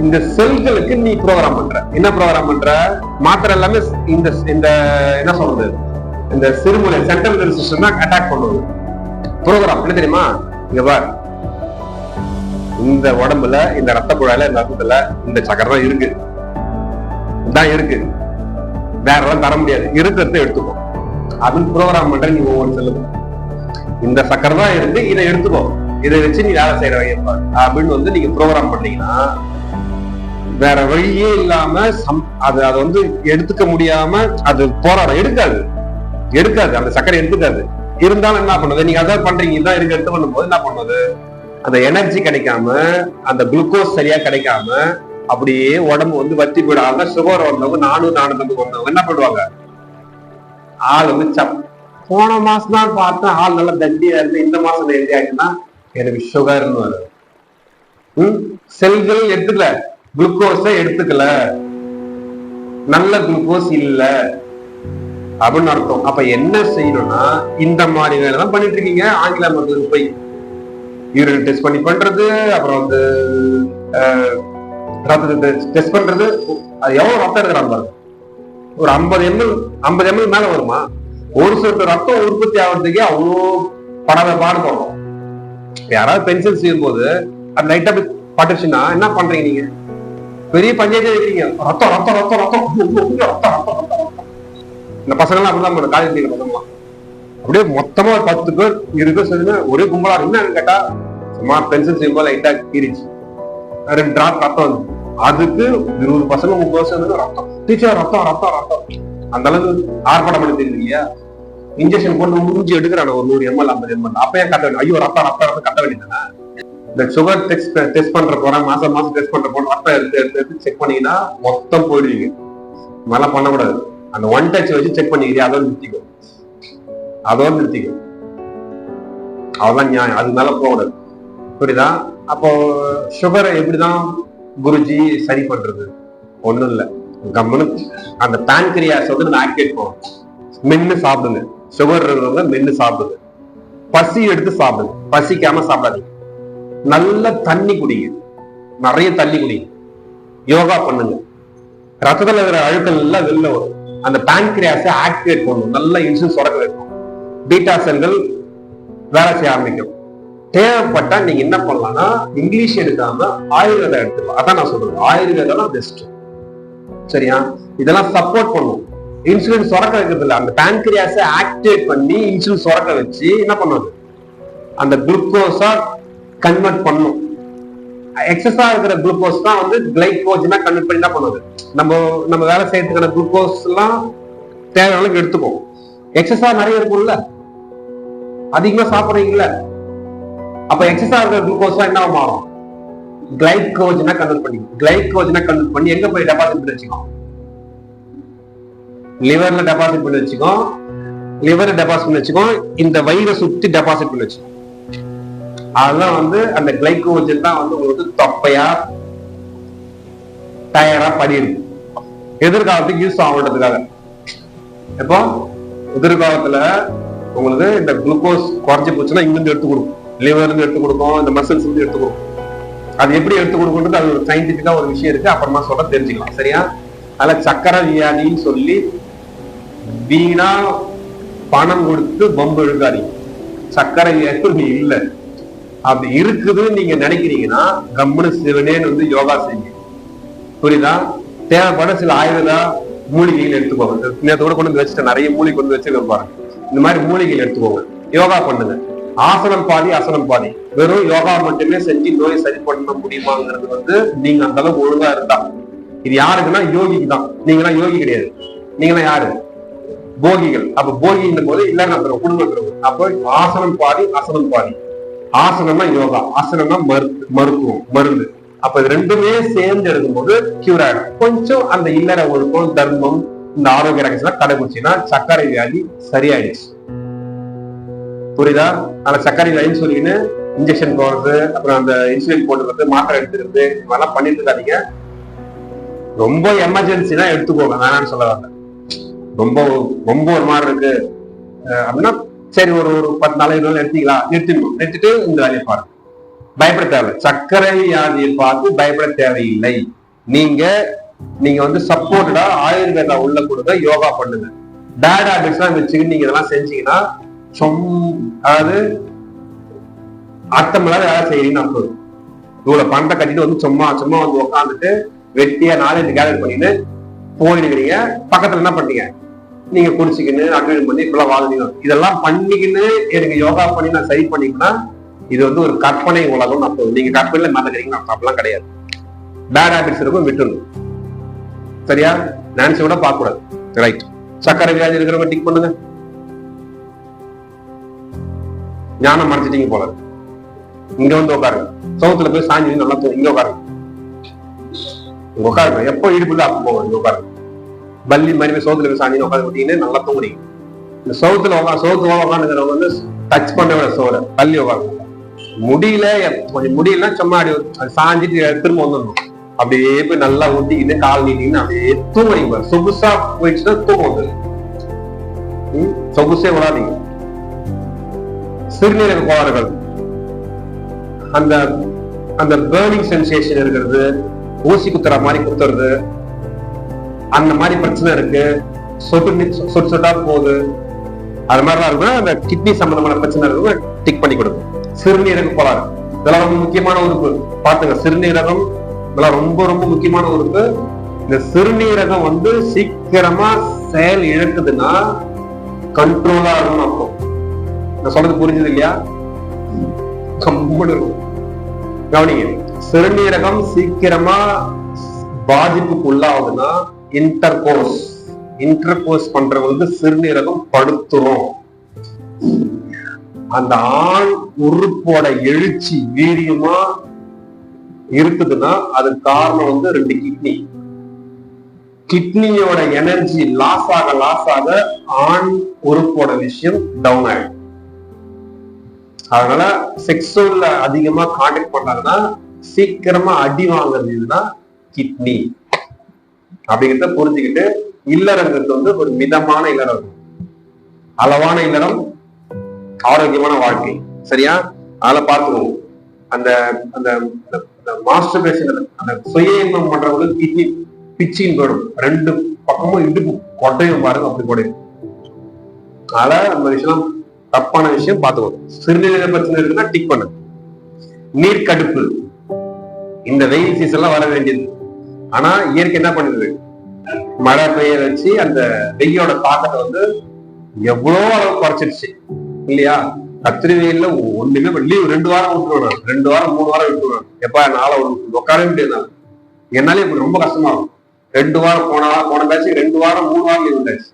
இந்த செல்களுக்கு நீ ப்ரோக்ராம் பண்ற. என்ன ப்ரோக்ராம் பண்ற, மாத்திரை எல்லாமே இந்த என்ன சொல்றது, இந்த சிறுமூளை சென்ட்ரல் நர்வஸ் சிஸ்டம் தான் அட்டாக் பண்ணுவது. ப்ரோக்ராம் என்ன தெரியுமா? இங்க பார், இந்த உடம்புல இந்த ரத்த குழாயில இந்த ரத்தத்துல இந்த சக்கரை தான் இருக்கு, தான் இருக்கு, வேற எல்லாம் தர முடியாது, இருக்கிறத எடுத்துக்கோ அப்படின்னு ப்ரோக்ராம் பண்ற. நீ ஒவ்வொரு செல்லுங்க, இந்த சக்கரை தான் இருக்கு, இதை எடுத்துக்கோ, இதை வச்சு நீ வேலை செய்யற வைப்பாரு அப்படின்னு வந்து நீங்க ப்ரோக்ராம் பண்ணீங்கன்னா வேற வழியே இல்லாம அதை வந்து எடுத்துக்க முடியாம அது போராடம் எடுக்காது அந்த சக்கரை எடுத்துக்காது. இருந்தாலும் என்ன பண்ணுது, நீங்க அதான் பண்றீங்க, இதான் இருக்கு எடுத்து பண்ணும்போது என்ன பண்ணுது, அந்த எனர்ஜி கிடைக்காம அந்த குளுக்கோஸ் சரியா கிடைக்காம அப்படியே உடம்பு வந்து வத்தி போயிடாம சுகர் வந்தவங்க 400 வந்தவங்க என்ன பண்ணுவாங்க, ஆள் வந்து போன மாசம் தான் பார்த்தேன் ஆள் நல்லா தண்டியா இருந்து இந்த மாசம் எழுதி ஆயிடுச்சுன்னா எனக்கு சுகர்னு வரும். செல்கள் எடுத்துக்கல, குளுக்கோஸ எடுத்துக்கல, நல்ல குளுக்கோஸ் இல்ல அப்படின்னு அர்த்தம். அப்ப என்ன செய்யணும்னா இந்த மாதிரி வேலை தான் பண்ணிட்டு இருக்கீங்க. ஆங்கில மருத்துவருக்கு போய் யூரின் டெஸ்ட் பண்றது, அப்புறம் வந்து ரத்தத்தை டெஸ்ட் பண்றது. அது எவ்வளவு ரத்தம் இருக்கிறாங்க பாருங்க, ஒரு 50 ml மேல வருமா? ஒரு சொட்டு ரத்தம் உற்பத்தி ஆகிறதுக்கே அவ்வளோ பாடுபடும். யாராவது பென்சில் செய்யும் போது அது லைட்டா பட்டுச்சுன்னா என்ன பண்றீங்க, நீங்க பெரிய பஞ்சாயத்து வைக்கிறீங்க, ரத்தம் ரத்தம் ரத்தம் ரத்தம். இந்த பசங்கள்லாம் அப்படிதான் பண்ணும், காலேஜ் படிக்கிற பசங்கலாம் அப்படியே மொத்தமா 10 பேர் 20 பேர் சொல்லுங்க ஒரே கும்பலா. என்னன்னு கேட்டா சும்மா பென்சில் செய்யும் போது லைட்டா கீறிச்சு, 2 டிராப் ரத்தம் வந்து அதுக்கு 20 பசங்க 30 பசங்க ரத்தம், டீச்சர் ரத்தம் ரத்தம் ரத்தம். அந்த அளவுக்கு ஆர்ப்பாட்டம் பண்ணி தெரியுது இல்லையா? இன்ஜெக்ஷன் போட்டு முடிஞ்சு எடுக்கிறான ஒரு 100 ml 50 ml, அப்ப ஏன் கட்ட வேண்டிய, ஐயோ ரத்தம் ரத்தம் ரத்தம் கட்ட வேண்டியதானே? இந்த சுகர் டெஸ்ட் பண்ற போறேன், மாசம் டெஸ்ட் பண்ற போறோம், ரத்தம் எடுத்து செக் பண்ணீங்கன்னா மொத்தம் போயிடுவீங்க. நல்லா பண்ணக்கூடாது. அந்த ஒன் டச் வச்சு செக் பண்ணிக்கிறீங்க, அதோட நிறுத்திக்கும், அவ்வளவுதான் நியாயம். அது மேல போகக்கூடாது, புரியுதா? அப்போ சுகரை எப்படிதான் குருஜி சரி பண்றது? ஒண்ணும் இல்ல, கம்முன்னு அந்த பேன்கிரியாஸ் வந்து ஆக்டிவேட் போகும். மென்னு சாப்பிடுங்க, சுகர் இருக்கிறவங்க மென்னு சாப்பிடுங்க, பசி எடுத்து சாப்பிடுங்க, பசிக்காம சாப்பிடாதீங்க, நல்ல தண்ணி குடிங்க, நிறைய தண்ணி குடிங்க, யோகா பண்ணுங்க, ரத்தத்துல இருக்கிற அழுத்தம் எல்லாம் வெளில வரும், அந்த பேன்கிரியாஸை ஆக்டிவேட் பண்ணும், நல்ல இன்சுலின் சுரக்க வைக்கும், பீட்டா செல்கள் வேலை செய்ய ஆரம்பிக்கும். தேவைப்பட்டா நீங்க என்ன பண்ணலாம்னா இங்கிலீஷ் எடுக்காம ஆயுர்வேதம் எடுத்துக்கலாம். அதான் நான் சொல்றது, ஆயுர்வேதம் தான் பெஸ்ட். சரியா? இதெல்லாம் சப்போர்ட் பண்ணும். இன்சுலின் சுரக்க வைக்கிறது இல்ல, அந்த பேன்கிரியாஸை ஆக்டிவேட் பண்ணி இன்சுலின் சுரக்க வச்சு என்ன பண்ணுவது, அந்த குளுக்கோஸா கன்வெர்ட் பண்ணும். எக்ஸஸா இருக்கிற குளுக்கோஸ் தான் வந்து கிளைகோஜனா கன்வெர்ட் பண்ணி என்ன பண்ணுவது, நம்ம வேலை செய்யறதுக்கான குளுக்கோஸ் எல்லாம் தேவையான அளவுக்கு எடுத்துக்கும். எக்ஸஸா நிறைய இருக்கும்ல, அதிகமா சாப்பிடுறீங்கல்ல, அப்ப எக்ஸஸா இருக்கிற குளுக்கோஸ் என்ன மாறும், கிளைகோஜனா கன்வெர்ட் பண்ணி எங்க போய் டெபாசிட் பண்ணி வச்சுக்கோ, லிவர்ல டெபாசிட் பண்ணி வச்சுக்கோ, இந்த வயிறை சுத்தி டெபாசிட் பண்ணி வச்சுக்கோ. அதெல்லாம் வந்து அந்த கிளைகோஜன் தான் வந்து உங்களுக்கு தொப்பையா டயரா படியிருக்கு, எதிர்காலத்துக்கு யூஸ் ஆகுறதுக்காக. இப்போ எதிர்காலத்துல உங்களுக்கு இந்த குளுக்கோஸ் குறைஞ்சி போச்சுன்னா இங்கிருந்து எடுத்து கொடுக்கும், லிவர்ல இருந்து எடுத்து கொடுக்கும், இந்த மசில்ஸ் இருந்து எடுத்து கொடுக்கும். அது எப்படி எடுத்து கொடுக்குன்றது அது ஒரு சயின்டிபிக்கா ஒரு விஷயம் இருக்கு, அப்புறமா சொல்ல தெரிஞ்சுக்கலாம். சரியா? அதுல சக்கரை வியாதின்னு சொல்லி வீணா பணம் கொடுத்து பம்பு எழுதாதீங்க. சக்கரை வியாதி இல்லை, அப்படி இருக்குதுன்னு நீங்க நினைக்கிறீங்கன்னா கம்முனு சிவனேன்னு வந்து யோகா செய்யுங்க. புரியுதா? தேவைப்பட சில ஆயுர்வேதா மூலிகைகள் எடுத்துக்கோங்க. நேரத்தோட கொண்டு வந்து வச்சுட்டு நிறைய மூலிகை கொண்டு வச்சிருக்க பாருங்க, இந்த மாதிரி மூலிகைகள் எடுத்துக்கோங்க, யோகா பண்ணுங்க. ஆசனம் பாதி அசனம் பாதி. வெறும் யோகா மட்டுமே செஞ்சு நோயை சரி பண்ண முடியுமாங்கிறது வந்து நீங்க அந்த அளவுக்கு ஒழுங்கா இருந்தா. இது யாருக்குன்னா யோகிக்கு தான். நீங்களாம் யோகி கிடையாது, நீங்களாம் யாரு? போகிகள். அப்ப போகின்ற போது இல்லைன்னா குடும்பம். அப்போ ஆசனம் பாதி அசனம் பாதி. ஆசனம்னா யோகா, ஆசனம்னா மருத்துவம், மருந்து. அப்ப இது ரெண்டுமே சேர்ந்து எடுக்கும்போது கியூர் ஆயிடும். கொஞ்சம் அந்த இல்லற ஒழுக்கம், தர்மம், இந்த ஆரோக்கிய ரகசியம் கடைபிடிச்சுன்னா சர்க்கரை வியாதி சரியாயிடுச்சு. புரியுதா? அந்த சர்க்கரை வியாதின்னு சொல்லின்னு இன்ஜெக்ஷன் போடுறது, அப்புறம் அந்த இன்சுலின் போட்டுறது, மாத்திரை எடுத்துக்கிறது, இதெல்லாம் பண்ணிட்டு இருக்காதீங்க. ரொம்ப எமர்ஜென்சி தான் எடுத்துக்கோங்க, வேணான்னு சொல்ல வரல. ரொம்ப ரொம்ப ஒரு மாதிரி இருக்கு அப்படின்னா சரி, ஒரு 10 நாள் 20 நாள் நிறுத்திட்டு இந்த வேலையை பாருங்க. பயப்பட தேவை. சர்க்கரை வியாதியை பார்த்து பயப்பட தேவையில்லை. நீங்க வந்து சப்போர்ட்டடா ஆயுர்வேதா உள்ள கொடுங்க, யோகா பண்ணுங்க. பேட் ஹேபிட்ஸ் எல்லாம் வச்சுக்கிட்டு நீங்க இதெல்லாம் செஞ்சீங்கன்னா அதாவது அர்த்தமில்லாத வேலை செய்யறீங்கன்னு அர்த்தம். இவ்வளவு பணத்தை கட்டிட்டு வந்து சும்மா சும்மா வந்து உட்காந்துட்டு வெட்டியா நாலஞ்சு கேலரி பண்ணிட்டு போயிடுக்கிறீங்க. பக்கத்துல என்ன பண்ணீங்க, நீங்க குடிச்சிக்கின்னு அட்வைஸ் பண்ணி இப்பெல்லாம் வாழ்ந்தீங்க. இதெல்லாம் பண்ணிக்கின்னு எனக்கு யோகா பண்ணி நான் சரி பண்ணிக்கன்னா இது வந்து ஒரு கற்பனை உலகம் அர்த்தம். நீங்க கற்பனையில மாத்தக்கிறீங்கன்னா அப்படிலாம் கிடையாது. பேட் ஹேபிட்ஸ் இருக்கும், விட்டுணும். சரியா? நினைச்சு கூட பார்க்க கூடாது. ரைட். சக்கரை வியாதி இருக்கிறவங்க டிக் பண்ணுங்க. ஞானம் மறைச்சிட்டீங்க போல. இங்க வந்து உட்காருங்க. சவுத்துல போய் சாஞ்சி நல்லா இங்க உட்காருங்க. உட்காருங்க. எப்போ இடுப்புல அப்போ போங்க. இங்க உட்காருங்க. பல்லி மாதிரி சோத்துல போய் சாஞ்சி உட்காந்து விட்டீங்கன்னு நல்லா தூங்குறீங்க. இந்த சவுத்துல உட்காந்துக்கிறவங்க வந்து டச் பண்ண சோறு பள்ளி உட்காருங்க. முடியல, கொஞ்சம் முடியல, சும்மா அப்படி சாஞ்சிட்டு திரும்ப வந்துடணும். அப்படியே போய் நல்லா ஊட்டிக்கிட்டு கால் நீட்டின்னு அப்படியே தூங்குறீங்க. சொகுசா போயிடுச்சுன்னா தூக்கம் வந்து சொகுசே விடாதீங்க. சிறுநீரக கோளாறுகள், அந்த அந்த பேர்னிங் சென்சேஷன் இருக்கிறது, ஊசி குத்துற மாதிரி குத்துறது, அந்த மாதிரி பிரச்சனை இருக்கு. சொட்டு சொட்டா போகுது, அது மாதிரிலாம் இருக்கும். அந்த கிட்னி சம்பந்தமான பிரச்சனை இருக்கு, டிக் பண்ணி கொடுக்கும். சிறுநீரக கோளாறு இதெல்லாம் ரொம்ப முக்கியமான உறுப்பு. பாத்துங்க, சிறுநீரகம் இதெல்லாம் ரொம்ப ரொம்ப முக்கியமான உறுப்பு. இந்த சிறுநீரகம் வந்து சீக்கிரமா செயல் இழக்குதுன்னா கண்ட்ரோலா இருக்கணும் அர்த்தம். நான் சொல்றது புரிஞ்சது இல்லையா? கவனிங்க, சிறுநீரகம் சீக்கிரமா பாதிப்புக்கு உள்ளாகுதுன்னா இன்டர்கோர்ஸ் பண்றவங்களுக்கு சிறுநீரகம் படுத்துரும். அந்த ஆண் உறுப்போட எழுச்சி வீரியமா இருக்குதுன்னா அது காரணம் வந்து 2 கிட்னியோட எனர்ஜி லாஸ் ஆக ஆண் உறுப்போட விஷயம் டவுன் ஆயிடும். அதனால செக்ஸுவல்ல அதிகமா கான்டாக்ட் பண்ணாங்கன்னா சீக்கிரமா அடி வாங்குறது இதுன்னா கிட்னி அப்படிங்கிறத புரிஞ்சுக்கிட்டு இல்லறங்கிறது வந்து ஒரு மிதமான இல்லறம், அளவான இல்லறம், ஆரோக்கியமான வாழ்க்கை. சரியா? அதனால பார்த்துக்கோங்க. அந்த அந்த மாஸ்டர்பேஷன், அந்த சுய இன்பம் பண்றவங்களுக்கு கிட்னி பிச்சின்னு போயிடும். 2 பக்கமும் இடுப்பு கொட்டையும் பாருங்க, அப்படி கொடையும். அதனால அந்த விஷயம் தப்பான விஷயம் பார்த்துக்கோங்க. சிறுநீரக பிரச்சனை இருக்குன்னா டிக் பண்ணு. நீர்க்கடுப்பு இந்த வெயில் சீசன்லாம் வர வேண்டியது. ஆனா இயற்கை என்ன பண்ணுது, மழை பெய்ய வச்சு அந்த வெயிலோட தாக்கத்தை வந்து எவ்வளவு அளவு குறைச்சிருச்சு இல்லையா? கத்திரி வெயில்ல ஒண்ணுமே லீவ் 2 வாரம் விட்டுருவேன், 2 வாரம் 3 வாரம் விட்டுருவேன். எப்ப என்னால உட்காரவே முடியாது. என்னாலே இப்ப ரொம்ப கஷ்டமா இருக்கும். 2 வாரம் போன பேச்சு 2 வாரம் 3 வாரம் லீவ் விட்டாச்சு.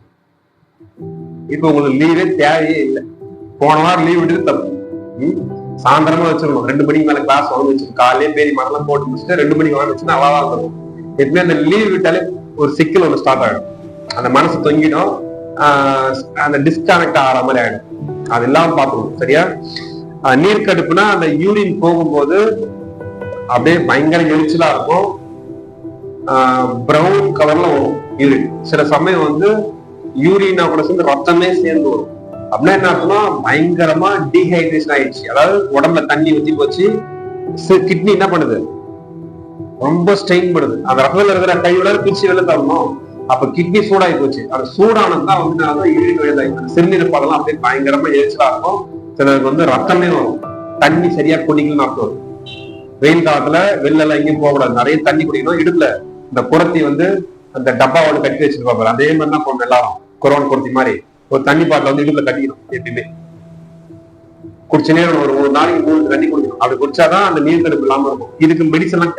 இப்ப உங்களுக்கு லீவே தேவையே இல்லை. போன வாரம் லீவ் விட்டு தப்பு. சாயந்தரமா வச்சிருக்கணும். 2 மணிக்கு மேல கிளாஸ் வாங்க வச்சு காலையிலே பேரி மரம்லாம் போட்டு முடிச்சுட்டு 2 மணிக்கு வாங்க வச்சுன்னா அவ்வளவுதான் இருக்கும். எப்பவுமே அந்த லீவ் விட்டாலே ஒரு சிக்கல் ஒன்று ஸ்டார்ட் ஆகிடும். அந்த மனசு தொங்கிடும், அந்த டிஸ்கனெக்ட் ஆகிற மாதிரி ஆயிடும். அது இல்லாம பாத்துக்கணும். சரியா? நீர்க்கடுப்புனா அந்த யூரின் போகும்போது அப்படியே பயங்கர எரிச்சலா இருக்கும், பிரவுன் கலர்ல வரும் யூரின். சில சமயம் வந்து யூரினா கூட சேர்ந்து ரத்தமே சேர்ந்து வரும். அப்படின்னா என்ன அர்த்தம்னா பயங்கரமா டீஹைட்ரேஷன் ஆயிடுச்சு. அதாவது உடம்புல தண்ணி ஊத்தி போச்சு. கிட்னி என்ன பண்ணுது, ரொம்ப ஸ்ட்ரெயின் பண்ணுது. அந்த ரத்தத்துல இருக்கிற கையோட பிரிச்சு வெளில தரணும். அப்ப கிட்னி சூடாகி போச்சு. அந்த சூடானதான் வந்து யூரின் வெளியாகி சிறுநீர் பாதெல்லாம் அப்படியே பயங்கரமா எரிச்சலா இருக்கும். சிலருக்கு வந்து ரத்தமே வரும். தண்ணி சரியா குடிக்கணும்னு அர்த்தம். வெயில் காலத்துல வெளில எல்லாம் எங்கேயும் போகக்கூடாது, நிறைய தண்ணி குடிக்கணும். இடுப்புல இந்த குரத்தி வந்து அந்த டப்பாவோட கட்டி வச்சிருப்பாங்க. அதே மாதிரி தான் போகணும். எல்லாரும் கொரோனா குரத்தி மாதிரி ஒரு தண்ணி பாட்டில வந்து இடுப்புல கட்டிக்கணும். எப்பயுமே குடிச்சுனே ஒரு நாளைக்கு 3 தண்ணி குடிக்கணும். அப்படி குடிச்சாதான் அந்த நீர்க்கடுப்பு இல்லாம இருக்கும். இதுக்கு மெடிசன் எல்லாம்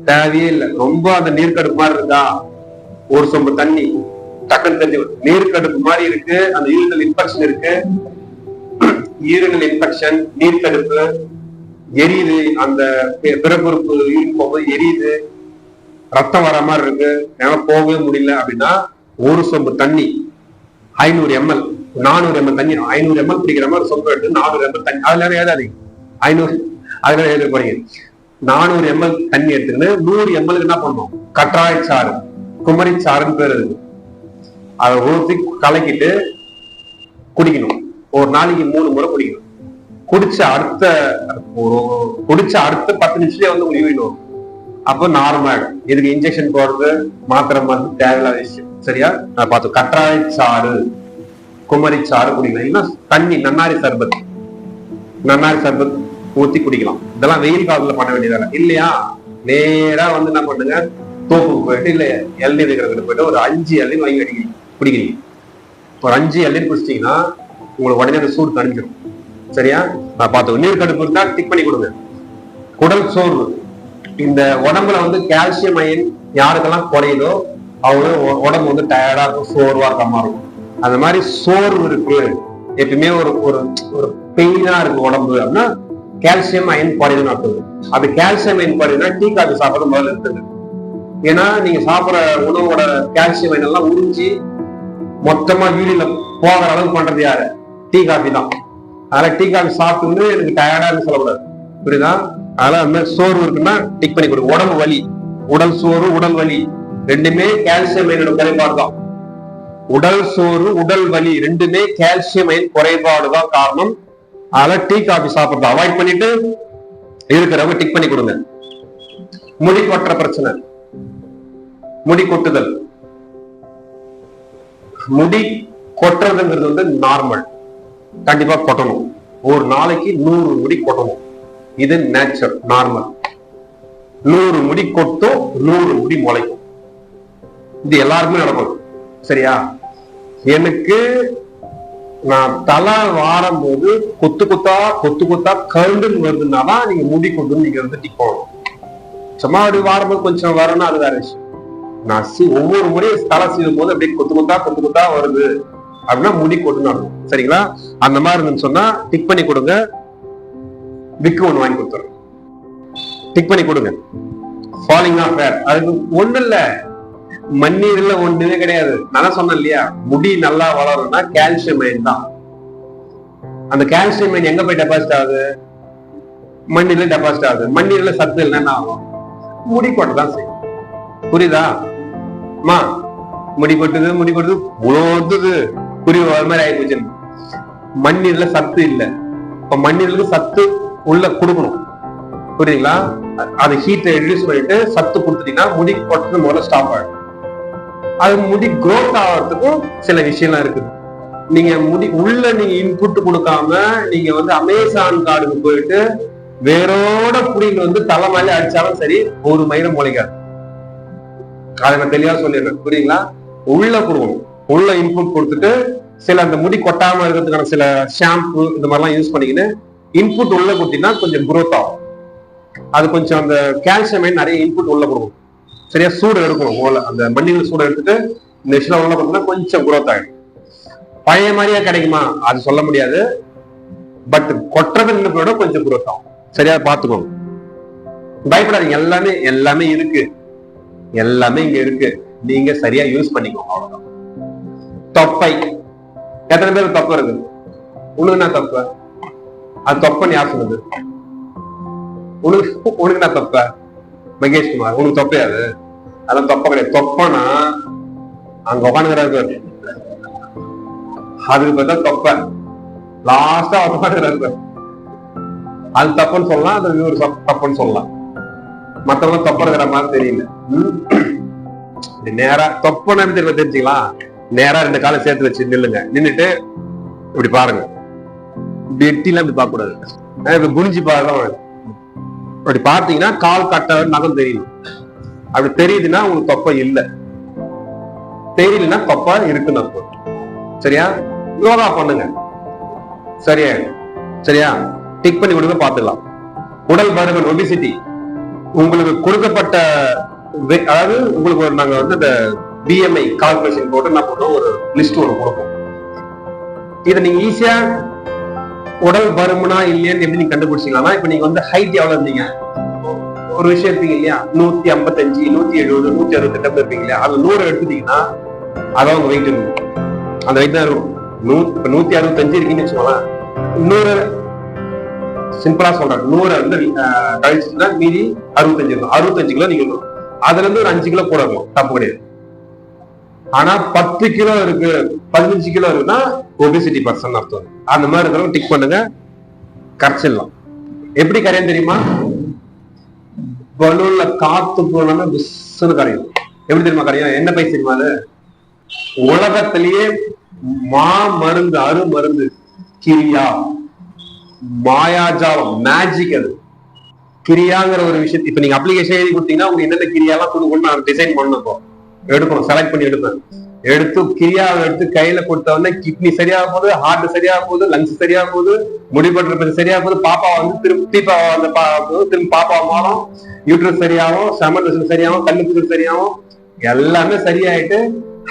தேவையே இல்லை. ரொம்ப அந்த நீர்க்கடுப்பு மாதிரி இருக்கா, ஒரு சொம்பு தண்ணி டக்குன்னு தெரிஞ்சு நீர்க்கடுப்பு மாதிரி இருக்கு, அந்த யூரினல் இன்ஃபெக்ஷன் இருக்கு. யூரினல் இன்ஃபெக்ஷன், நீர்க்கடுப்பு, எரியுது, அந்த பிறப்புறுப்பு யூரின் போகும்போது எரியுது, ரத்தம் வர மாதிரி இருக்கு, என்னால போகவே முடியல அப்படின்னா ஒரு சொம்பு தண்ணி 500 ml 400 ml தண்ணி 500 ml குடிக்கிற மாதிரி சொம்பு எடுத்து 400 ml தண்ணி, அதுல ஏதாதீங்க 500, அதுல எழுத போறீங்க. 400 ml தண்ணி எடுத்துக்கிட்டு 100 ml என்ன பண்ணுவோம், கற்றாழை சாறு, குமரி சாறுன்னு பேர் இருக்கு. அதை ஊற்றி கலக்கிட்டு குடிக்கணும். ஒரு நாளைக்கு 3 முறை குடிக்கணும். குடிச்ச அடுத்த 10 நிமிஷத்துலயே வந்து யூரின் வரும். அப்போ நார்மல். இதுக்கு இன்ஜெக்ஷன் போடுறது மாத்திரை மருந்து தேவையில்லாத விஷயம். சரியா? நான் பார்த்தோம். கற்றாழை சாறு, குமரி சாறு குடிக்கலாம். இல்லைன்னா தண்ணி, நன்னாரி சர்பத் ஊத்தி குடிக்கலாம். இதெல்லாம் வெயில் காலத்துல பண்ண வேண்டியதால இல்லையா? நேரா வந்து என்ன பண்ணுங்க, தோப்புக்கு போயிட்டு இல்ல இளநீர் இருக்கிறவங்க போயிட்டு ஒரு 5 இளநீர் வாங்கி அடிக்கிறீங்க, குடிக்கிறீங்க. ஒரு 5 இளநீர் குடிச்சிட்டீங்கன்னா உங்களுக்கு உடனே அந்த சூடு தணிஞ்சிடும். சரியா? நான் பார்த்தோம். நீர் கடுப்பு இருந்தா டிக் பண்ணி கொடுங்க. குடல் சோர்வு, இந்த உடம்புல வந்து கால்சியம் அயன் யாருக்கெல்லாம் குறையுதோ அவங்க உடம்பு வந்து டயர்டா இருக்கும், சோர்வா இருக்க மாதிரி இருக்கும். அந்த மாதிரி சோர்வு இருக்கு, எப்பயுமே ஒரு ஒரு பெயினா இருக்கு உடம்பு அப்படின்னா கால்சியம் அயன் குறையுதுன்னு அர்த்தம். அது கால்சியம் அயன் குறையுதுன்னா டீ காஃபி சாப்பிட்றது முதல்ல இருக்குது. ஏன்னா நீங்க சாப்பிட்ற உணவோட கால்சியம் அயன் எல்லாம் உறிஞ்சி மொத்தமா வீடியோல போகிற அளவுக்கு பண்றது யாரு? டீ காஃபி தான். அதனால டீ காஃபி சாப்பிட்டு எனக்கு டயர்டா இருந்து சொல்லக்கூடாது. புரியுதா? அதனால அந்த மாதிரி சோர்வு இருக்குன்னா டிக் பண்ணி கொடுங்க. உடம்பு வலி, உடல் சோர்வு, உடல் வலி ரெண்டுமே கால்சியம் அயனோட குறைபாடு தான். உடல் சோர்வு, உடல் வலி ரெண்டுமே கால்சியம் அயன் குறைபாடு தான் காரணம். அதனால டீ காஃபி சாப்பிட்றத அவாய்ட் பண்ணிட்டு இருக்கிறவங்க டிக் பண்ணி கொடுங்க. முடி கொட்டுற பிரச்சனை, முடி கொட்டுதல். முடி கொட்டுறதுங்கிறது வந்து நார்மல், கண்டிப்பா கொட்டணும். ஒரு நாளைக்கு 100 முடி கொட்டணும். இது நேச்சர், நார்மல். 100 முடி கொட்டும், 100 முடி முளைக்கும். இது எல்லாருக்குமே நடக்கும். சரியா? எனக்கு நான் தலை வாரும் போது கொத்து கொத்தா கருண்டுன்னு வருதுன்னாதான் நீங்க முடி கொட்டுன்னு நீங்க வந்து டிக் பண்ணணும். சும்மா அப்படி வாரும்போது கொஞ்சம் வரணும், அது வேற விஷயம். நான் ஒவ்வொரு முறையும் தலை செய்யும் போது அப்படியே கொத்து கொத்தா வருது அப்படின்னா முடி கொட்டுன்னு அர்த்தம். சரிங்களா? அந்த மாதிரி இருந்துன்னு சொன்னா டிக் பண்ணி கொடுங்க. விக்கு ஒண்ணு வாங்கி கொடுத்துறேன், டிக் பண்ணி கொடுங்க. ஃபாலிங் ஆஃப் ஹேர், அதுக்கு ஒண்ணு இல்ல, மண்ணீர்ல ஒண்ணுமே கிடையாது. நான் சொன்னேன் இல்லையா, முடி நல்லா வளரும்னா கால்சியம் அயன் தான். அந்த கால்சியம் அயன் எங்க போய் டெபாசிட் ஆகுது? மண்ணீர்ல டெபாசிட் ஆகுது. மண்ணீர்ல சத்து இல்லைன்னா என்ன ஆகும்? முடி கொட்ட தான் செய்யும். புரியுதா? முடி கொட்டுது உழவுது புரிய மாதிரி ஆகி போச்சு. மண்ணீர்ல சத்து இல்லை. இப்ப மண்ணீருக்கு சத்து உள்ள கொடுக்கணும். புரியுதுங்களா? அது ஹீட்டை ரெடியூஸ் பண்ணிட்டு சத்து கொடுத்துட்டீங்கன்னா முடி கொட்டுறது முதல்ல ஸ்டாப் ஆகும். அது முடி growth ஆகிறதுக்கும் சில விஷயம்லாம் இருக்குது. நீங்க முடி உள்ள நீங்க இன்புட் கொடுக்காம நீங்க வந்து அமேசான் காடுக்கு போயிட்டு வேரோட புடிங்க வந்து தலை மேலே அடிச்சாலும் சரி, ஒரு மயிரம் முளைக்காது. அதை நான் தெளிவா சொல்லிடுறேன். புரியுங்களா? உள்ள கொடுக்கணும். உள்ள இன்புட் கொடுத்துட்டு சில அந்த முடி கொட்டாம இருக்கிறதுக்கான சில ஷாம்பு இந்த மாதிரிலாம் யூஸ் பண்ணிக்கின்னு இன்புட் உள்ள கொடுத்தீங்கன்னா கொஞ்சம் growth ஆகும். அது கொஞ்சம் அந்த கால்சியம் நிறைய இன்புட் உள்ள கொடுக்கும். சரியா? சூடு எடுக்கணும். அந்த மண்ணில் சூடு எடுத்துட்டு இந்த விஷயம் உள்ள கொடுத்தா கொஞ்சம் growth ஆகிடும். பழைய மாதிரியா கிடைக்குமா? அது சொல்ல முடியாது. பட் கொட்டுறது விட கொஞ்சம் growth ஆகும். சரியா? பாத்துக்கோங்க, பயப்படாதீங்க. எல்லாமே இருக்கு, எல்லாமே இங்க இருக்கு. நீங்க சரியா யூஸ் பண்ணிக்கோங்க, அவ்வளவுதான். தொப்பை, எத்தனை பேர் தொப்பை இருக்கு? உனக்கு என்ன தொப்பை? அது தொப்பைன்னு யார் சொன்னது? உனக்கு என்ன தொப்பை? மகேஷ் குமார், உனக்கு தொப்பையாது? அதெல்லாம் தொப்பை கிடையாது. தொப்பைனா அங்க உட்காந்துக்கிறாரு, அதுக்கு பார்த்தா தொப்பை. லாஸ்டா உட்காந்துக்கிறாரு, அது தப்புன்னு சொல்லலாம், அது ஒரு தப்புன்னு சொல்லலாம். மத்தவங்க தொப்பை இருக்கிற மாதிரி தெரியல. நேரா தொப்பன்னு தெரிஞ்சுக்கலாம். நேரா 2 காலை சேர்த்து வச்சு நில்லுங்க. நின்னுட்டு இப்படி பாருங்க. வெட்டிலாம் இப்படி பார்க்க கூடாது, இப்ப குனிஞ்சு பாருங்க. அப்படி பார்த்தீங்கன்னா கால் கட்ட நகம் தெரியும். அப்படி தெரியுதுன்னா உங்களுக்கு தொப்பை இல்லை, தெரியலன்னா தொப்பை இருக்குன்னு அர்த்தம். சரியா? யோகா பண்ணுங்க, சரியா? சரியா? டிக் பண்ணி கொடுங்க, பார்த்துக்கலாம். உடல் பருமன், ஒபிசிட்டி, உங்களுக்கு கொடுக்கப்பட்ட அதாவது உங்களுக்கு ஒரு நாங்க வந்து இந்த BMI கால்குலேஷன் போட்டு என்ன பண்ணுவோம், ஒரு லிஸ்ட் ஒன்று கொடுப்போம். இதை நீங்க ஈஸியா உடல் பருமனா இல்லையான்னு எப்படி நீங்க கண்டுபிடிச்சிங்களா? இப்ப நீங்க வந்து ஹைட் எவ்வளவு இருந்தீங்க, ஒரு விஷயம் இருப்பீங்க இல்லையா, 155, 170, 168 இருப்பீங்க இல்லையா, அது 100 எடுத்துட்டீங்கன்னா அதான் உங்க வெயிட் இருக்கும். அந்த வெயிட் தான் இருக்கும். 165 இருக்கீங்கன்னு வச்சுக்கோங்களேன். 100 சிம்பிளா சொல்றேன், 100 வந்து கழிச்சுன்னா மீதி 65 இருக்கும். 65 கிலோ நீங்க அதுல இருந்து ஒரு 5 கிலோ கூட இருக்கும், தப்பு கிடையாது. ஆனா 10 கிலோ இருக்கு, 15 கிலோ இருக்குன்னா ஒபிசிட்டி பர்சன் அர்த்தம். அந்த மாதிரி இருக்கிறவங்க டிக் பண்ணுங்க, கரைச்சிடலாம். எப்படி கரையும் தெரியுமா? பலூன்ல காத்து போனோம்னா விசுன்னு கரையும். எப்படி தெரியுமா கரையும்? என்ன பைசா தெரியுமா? அது உலகத்திலேயே மருந்து அருமருந்து கிரியா, மாயாஜாலம், மேஜிக். அது கிரியாங்கிற ஒரு விஷயத்தை இப்ப நீங்க அப்ளிகேஷன் எழுதி கொடுத்தீங்கன்னா உங்களுக்கு என்னென்ன கிரியாலாம் கொடுக்கணும் நான் டிசைன் பண்ணணும், எடுக்கணும், செலக்ட் பண்ணி எடுப்பேன். எடுத்து கிரியாவை எடுத்து கையில கொடுத்த உடனே கிட்னி சரியாக போகுது, ஹார்ட் சரியாக போகுது, லங்ஸ் சரியாக போகுது, முடிபடுறது சரியாக போகுது, பாப்பா வந்து திரும்பி பாப்பா மாறும், யூட்ரஸ் சரியாகும், செமன் சரியாகும், கல்லுக்குது சரியாகும், எல்லாமே சரியாயிட்டு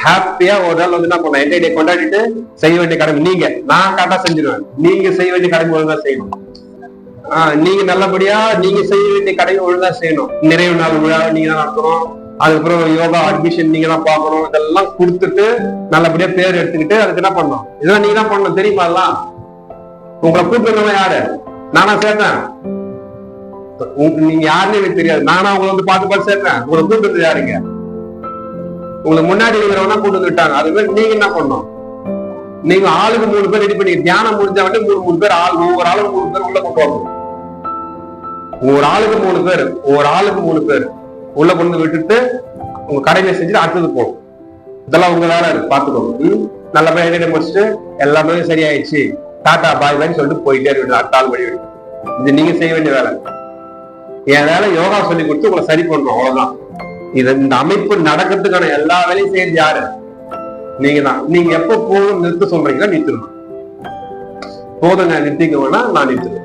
ஹாப்பியா ஒரு நாள் வந்து என்ன பண்ண என்டே கொண்டாடிட்டு செய்ய வேண்டிய கடமை நீங்க. நான் கரெக்டா செஞ்சிருவேன், நீங்க செய்ய வேண்டிய கடமை ஒழுங்கா செய்யணும். நீங்க நல்லபடியா நீங்க செய்ய வேண்டிய கடமை ஒழுங்கா செய்யணும். நிறைவு நாள் விழா நீங்க தான் நடத்தணும், அதுக்கப்புறம் யோகா அட்மிஷன் நீங்க தான் பாக்கணும். இதெல்லாம் கொடுத்துட்டு நல்லபடியா பேர் எடுத்துக்கிட்டு அதுக்கு என்ன பண்ணணும், இதெல்லாம் நீங்க தான் பண்ணணும். தெரியுமா? எல்லாம் உங்களை கூப்பிடுறவங்க யாரு? நானா சேர்த்தேன்? நீங்க யாருன்னு எனக்கு தெரியாது. நானா உங்களை வந்து பார்த்து சேர்த்தேன்? உங்களை கூப்பிடுறது யாருங்க? உங்களுக்கு முன்னாடி இருக்கிறவங்க கூட்டு வந்துட்டாங்க. அது மாதிரி நீங்க என்ன பண்ணணும், நீங்க ஆளுக்கு 3 பேர் ரெடி பண்ணி தியானம் முடிஞ்ச வந்து 3 பேர் ஆள், ஒவ்வொரு ஆளுக்கு 3 பேர் உள்ள கொண்டு வரணும். ஒரு ஆளுக்கு 3 பேர், ஒரு ஆளுக்கு 3 பேர் உள்ள கொண்டு விட்டுட்டு உங்க கடையில செஞ்சுட்டு அடுத்தது போகும். இதெல்லாம் உங்க வேலை இருக்கு, பாத்துக்கோங்க. நல்லபடியா முடிச்சுட்டு எல்லாமே சரியாயிடுச்சு, டாடா பாய் பாய்ன்னு சொல்லிட்டு போயிட்டே இருக்கு. அடுத்த ஆள் படி இது நீங்க செய்ய வேண்டிய வேலை. என் வேலை யோகா சொல்லி கொடுத்து உங்களை சரி பண்றோம், அவ்வளவுதான். இது இந்த அமைப்பு நடக்கிறதுக்கான எல்லா வேலையும் செய்யறது யாரு? நீங்க தான். நீங்க எப்ப போதும் நிறுத்த சொல்றீங்களா நிறுத்தணும். போதுங்க நிறுத்திக்க வேணா நான் நிறுத்துறேன்,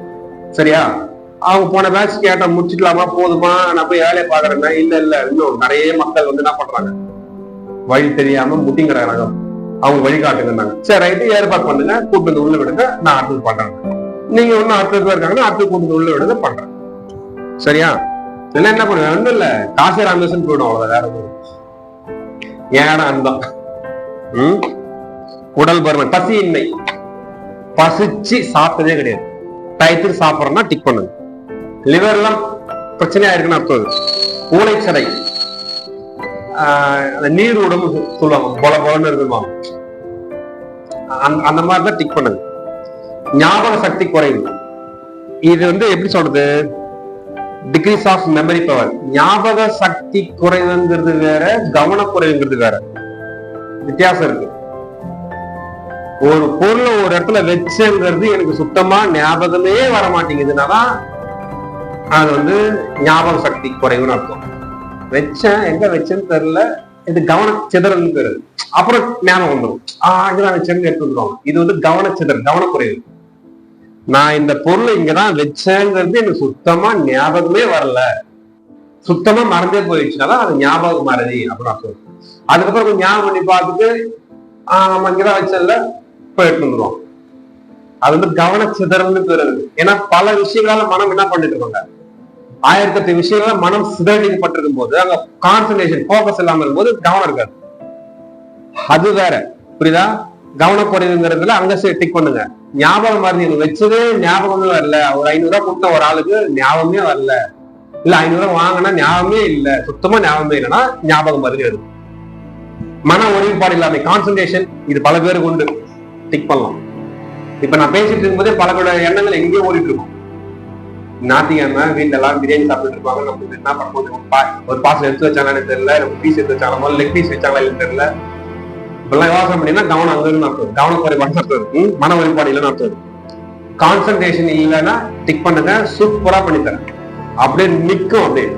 சரியா? அவங்க போன பேட்ச் கேட்ட முடிச்சுக்கலாமா, போதுமா, நான் போய் வேலையை பாக்குறேன்னா இல்ல இன்னும் நிறைய மக்கள் வந்து என்ன பண்றாங்க, வழி தெரியாம முட்டிங்கிறாங்க, அவங்க வழிகாட்டுங்க. சரி ரைட்டு, ஏற்பாடு பண்ணுங்க, கூட்டு வந்து உள்ள விடுங்க, நான் அடுத்தது பண்றேன். நீங்க ஒன்னும் அடுத்தது பேர் இருக்காங்கன்னா அடுத்தது கூட்டு வந்து உள்ள விடுங்க, பண்றேன், சரியா? இல்ல என்ன பண்ணுவேன், ஒன்றும் இல்ல, காசு ராமேசன் போயிடும், அவ்வளவு வேற ஏன்னா அன்பம். உடல் பருமன், பசியின்மை, பசிச்சு சாப்பிட்டதே கிடையாது, டயத்துக்கு சாப்பிட்றோம்னா டிக் பண்ணுங்க. லிவர் எல்லாம் பிரச்சனையா இருக்குன்னு அர்த்தம். ஊளைச்சடை, நீர் உடம்பு சொல்லுவாங்க, போல போலன்னு இருக்குவாங்க, அந்த மாதிரிதான் டிக் பண்ணுங்க. ஞாபக சக்தி குறைவு, இது வந்து எப்படி சொல்றது, டிகிரிஸ் ஆஃப் மெமரி பவர். ஞாபக சக்தி குறைவுங்கிறது வேற, கவனக்குறைவுங்கிறது வேற, வித்தியாசம் இருக்கு. ஒரு பொருளை ஒரு இடத்துல வச்சுங்கிறது எனக்கு சுத்தமா ஞாபகமே வர மாட்டேங்குதுனாதான் அது வந்து ஞாபக சக்தி குறைவுன்னு அர்த்தம். வச்சேன், எங்க வச்சேன்னு தெரியல, இது கவனச்சிதறல் பேரு. அப்புறம் ஞாபகம் வந்துடும், இங்கதான் வச்சேன்னு எடுத்து வந்துருவாங்க. இது வந்து கவனச்சிதறல், கவனக்குறைவு. நான் இந்த பொருளை இங்கதான் வச்சேங்கிறது எனக்கு சுத்தமா ஞாபகமே வரல, சுத்தமா மறந்தே போயிடுச்சுனாதான் அது ஞாபகம் மறதி அப்படின்னு அர்த்தம். அதுக்கப்புறம் கொஞ்சம் ஞாபகம் பண்ணி பார்த்துட்டு நம்ம இங்கதான் வச்சல போய் எடுத்து வந்துருவோம். அது வந்து கவனச்சிதறல்னு பேரு. ஏன்னா பல விஷயங்களால மனம் என்ன பண்ணிட்டு இருக்காங்க, 1008 விஷயங்களால மனம் சிதறடிக்கப்பட்டிருக்கும் போது அங்க கான்சன்ட்ரேஷன், போக்கஸ் இல்லாம இருக்கும்போது கவனம் இருக்காது. அது வேற, புரியுதா? கவனக்குறைவுங்கிறதுல அங்க டிக் பண்ணுங்க. ஞாபகம் மறந்து வச்சதே ஞாபகமே வரல, ஒரு 500 ரூபாய் கொடுத்த ஒரு ஆளுக்கு ஞாபகமே வரல, இல்ல 500 ரூபாய் வாங்கினா ஞாபகமே இல்ல, சுத்தமா ஞாபகமே இல்லைன்னா ஞாபகம் மறதி வருது. மன ஒருமைப்பாடு இல்லாம கான்சன்ட்ரேஷன், இது பல பேருக்கு உண்டு, டிக் பண்ணலாம். இப்ப நான் பேசிட்டு இருக்கும்போதே பல பேரோட எண்ணங்கள் எங்கேயோ ஓடிட்டு இருக்கும். ஞாயிற்றுக்கிழமை வீட்டுல எல்லாம் பிரியாணி சாப்பிட்டு இருப்பாங்க, நம்ம என்ன பண்ணும்போது ஒரு பாசம் எடுத்து வச்சாங்கன்னு தெரியல, நம்ம பீஸ் எடுத்து வச்சாங்க, லெக் பீஸ் வச்சாங்களா தெரியல, இப்பெல்லாம் யோசனை பண்ணீங்கன்னா கவனம் அங்க இருந்து அர்த்தம், கவனக்குறைபாடு அர்த்தம், மன ஒருமைப்பாடு இல்லைன்னு அர்த்தம். கான்சன்ட்ரேஷன் இல்லைன்னா டிக் பண்ணுங்க, சூப்பரா பண்ணித்தரேன். அப்படியே நிக்கும், அப்படியே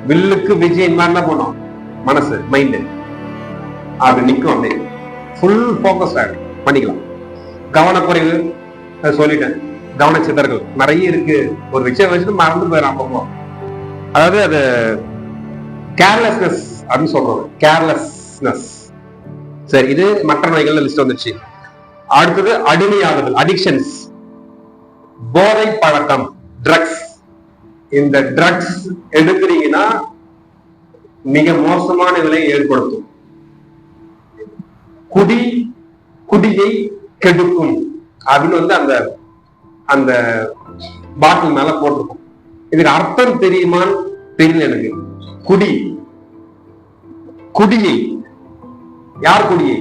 வில்லுக்கு விஜய் மாதிரி என்ன பண்ணும் மனசு, மைண்ட் அப்படி நிக்கும், அப்படியே ஃபுல் போக்கஸ் பண்ணிக்கலாம். கவனக்குறைவு சொல்லிட்டேன், கவனச்சிதறல் நிறைய இருக்கு, ஒரு விஷயம் வச்சுட்டு மறந்து போயிடலாம் அப்பப்போ. அதாவது அது கேர்லெஸ்னஸ் அப்படின்னு சொல்றோம், கேர்லெஸ்னஸ். சரி, இது மற்ற நோய்கள் லிஸ்ட் வந்துச்சு. அடுத்தது அடிமையாகுதல், அடிக்ஷன்ஸ், போதை பழக்கம், ட்ரக்ஸ். இந்த ட்ரக்ஸ் எடுக்கிறீங்கன்னா மிக மோசமான விலையை ஏற்படுத்தும். குடியை கெடுக்கும் அப்படின்னு வந்து அந்த அந்த பாட்டில் மேல போட்டிருக்கும். இதுக்கு அர்த்தம் தெரியுமான்னு தெரியல எனக்கு. குடியை யார் குடியை?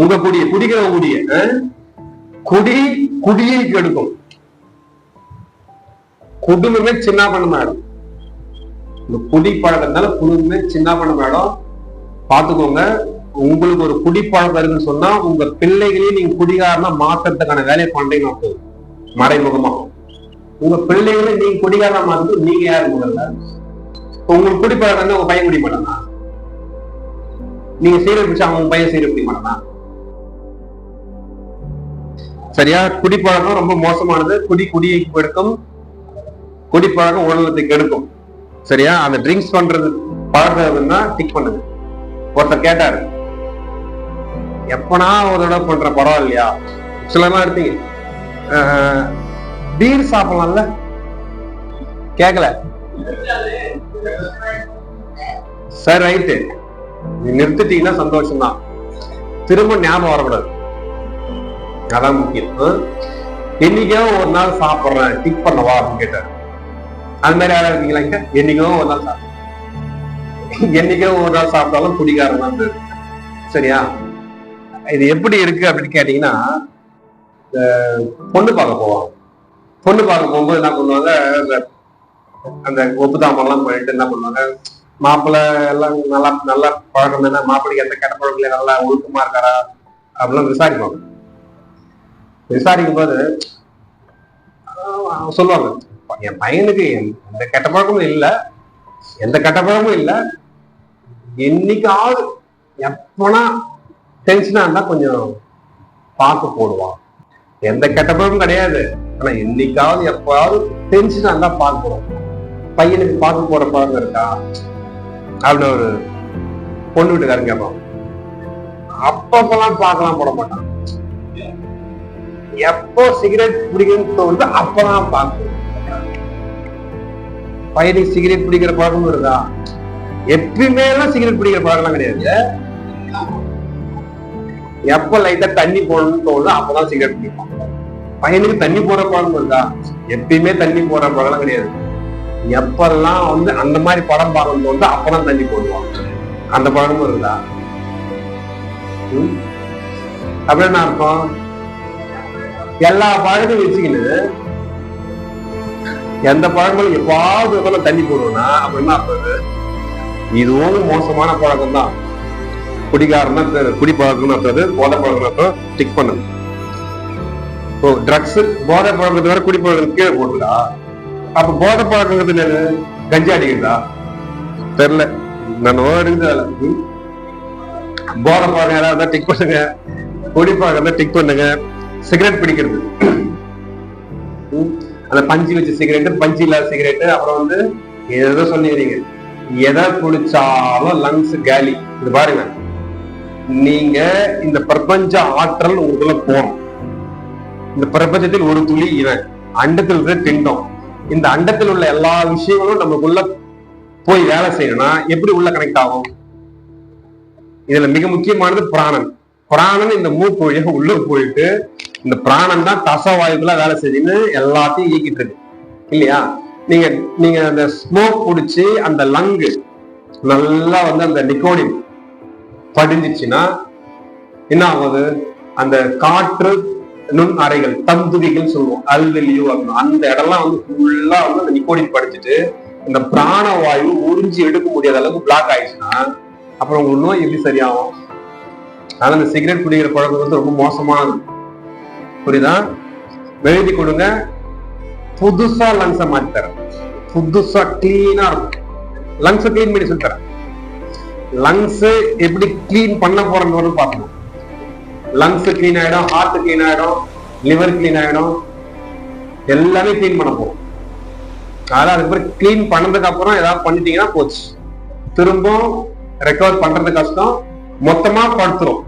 உங்க குடியை, குடிக்கிற குடியை கெடுக்கும். குடும்பமே சின்ன பண்ண மாடும். இந்த குடிப்பழக்கத்தால குடும்பமே சின்ன பண்ண மேடம் பாத்துக்கோங்க. உங்களுக்கு ஒரு குடிப்பழக்கம் இருக்குன்னு சொன்னா உங்க பிள்ளைகளையும் நீங்க குடிகாரனா மாத்துறதுக்கான வேலையை பண்றீங்க. மறைமுகமா உங்க பிள்ளைகளை நீங்க குடிகாரனா மாத்து. நீங்க யாரு முதல்ல? உங்களுக்கு குடிப்பழக்கம் உங்க பையன் குடி மாட்டானா? நீங்க சீரை பிடிச்சா அவங்க பையன் சீரை குடி மாட்டானா? சரியா? குடிப்பழக்கம் ரொம்ப மோசமானது. குடியை கெடுக்கும். குடிப்பழக்கம் உடலத்தை கெடுக்கும். சரியா? அந்த ட்ரிங்க்ஸ் பண்றது பழக்கம் தான் டிக் பண்ணுது. ஒருத்தர் கேட்டாரு, எப்பனா ஒரு தடவை பண்ற பரவாயில்லையா? சிலர்லாம் எடுத்தீங்க பீர் சாப்பிடலாம்ல, கேக்கல சார். ரைட்டு, நீ நிறுத்திட்டீங்கன்னா சந்தோஷம் தான். திரும்ப ஞாபகம் வரக்கூடாது, அதான் முக்கியம். என்னைக்கோ ஒரு நாள் சாப்பிடுறேன் டிக் பண்ணவா அப்படின்னு கேட்டாரு. அது மாதிரி யாரா இருக்கீங்களா? என்னைக்கோ ஒரு நாள் சாப்பிடுறேன். என்னைக்கோ ஒரு நாள் சாப்பிட்டாலும் குடிகாரன் தான். சரியா? இது எப்படி இருக்கு அப்படின்னு கேட்டீங்கன்னா, பொண்ணு பார்க்க போவாங்க. பொண்ணு பார்க்க போகும்போது என்ன பண்ணுவாங்க, அந்த ஒப்புதாமம் எல்லாம் பண்ணிட்டு என்ன பண்ணுவாங்க, மாப்பிள்ளை எல்லாம் நல்லா நல்லா பழக்கம் தானே, மாப்பிள்ளைக்கு எந்த கெட்ட பழக்கம் நல்லா ஒழுக்கமா இருக்காரா அப்படிலாம் விசாரிப்பாங்க. விசாரிக்கும் போது சொல்லுவாங்க, என் பையனுக்கு எந்த கெட்ட பழக்கமும் இல்லை, எந்த கெட்ட பழக்கமும் இல்லை, என்னைக்காவது எப்பனா டென்ஷனா இருந்தா கொஞ்சம் பார்த்து போடுவான். எந்த கெட்ட பழக்கமும் கிடையாது, ஆனா என்னைக்காவது எப்பாவது டென்ஷனா இருந்தா பார்த்து போடுவோம். பையனுக்கு பார்த்து போற பழக்கம் இருக்கா அப்படின்னு ஒரு பொண்ணு வீட்டுக்காரன் கேட்பான். அப்பப்பெல்லாம் பார்க்கலாம் போட மாட்டான். எப்போ சிகரெட் பிடிக்கணும்னு தோணுது அப்பதான் பார்க்கணும். பையனுக்கு சிகரெட் பிடிக்கிற பழக்கமும் இருக்கா? எப்பயுமே எல்லாம் சிகரெட் பிடிக்கிற பழக்கம் கிடையாது. எப்ப லைட்டா தண்ணி போடணும்னு தோணுது அப்பதான் சிகரெட் பிடிப்பான். பையனுக்கு தண்ணி போற பழக்கம் இருக்கா? எப்பயுமே தண்ணி போற பழக்கம் கிடையாது. எப்பெல்லாம் வந்து அந்த மாதிரி படம் பார்க்கணும் தோணுது அப்பதான் தண்ணி போடுவான். அந்த பழக்கமும் இருந்தா அப்படி என்ன அர்த்தம்? எல்லா பழக்கத்தையும் வச்சுக்கின்னு எந்த பழங்களும் எப்பாவது தண்ணி போடுவோம்னா அப்படின்னா அப்ப இதுவும் மோசமான பழக்கம் தான். குடிகாரன்னா குடி பழக்கம்னு அர்த்தது, போதை பழக்கம் அர்த்தம் டிக் பண்ணுது. இப்போ ட்ரக்ஸ் போதை பழக்கத்தை வேற குடி பழக்கம் கீழே போடுதா? அப்ப போதை பழக்கங்கிறது கஞ்சா அடிக்கிறதா? தெரியல, நான் இருக்குது. போதை பழக்கம் யாராவது டிக் பண்ணுங்க, குடி பழக்கம் டிக் பண்ணுங்க. சிகரெட் பிடிக்கிறது, அந்த பஞ்சு வச்ச சிகரெட்டு, பஞ்சு இல்லாத சிகரெட்டு, அப்புறம் வந்து ஏதோ சொன்னீங்க, எதை குடிச்சாலும் லங்ஸ் காலி. இது பாருங்க, நீங்க இந்த பிரபஞ்ச ஆற்றல் உங்களுக்குள்ள போகணும். இந்த பிரபஞ்சத்தில் ஒரு துளி இவன், அண்டத்தில் இருக்கிற திண்டம். இந்த அண்டத்தில் உள்ள எல்லா விஷயங்களும் நமக்குள்ள போய் வேலை செய்யணும்னா எப்படி உள்ள கனெக்ட் ஆகும்? இதுல மிக முக்கியமானது பிராணன். பிராணன் இந்த மூக்கு வழியாக உள்ள போயிட்டு இந்த பிராணன் தான் தசவாயுக்குள்ள வேலை செய்யுன்னு எல்லாத்தையும் இயக்கிட்டு இருக்கு இல்லையா? நீங்க அந்த ஸ்மோக் குடிச்சு அந்த லங்கு நல்லா வந்து அந்த நிக்கோடின் படிஞ்சிச்சுன்னா என்ன ஆகுது? அந்த காற்று நுண் அறைகள், தந்துதிகள் சொல்லுவோம், அல்வெளியோ, அந்த இடம்லாம் வந்து ஃபுல்லா வந்து அந்த நிக்கோடின் படிச்சுட்டு இந்த பிராணவாயு உறிஞ்சி எடுக்க முடியாத அளவுக்கு பிளாக் ஆயிடுச்சுன்னா அப்புறம் உங்களுக்கு நோய் எப்படி சரியாகும்? ஆனா இந்த சிகரெட் குடிக்கிற பழக்கம் வந்து ரொம்ப மோசமானது. புரியுதா? எழுதி கொடுங்க, புதுசா லங்ஸ மாத்தி தரேன். புதுசா கிளீனா இருக்கும். லங்ஸ் கிளீன் பண்ணி சொல்லி தரேன். லங்ஸ் எப்படி கிளீன் பண்ண போறோம்னு பார்க்கணும். லங்ஸ் கிளீன் ஆயிடும், ஹார்ட் கிளீன் ஆயிடும், லிவர் கிளீன் ஆயிடும், எல்லாமே கிளீன் பண்ண போறோம். அதனால அதுக்கப்புறம் கிளீன் பண்ணதுக்கு அப்புறம் ஏதாவது பண்ணிட்டீங்கன்னா போச்சு. திரும்ப ரெக்கவர் பண்றது கஷ்டம், மொத்தமா படுத்துரும்.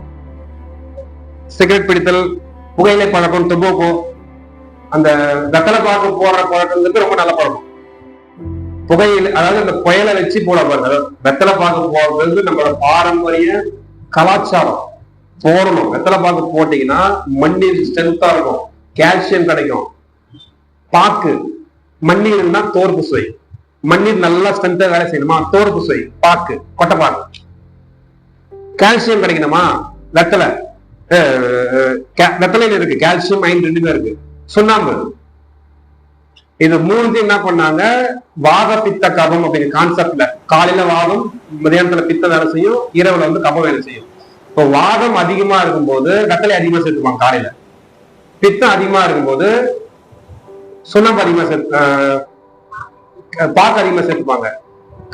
சிகரெட் பிடித்தல், புகையிலை பழக்கம், டொபாக்கோ, அந்த வெத்தலை பாக்கு போடுற பழக்கம்ங்கிறது ரொம்ப நல்ல பழக்கம். புகையில, அதாவது அந்த புயலை வச்சு போட பாருங்க. வெத்தலை பாக்கு போடுறது நம்மளோட பாரம்பரிய கலாச்சாரம். போடணும். வெத்தலை பாக்கு போட்டீங்கன்னா மண்ணீர் ஸ்ட்ரென்த்தா இருக்கும், கால்சியம் கிடைக்கும். பாக்கு மண்ணீர்னா தோற்பு சுவை. மண்ணீர் நல்லா ஸ்ட்ரென்த்தா வேலை செய்யணுமா? தோற்பு சுவை. பாக்கு, கொட்டை பாக்கு. கால்சியம் கிடைக்கணுமா? வெத்தலை, வெத்தலையில இருக்கு கால்சியம், அயன் ரெண்டுமே இருக்கு. சுண்ணாம்பு, இது மூணுத்தையும் என்ன பண்ணாங்க, வாத பித்த கபம் அப்படிங்கிற கான்செப்ட்ல காலையில வாதம், மதியானத்துல பித்த வேலை செய்யும், இரவுல வந்து கபம் வேலை செய்யும். இப்போ வாதம் அதிகமா இருக்கும்போது வெத்தலை அதிகமா சேர்த்துப்பாங்க, காலையில பித்தம் அதிகமா இருக்கும்போது சுண்ணாம்பு அதிகமா பாக்கு அதிகமா சேர்த்துப்பாங்க,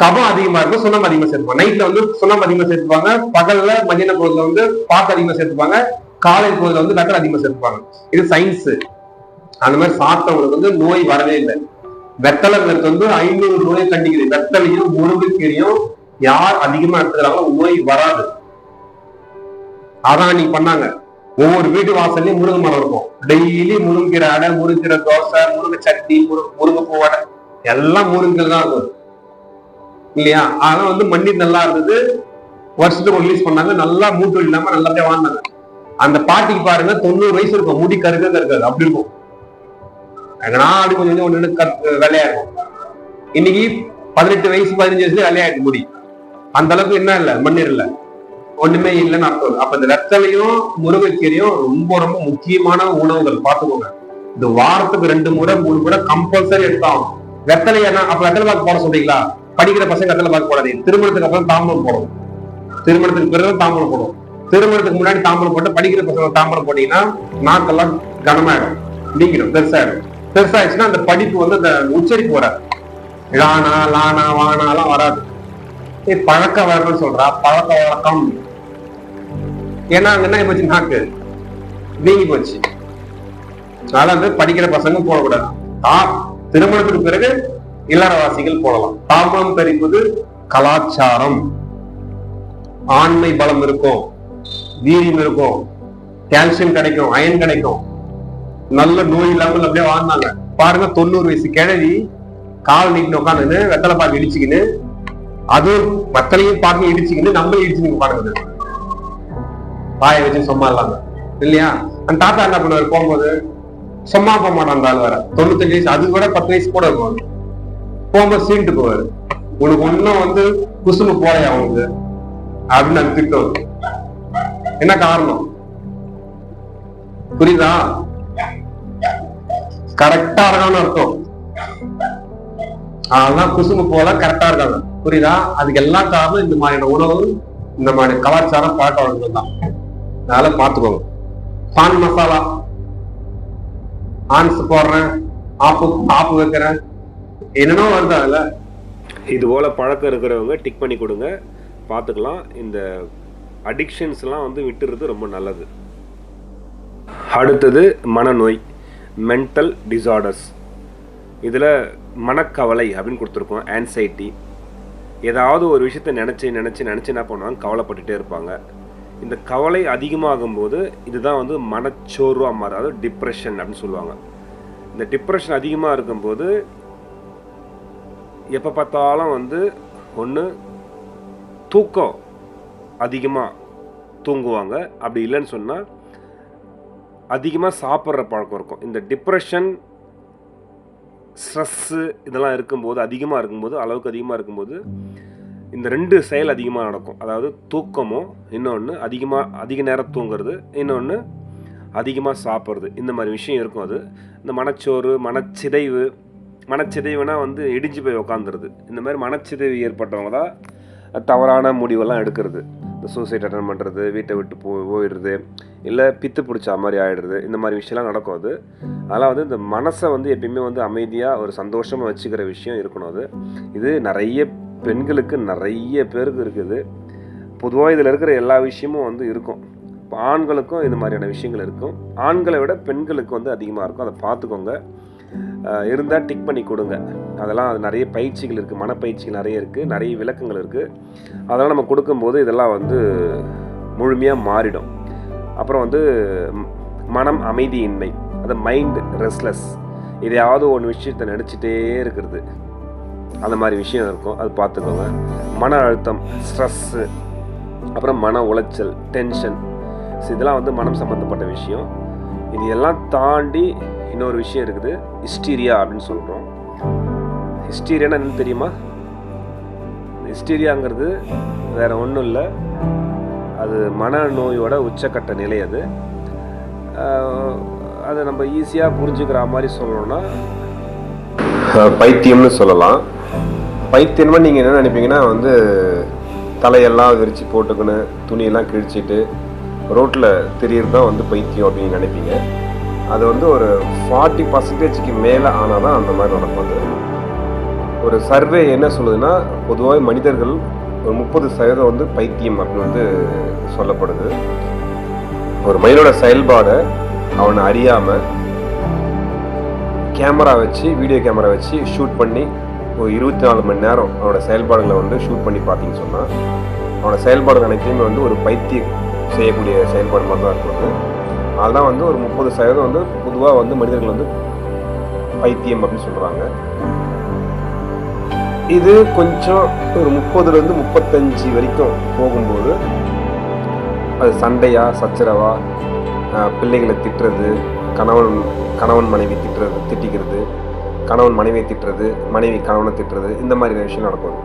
கபம் அதிகமா இருக்கும் சுண்ணாம்பு அதிகமா சேர்த்துப்பாங்க. நைட்ல வந்து சுண்ணாம்பு அதிகமா சேர்த்துப்பாங்க, பகல்ல மதியான பொழுதுல வந்து பாக்கு அதிகமா சேர்த்துப்பாங்க, காலை பொழுதுல வந்து வெத்தலை அதிகமா சேர்த்துப்பாங்க. இது சயின்ஸ். அந்த மாதிரி சாப்பிட்டவங்களுக்கு வந்து நோய் வரவே இல்லை. வெத்தலைங்கிறது வந்து 500 நோயை கண்டிக்குது. வெத்தலையும் முருங்கைக்கீரையும் யார் அதிகமா எடுத்துக்கிறாங்களோ நோய் வராது. அதான் நீ பண்ணாங்க. ஒவ்வொரு வீட்டு வாசல்லையும் முருங்கை மரம் இருக்கும். டெய்லி முருங்கீரை அடை, முருங்கீரை தோசை, முருங்கை சட்னி, முருங்கை பூ அடை, எல்லாம் முருங்கை தான் இருக்கும் இல்லையா? அதெல்லாம் வந்து மண்ணீர் நல்லா இருந்தது. வருஷத்துக்கு ரிலீஸ் பண்ணாங்க, நல்லா மூட்டு இல்லாம நல்லபடியா வாழ்ந்தாங்க. அந்த பாட்டிக்கு பாருங்க 90 வயசு இருக்கும், முடி கருக்க இருக்காது, அப்படி இருக்கும். அப்படி கொஞ்சம் ஒண்ணு வெள்ளையா இருக்கும். இன்னைக்கு 18 வயசு 15 வயசுல வெள்ளையாயிட்டு முடி. அந்த அளவுக்கு என்ன இல்ல, மண்ணீர் இல்ல, ஒண்ணுமே இல்லைன்னு அர்த்தம். அப்ப இந்த வெத்தலையும் முருங்கைக்கீரையும் ரொம்ப ரொம்ப முக்கியமான உணவுகள், பாத்துக்கோங்க. இந்த வாரத்துக்கு 2 முறை 3 முறை கம்பல்சரி எடுத்தாகும். வெத்தலை என்ன அப்ப வெத்தலை பாக்கு போட சொல்றீங்களா? படிக்கிற பசங்க வெத்தலை பாக்கு போடாதீங்க. திருமணத்துக்கு அப்புறம் தாம்பலம் போடும், திருமணத்துக்கு பிறகு தாம்பலம் போடும். திருமணத்துக்கு முன்னாடி தாம்பலம் போட்டு படிக்கிற பசங்க தாம்பலம் போட்டீங்கன்னா நாக்கெல்லாம் கனமாயிடும், நீங்கிடும், பெருசாயிடும். பெருசாயிடுச்சுன்னா அந்த படிப்பு வந்து அந்த உச்சரிப்பு வராது. லானா லானா வானாலாம் வராது. பழக்க வழக்கம்னு சொல்றா, பழக்க வழக்கம். ஏன்னா அங்க என்ன போச்சு, நாக்கு வீங்கி போச்சு. அதனால வந்து படிக்கிற பசங்க போடக்கூடாது. திருமணத்துக்கு பிறகு இல்லறவாசிகள் போடலாம். தாம்பலம் தரிப்பது கலாச்சாரம். ஆண்மை பலம் இருக்கும், வீரியம் இருக்கும், கால்சியம் கிடைக்கும், அயன் கிடைக்கும், நல்ல நோய் இல்லாமல் அப்படியே வாழ்ந்தாங்க. பாருங்க 90 வயசு கிழவி கால் நீட்டு உட்காந்து வெத்தலை பாக்கு இடிச்சுக்கின்னு, அது வெத்தலையும் பாக்கு இடிச்சுக்கின்னு நம்மளும் இடிச்சுக்கின்னு பாருங்க, வாயை வச்சு சும்மா இல்லாம இல்லையா? அந்த தாத்தா என்ன பண்ணுவாரு, போகும்போது சும்மா போக மாட்டான். அந்த ஆள் வேற 95 வயசு, அது கூட 10 வயசு கூட இருக்கும். போகும்போது சீண்டு போவாரு, உனக்கு ஒன்னும் வந்து குசுமு போலையா அவனுக்கு அப்படின்னு அது திட்டம். என்ன காரணம் புரியுதா? கரெக்டா இருக்கான்னு அர்த்தம். அதெல்லாம் குசுமு போல கரெக்டா இருக்காங்க, புரியுதா? அதுக்கு எல்லாம் காரணம் இந்த மாதிரியான உணவு, இந்த மாதிரி கலாச்சாரம், பழக்க வழக்கம் தான். அதனால பாத்துக்கோங்க. பான் மசாலா ஆன்ஸ் போடுறேன், ஆப்பு வைக்கிறேன், என்னென்னோ வருது. அதுல இது போல பழக்கம் இருக்கிறவங்க டிக் பண்ணி கொடுங்க, பார்த்துக்கலாம். இந்த அடிக்ஷன்ஸ்லாம் வந்து விட்டுறது ரொம்ப நல்லது. அடுத்தது மனநோய், மென்டல் டிசார்டர்ஸ். இதில் மனக்கவலை அப்படின்னு கொடுத்துருக்கோம், ஆன்சைட்டி. ஏதாவது ஒரு விஷயத்தை நினச்சி என்ன பண்ணுவாங்க, கவலைப்பட்டுட்டே இருப்பாங்க. இந்த கவலை அதிகமாகும்போது இதுதான் வந்து மனச்சோர்வாக மாறும், அதாவது டிப்ரெஷன் அப்படின்னு சொல்லுவாங்க. இந்த டிப்ரெஷன் அதிகமாக இருக்கும்போது எப்போ பார்த்தாலும் வந்து ஒன்று தூக்கம் அதிகமாக தூங்குவாங்க, அப்படி இல்லைன்னு சொன்னால் அதிகமாக சாப்பிட்ற பழக்கம் இருக்கும். இந்த டிப்ரெஷன், ஸ்ட்ரெஸ்ஸு இதெல்லாம் இருக்கும்போது, அதிகமாக இருக்கும்போது, அளவுக்கு அதிகமாக இருக்கும்போது இந்த 2 செயல் அதிகமாக நடக்கும். அதாவது தூக்கமும், இன்னொன்று அதிக நேரம் தூங்குறது, இன்னொன்று அதிகமாக சாப்பிட்றது. இந்த மாதிரி விஷயம் இருக்கும். அது இந்த மனச்சோறு, மனச்சிதைவுனா வந்து இடிஞ்சு போய் உக்காந்துருது. இந்த மாதிரி மனச்சிதைவு ஏற்பட்டவங்க தான் தவறான முடிவெல்லாம் எடுக்கிறது. இந்த சூசைட் அட்டன் பண்ணுறது, வீட்டை விட்டு போயிடுறது, இல்லை பித்து பிடிச்ச மாதிரி ஆகிடுறது, இந்த மாதிரி விஷயம்லாம் நடக்கும். அதெல்லாம் வந்து இந்த மனசை வந்து எப்பயுமே வந்து அமைதியாக ஒரு சந்தோஷமாக வச்சுக்கிற விஷயம் இருக்கணும். இது நிறைய பெண்களுக்கு நிறைய பேருக்கு இருக்குது. பொதுவாக இதில் இருக்கிற எல்லா விஷயமும் வந்து இருக்கும். இப்போ ஆண்களுக்கும் இது மாதிரியான விஷயங்கள் இருக்கும். ஆண்களை விட பெண்களுக்கு வந்து அதிகமாக இருக்கும். அதை பார்த்துக்கோங்க. இருந்தால் டிக் பண்ணி கொடுங்க. அதெல்லாம் அது நிறைய பயிற்சிகள் இருக்குது, மனப்பயிற்சிகள் நிறைய இருக்குது, நிறைய விளக்கங்கள் இருக்குது. அதெல்லாம் நம்ம கொடுக்கும்போது இதெல்லாம் வந்து முழுமையாக மாறிடும். அப்புறம் வந்து மனம் அமைதியின்மை, அது மைண்ட் ரெஸ்ட்லெஸ், இதையாவது ஒன்று விஷயத்தை நினச்சிட்டே இருக்கிறது, அந்த மாதிரி விஷயம் இருக்கும். அது பார்த்துக்கோங்க. மன அழுத்தம், ஸ்ட்ரெஸ்ஸு, அப்புறம் மன உளைச்சல், டென்ஷன், இதெல்லாம் வந்து மனம் சம்மந்தப்பட்ட விஷயம். இது எல்லாம் தாண்டி இன்னொரு விஷயம் இருக்குது, ஹிஸ்டீரியா அப்படின்னு சொல்கிறோம். ஹிஸ்டீரியானா என்னன்னு தெரியுமா? ஹிஸ்டீரியாங்கிறது வேறு ஒன்றும் இல்லை, அது மனநோயோட உச்சக்கட்ட நிலை. அதை நம்ம ஈஸியாக புரிஞ்சுக்கிற மாதிரி சொல்லணும்னா, பைத்தியம்னு சொல்லலாம். பைத்தியம்னா நீங்கள் என்ன நினைப்பீங்கன்னா வந்து தலையெல்லாம் விரித்து போட்டுக்கின்னு துணியெல்லாம் கிழிச்சிட்டு ரோட்டில் திரியறது தான் வந்து பைத்தியம் அப்படின்னு நினைப்பீங்க. அது வந்து ஒரு 40% மேலே ஆனால் தான் அந்த மாதிரி நடப்பாங்க. ஒரு சர்வே என்ன சொல்லுதுன்னா, பொதுவாக மனிதர்கள் ஒரு 30% வந்து பைத்தியம் அப்படின்னு வந்து சொல்லப்படுது. ஒரு மனிதனோட செயல்பாடை அவனை அறியாமல் கேமரா வச்சு, வீடியோ கேமரா வச்சு ஷூட் பண்ணி ஒரு 24 மணி நேரம் அவனோட செயல்பாடுகளை வந்து ஷூட் பண்ணி பார்த்தீங்கன்னு சொன்னால், அவனோட செயல்பாடுகள் அனைத்தையுமே வந்து ஒரு பைத்தியம் செய்யக்கூடிய செயல்பாடு மாதிரி தான் இருக்குது. அதுதான் வந்து ஒரு 30% வந்து பொதுவாக வந்து மனிதர்கள் வந்து பைத்தியம் அப்படின்னு சொல்கிறாங்க. இது கொஞ்சம் ஒரு 30லேருந்து 35 வரைக்கும் போகும்போது அது சண்டையா சச்சரவா, பிள்ளைகளை திட்டுறது, கணவன் மனைவி திட்டிக்கிறது, கணவன் மனைவியை திட்டுறது, மனைவி கணவனை திட்டுறது, இந்த மாதிரி விஷயம் நடக்கும்.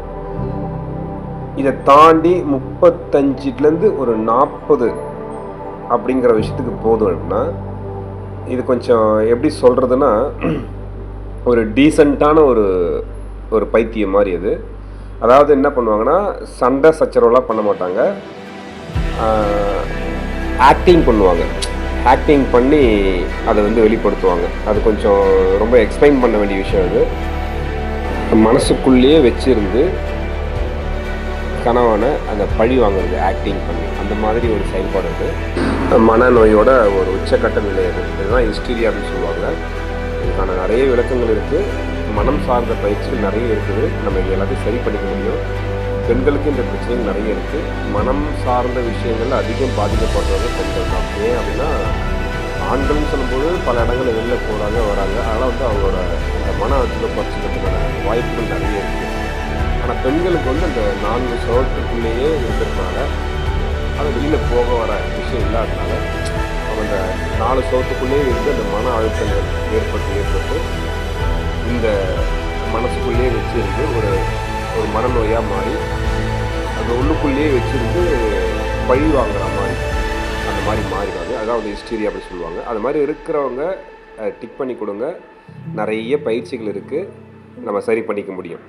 இதை தாண்டி 35லேருந்து ஒரு 40 அப்படிங்கிற விஷயத்துக்கு போதும் அப்படின்னா, இது கொஞ்சம் எப்படி சொல்கிறதுனா, ஒரு டீசெண்டான ஒரு பைத்தியம் மாதிரி அது. அதாவது என்ன பண்ணுவாங்கன்னா, சண்டை சச்சரவுலாம் பண்ண மாட்டாங்க, ஆக்டிங் பண்ணுவாங்க. ஆக்டிங் பண்ணி அதை வந்து வெளிப்படுத்துவாங்க. அது கொஞ்சம் ரொம்ப எக்ஸ்பிளைன் பண்ண வேண்டிய விஷயம். அது மனசுக்குள்ளேயே வச்சிருந்து கணவனை அந்த பழி வாங்குறது ஆக்டிங் பண்ணி, அந்த மாதிரி ஒரு செயல்பாடு. அது மனநோயோட ஒரு உச்சக்கட்ட நிலை. இதுதான் ஹிஸ்டீரியா அப்படின்னு சொல்லுவாங்க. இதுக்கான நிறைய விளக்கங்கள் இருக்குது. மனம் சார்ந்த பயிற்சிகள் நிறைய இருக்குது. நம்ம இது எல்லாத்தையும் சரி பண்ணிக்க முடியும். பெண்களுக்கு இந்த பிரச்சனைகள் நிறைய இருக்குது. மனம் சார்ந்த விஷயங்கள் அதிகம் பாதிக்கப்படுறவங்க பெண்கள் தான். ஏன் அப்படின்னா, ஆண்கள்னு சொல்லும்போது பல இடங்களில் வெளில போகிறாங்க வராங்க. அதனால் வந்து அவங்களோட அந்த மன அழுத்தத்தை குறைச்சிக்கிறதுக்கான வாய்ப்புகள் நிறைய இருக்குது. ஆனால் பெண்களுக்கு வந்து அந்த 4 சுவற்றுக்குள்ளேயே இருக்கிறதுனால, அது வெளியில் போக வர விஷயம் இல்லாததுனால, அவங்க அந்த 4 சுவற்றுக்குள்ளேயே இருந்து அந்த மன அழுத்தங்கள் ஏற்பட்டு இந்த மனசுக்குள்ளேயே வச்சுருந்து ஒரு மனநோயாக மாறி அது உள்ளுக்குள்ளேயே வச்சுருந்து பழி வாங்குற மாதிரி அந்த மாதிரி மாறிடுவாங்க. அதான் வந்து ஹிஸ்டீரியா அப்படி சொல்லுவாங்க. அது மாதிரி இருக்கிறவங்க டிக் பண்ணி கொடுங்க. நிறைய பயிற்சிகள் இருக்குது, நம்ம சரி பண்ணிக்க முடியும்.